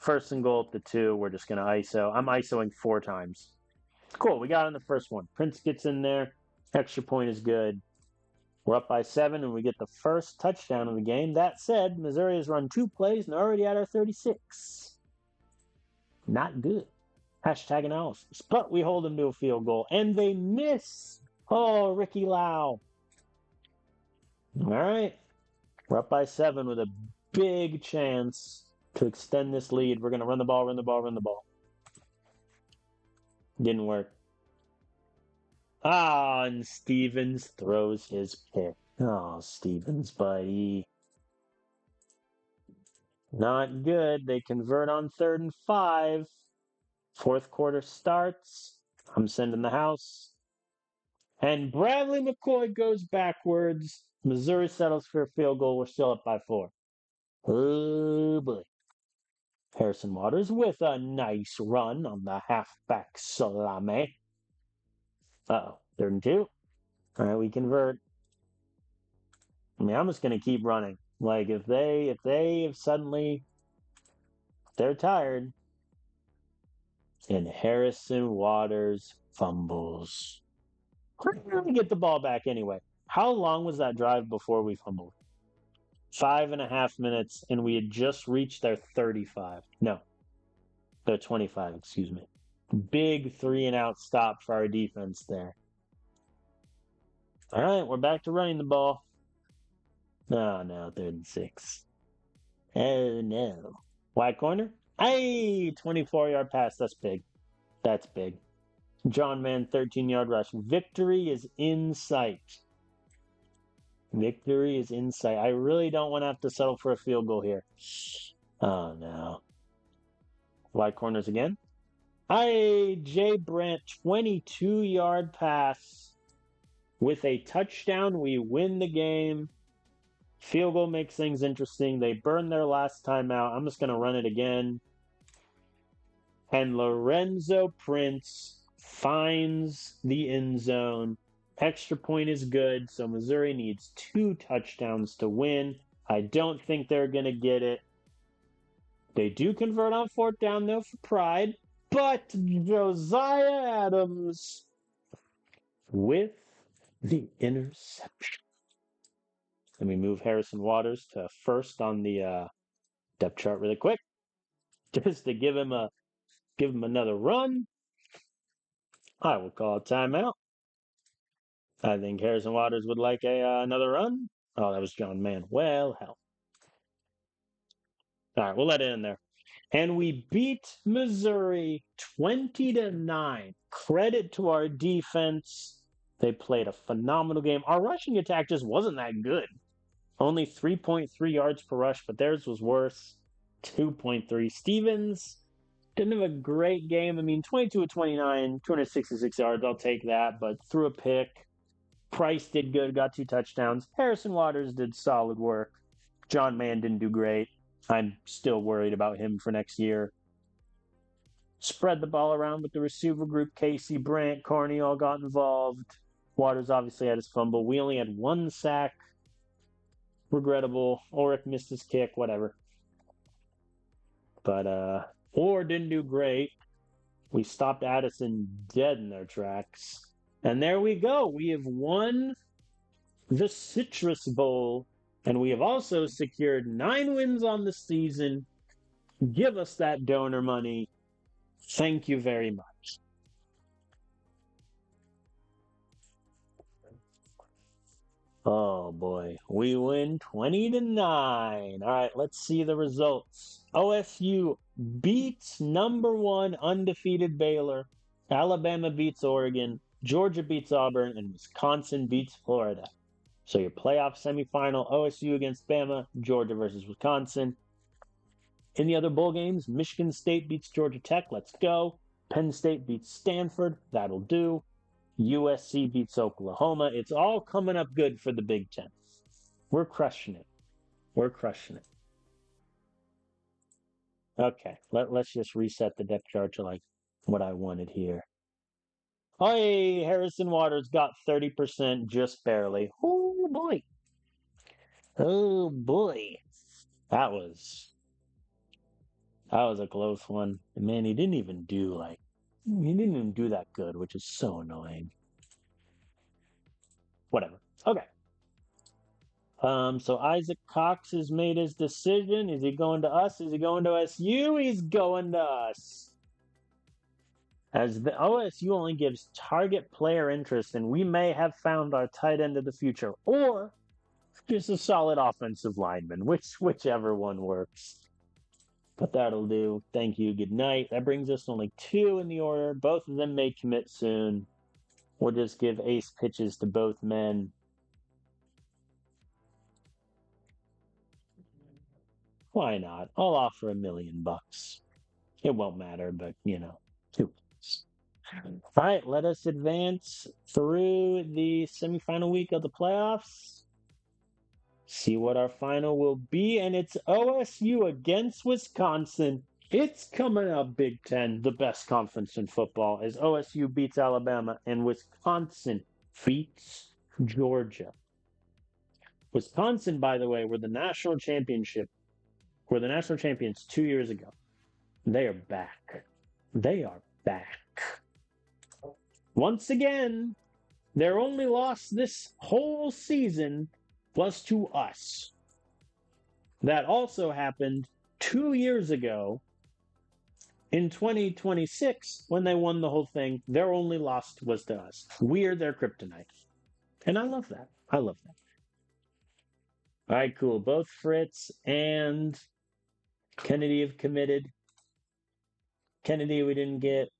1st and goal at the 2. We're just going to ISO. I'm ISOing 4 times. Cool. We got on the first one. Prince gets in there. Extra point is good. We're up by 7, and we get the first touchdown of the game. That said, Missouri has run 2 plays and already at our 36. Not good. Hashtag analysis. But we hold them to a field goal, and they miss. Oh, Ricky Lau. All right. We're up by 7 with a big chance to extend this lead. We're going to run the ball, run the ball, run the ball. Didn't work. Ah, and Stevens throws his pick. Oh, Stevens, buddy. Not good. They convert on 3rd and 5. 4th quarter starts. I'm sending the house. And Bradley McCoy goes backwards. Missouri settles for a field goal. We're still up by 4. Oh, boy. Harrison Waters with a nice run on the halfback salami. Uh-oh. 3rd and 2. All right, we convert. I mean, I'm just going to keep running. Like, if suddenly they're tired, and Harrison Waters fumbles. We're going to get the ball back anyway. How long was that drive before we fumbled? 5.5 minutes, and we had just reached their 35. No, their 25, excuse me. Big 3-and-out stop for our defense there. All right, we're back to running the ball. Oh, no, 3rd and 6. Oh, no. Wide corner? Hey, 24-yard pass. That's big. That's big. John Mann, 13-yard rush. Victory is in sight. Victory is in sight. I really don't want to have to settle for a field goal here. Oh, no. Wide corners again. Hey, Jay Brandt, 22-yard pass. With a touchdown, we win the game. Field goal makes things interesting. They burned their last timeout. I'm just going to run it again. And Lorenzo Prince finds the end zone. Extra point is good, so Missouri needs 2 touchdowns to win. I don't think they're going to get it. They do convert on 4th down, though, for pride. But Josiah Adams with the interception. Let me move Harrison Waters to 1st on the depth chart really quick, just to give him another run. I will call a timeout. I think Harrison Waters would like another run. Oh, that was John Mann. Well, hell. All right, we'll let it in there. And we beat Missouri 20-9. Credit to our defense. They played a phenomenal game. Our rushing attack just wasn't that good. Only 3.3 yards per rush, but theirs was worse. 2.3. Stevens didn't have a great game. I mean, 22 of 29, 266 yards. I'll take that, but threw a pick. Price did good, got 2 touchdowns. Harrison Waters did solid work. John Mann didn't do great. I'm still worried about him for next year. Spread the ball around with the receiver group. Casey, Brandt, Carney all got involved. Waters obviously had his fumble. We only had 1 sack. Regrettable. Ulrich missed his kick, whatever. But Orr didn't do great. We stopped Addison dead in their tracks. And there we go. We have won the Citrus Bowl, and we have also secured 9 wins on the season. Give us that donor money. Thank you very much. Oh boy, we win 20-9. All right, let's see the results. OSU beats number 1 undefeated Baylor. Alabama beats Oregon. Georgia beats Auburn, and Wisconsin beats Florida. So your playoff semifinal, OSU against Bama, Georgia versus Wisconsin. In the other bowl games, Michigan State beats Georgia Tech. Let's go. Penn State beats Stanford. That'll do. USC beats Oklahoma. It's all coming up good for the Big Ten. We're crushing it. We're crushing it. Okay, let's just reset the depth chart to like what I wanted here. Hey, Harrison Waters got 30%, just barely. Oh boy. Oh boy. That was a close one. Man, he didn't even do that good, which is so annoying. Whatever. Okay. So Isaac Cox has made his decision. Is he going to us? Is he going to SU? He's going to us. As the OSU only gives target player interest, and we may have found our tight end of the future, or just a solid offensive lineman, whichever one works. But that'll do. Thank you. Good night. That brings us only 2 in the order. Both of them may commit soon. We'll just give ace pitches to both men. Why not? I'll offer $1 million. It won't matter, but who cares? All right, let us advance through the semifinal week of the playoffs. See what our final will be, and it's OSU against Wisconsin. It's coming up, Big Ten, the best conference in football, as OSU beats Alabama and Wisconsin beats Georgia. Wisconsin, by the way, were the national champions 2 years ago. They are back. They are back. Once again, their only loss this whole season was to us. That also happened 2 years ago in 2026 when they won the whole thing. Their only loss was to us. We're their kryptonite. And I love that. I love that. All right, cool. Both Fritz and Kennedy have committed. Kennedy we didn't get,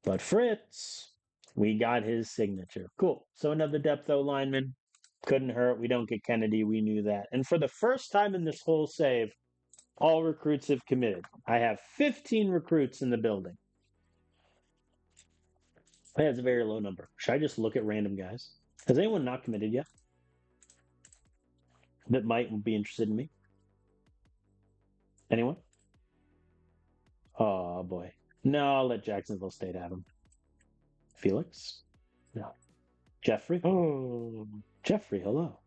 but Fritz, we got his signature. Cool. So another depth O lineman. Couldn't hurt. We don't get Kennedy. We knew that. And for the first time in this whole save, all recruits have committed. I have 15 recruits in the building. That's a very low number. Should I just look at random guys? Has anyone not committed yet that might be interested in me? Anyone? Oh, boy. No, I'll let Jacksonville State have him. Felix? No. Jeffrey? Oh, Jeffrey, hello.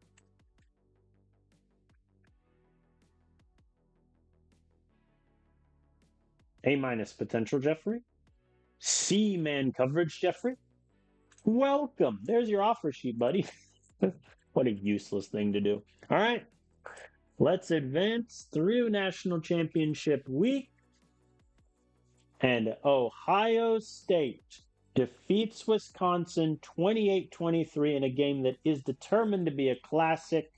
A- potential Jeffrey? C man coverage Jeffrey? Welcome. There's your offer sheet, buddy. What a useless thing to do. All right. Let's advance through National Championship Week. And Ohio State defeats Wisconsin 28-23 in a game that is determined to be a classic.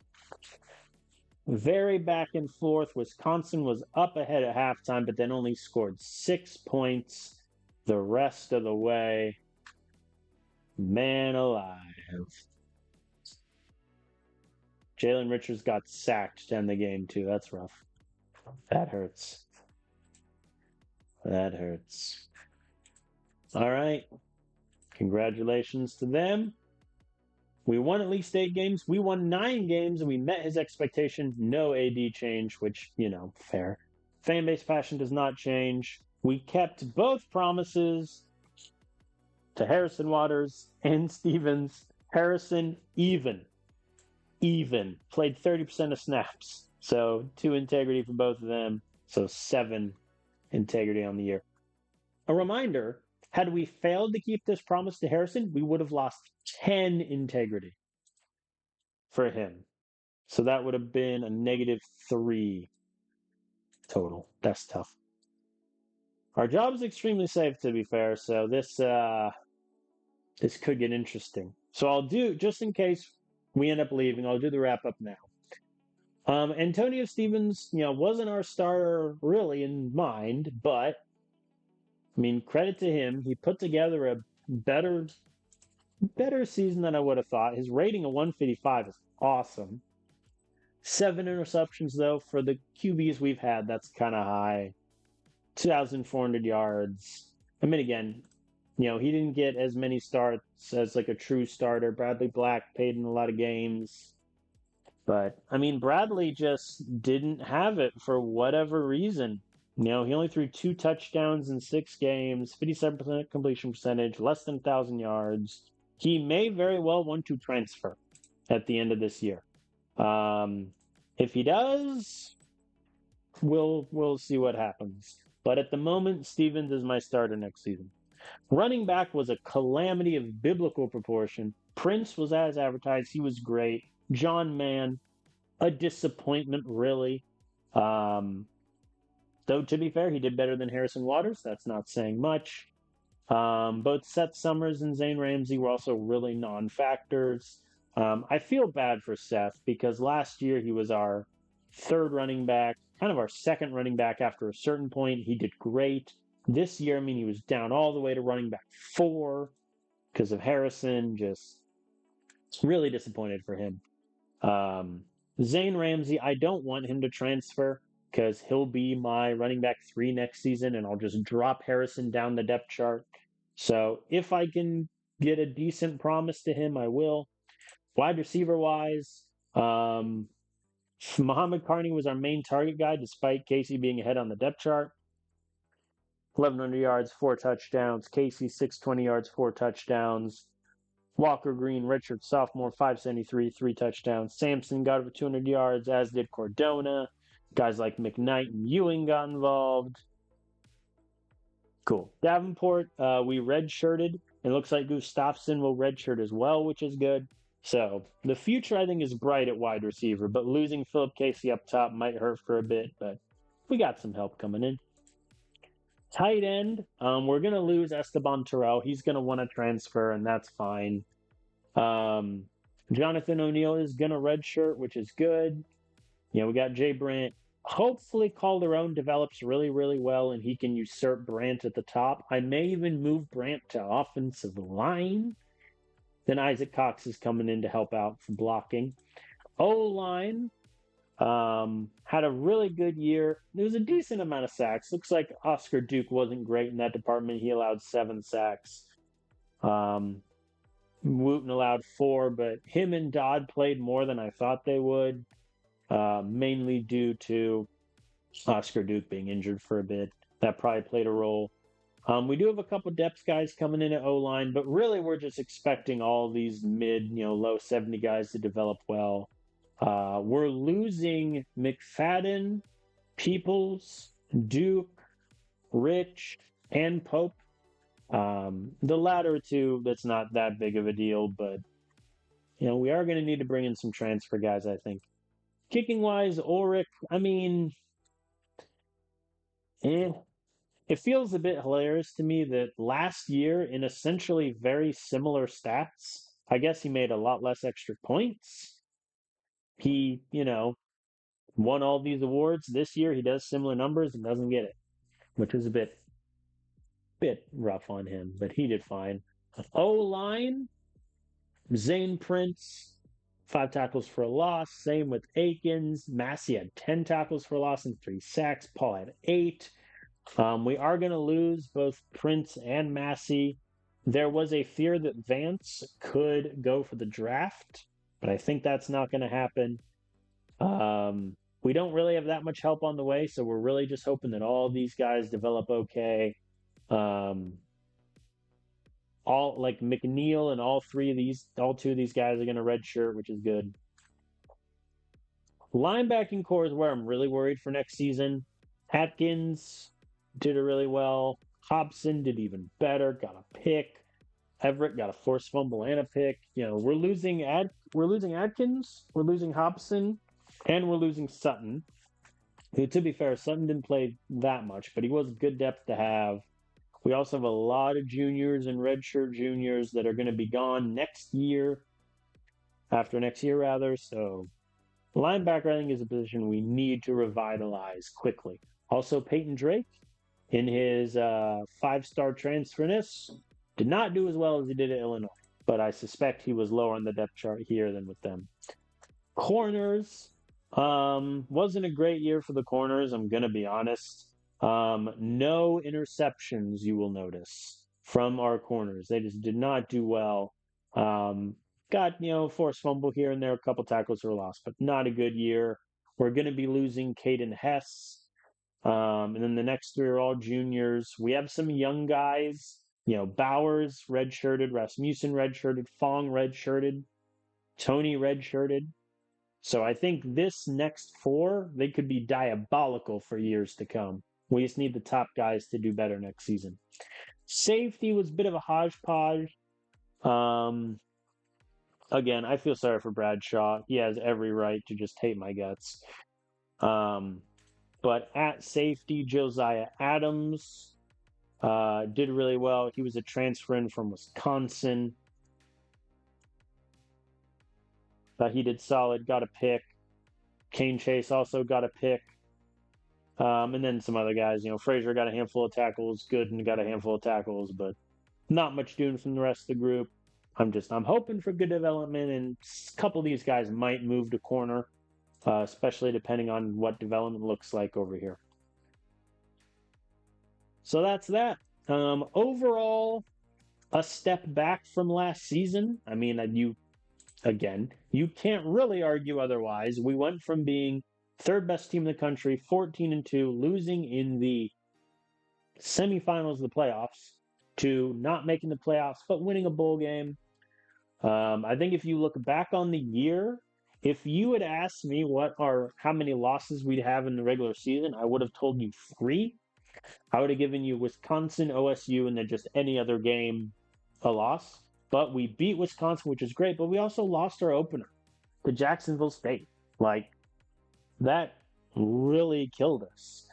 Very back and forth. Wisconsin was up ahead at halftime, but then only scored 6 points the rest of the way. Man alive. Jalen Richards got sacked to end the game, too. That's rough. That hurts. That hurts. All right. Congratulations to them. We won at least 8 games. We won 9 games, and we met his expectation. No AD change, which, fair. Fan base passion does not change. We kept both promises to Harrison Waters and Stevens. Harrison, even. Played 30% of snaps. So 2 integrity for both of them. So 7 integrity on the year. A reminder, had we failed to keep this promise to Harrison, we would have lost 10 integrity for him. So that would have been a -3 total. That's tough. Our job is extremely safe, to be fair, so this could get interesting. So I'll do, just in case we end up leaving, I'll do the wrap-up now. Antonio Stevens, wasn't our starter really in mind, but I mean, credit to him. He put together a better season than I would have thought. His rating of 155 is awesome. 7 interceptions, though, for the QBs we've had, that's kind of high. 2,400 yards. I mean, again, he didn't get as many starts as like a true starter. Bradley Black paid in a lot of games. But, I mean, Bradley just didn't have it for whatever reason. He only threw 2 touchdowns in 6 games, 57% completion percentage, less than 1,000 yards. He may very well want to transfer at the end of this year. If he does, we'll see what happens. But at the moment, Stevens is my starter next season. Running back was a calamity of biblical proportion. Prince was as advertised. He was great. John Mann, a disappointment, really. Though, to be fair, he did better than Harrison Waters. That's not saying much. Both Seth Summers and Zane Ramsey were also really non-factors. I feel bad for Seth because last year he was our third running back, kind of our second running back after a certain point. He did great. This year, he was down all the way to running back 4 because of Harrison. Just really disappointed for him. Zane Ramsey, I don't want him to transfer because he'll be my running back 3 next season, and I'll just drop Harrison down the depth chart. So if I can get a decent promise to him, I will. Wide receiver-wise, Muhammad Carney was our main target guy, despite Casey being ahead on the depth chart. 1,100 yards, 4 touchdowns. Casey, 620 yards, 4 touchdowns. Walker Green, Richard, sophomore, 573, 3 touchdowns. Sampson got over 200 yards, as did Cordona. Guys like McKnight and Ewing got involved. Cool. Davenport, we redshirted. It looks like Gustafson will redshirt as well, which is good. So the future, I think, is bright at wide receiver, but losing Philip Casey up top might hurt for a bit, but we got some help coming in. Tight end, we're going to lose Esteban Terrell. He's going to want to transfer, and that's fine. Jonathan O'Neal is going to redshirt, which is good. We got Jay Brandt. Hopefully Calderon develops really, really well, and he can usurp Brandt at the top. I may even move Brandt to offensive line. Then Isaac Cox is coming in to help out for blocking. O-line had a really good year. There was a decent amount of sacks. Looks like Oscar Duke wasn't great in that department. He allowed 7 sacks. Wooten allowed 4, but him and Dodd played more than I thought they would, mainly due to Oscar Duke being injured for a bit. That probably played a role. We do have a couple depth guys coming in at O-line, but really we're just expecting all these mid, low 70 guys to develop well. We're losing McFadden, Peoples, Duke, Rich, and Pope. The latter 2, that's not that big of a deal, but we are going to need to bring in some transfer guys, I think. Kicking wise, Ulrich, it feels a bit hilarious to me that last year, in essentially very similar stats, I guess he made a lot less extra points. He, won all these awards. This year he does similar numbers and doesn't get it, which is a bit rough on him, but he did fine. O line, Zane Prince, 5 tackles for a loss. Same with Akins. Massey had 10 tackles for a loss and 3 sacks. Paul had 8. We are going to lose both Prince and Massey. There was a fear that Vance could go for the draft, but I think that's not going to happen. We don't really have that much help on the way, so we're really just hoping that all these guys develop okay. All like McNeil and all two of these guys are going to redshirt, which is good. Linebacking core is where I'm really worried for next season. Atkins did it really well. Hobson did even better, got a pick. Everett got a forced fumble and a pick. We're losing Atkins, we're losing Hobson, and we're losing Sutton. Who, to be fair, Sutton didn't play that much, but he was good depth to have. We also have a lot of juniors and redshirt juniors that are going to be gone after next year rather. So linebacker, I think, is a position we need to revitalize quickly. Also, Peyton Drake, in his 5-star transferness, did not do as well as he did at Illinois, but I suspect he was lower on the depth chart here than with them. Corners, wasn't a great year for the corners, I'm going to be honest. No interceptions, you will notice, from our corners. They just did not do well. Got, forced fumble here and there, a couple tackles for a loss, but not a good year. We're going to be losing Caden Hess. And then the next 3 are all juniors. We have some young guys, Bowers redshirted, Rasmussen redshirted, Fong redshirted, Tony redshirted. So I think this next 4, they could be diabolical for years to come. We just need the top guys to do better next season. Safety was a bit of a hodgepodge. Again, I feel sorry for Bradshaw. He has every right to just hate my guts. But at safety, Josiah Adams did really well. He was a transfer in from Wisconsin. He did solid, got a pick. Kane Chase also got a pick. And then some other guys, Frazier got a handful of tackles, Gooden got a handful of tackles, but not much doing from the rest of the group. I'm hoping for good development, and a couple of these guys might move to corner, especially depending on what development looks like over here. So that's that. Overall, a step back from last season. I mean, you can't really argue otherwise. We went from being third best team in the country, 14-2, losing in the semifinals of the playoffs, to not making the playoffs but winning a bowl game. I think if you look back on the year, if you had asked me how many losses we'd have in the regular season, I would have told you 3. I would have given you Wisconsin, OSU, and then just any other game a loss. But we beat Wisconsin, which is great, but we also lost our opener to Jacksonville State. That really killed us.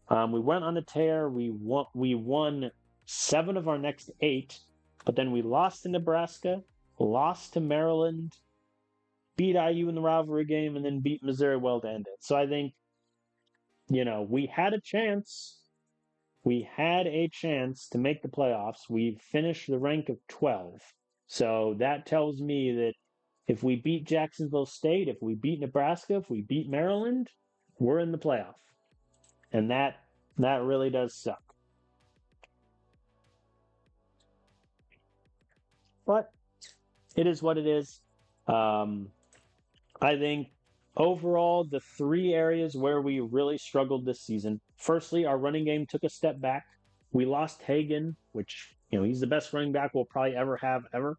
We went on a tear. We won 7 of our next 8, but then we lost to Nebraska, lost to Maryland, beat IU in the rivalry game, and then beat Missouri well to end it. So I think, we had a chance. We had a chance to make the playoffs. We finished the rank of 12. So that tells me that if we beat Jacksonville State, if we beat Nebraska, if we beat Maryland, we're in the playoff. And that really does suck. But it is what it is. I think overall, the 3 areas where we really struggled this season. Firstly, our running game took a step back. We lost Hagan, which, he's the best running back we'll probably ever have ever.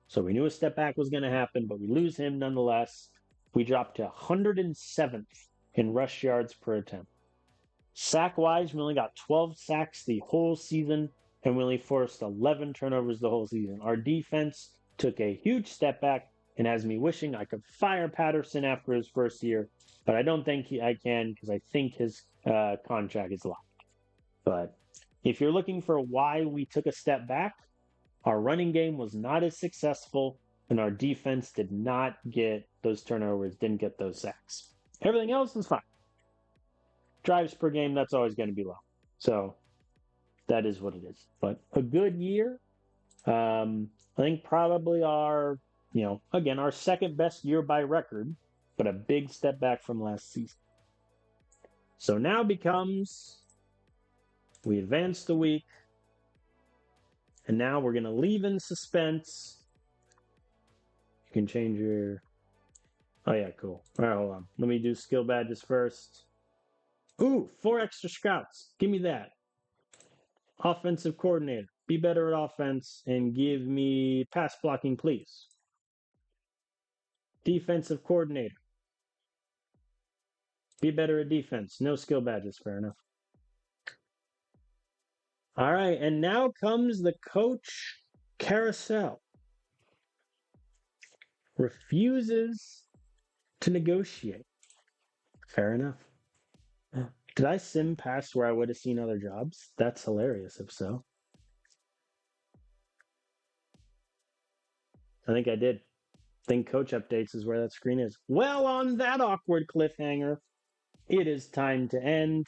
So we knew a step back was going to happen, but we lose him nonetheless. We dropped to 107th in rush yards per attempt. Sack-wise, we only got 12 sacks the whole season, and we only forced 11 turnovers the whole season. Our defense took a huge step back and has me wishing I could fire Patterson after his first year, but I don't think I can, because I think his contract is locked. But if you're looking for why we took a step back, our running game was not as successful, and our defense did not get those turnovers, didn't get those sacks. Everything else is fine. drives per game, that's always going to be low. So that is what it is. But a good year. I think probably again, our second best year by record, but a big step back from last season. So now becomes we advance the week, and now we're going to leave in suspense. You can change your. Oh, yeah, cool. All right, hold on. Let me do skill badges first. Ooh, 4 extra scouts. Give me that. Offensive coordinator. Be better at offense and give me pass blocking, please. Defensive coordinator. Be better at defense. No skill badges, fair enough. All right, and now comes the coach carousel. Refuses to negotiate. Fair enough. Did I sim past where I would have seen other jobs? That's hilarious if so. I think I did. I think coach updates is where that screen is. Well, on that awkward cliffhanger, it is time to end.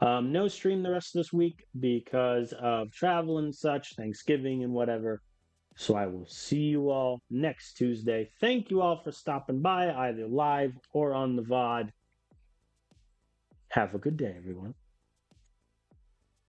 No stream the rest of this week because of travel and such, Thanksgiving and whatever. So I will see you all next Tuesday. Thank you all for stopping by, either live or on the VOD. Have a good day, everyone.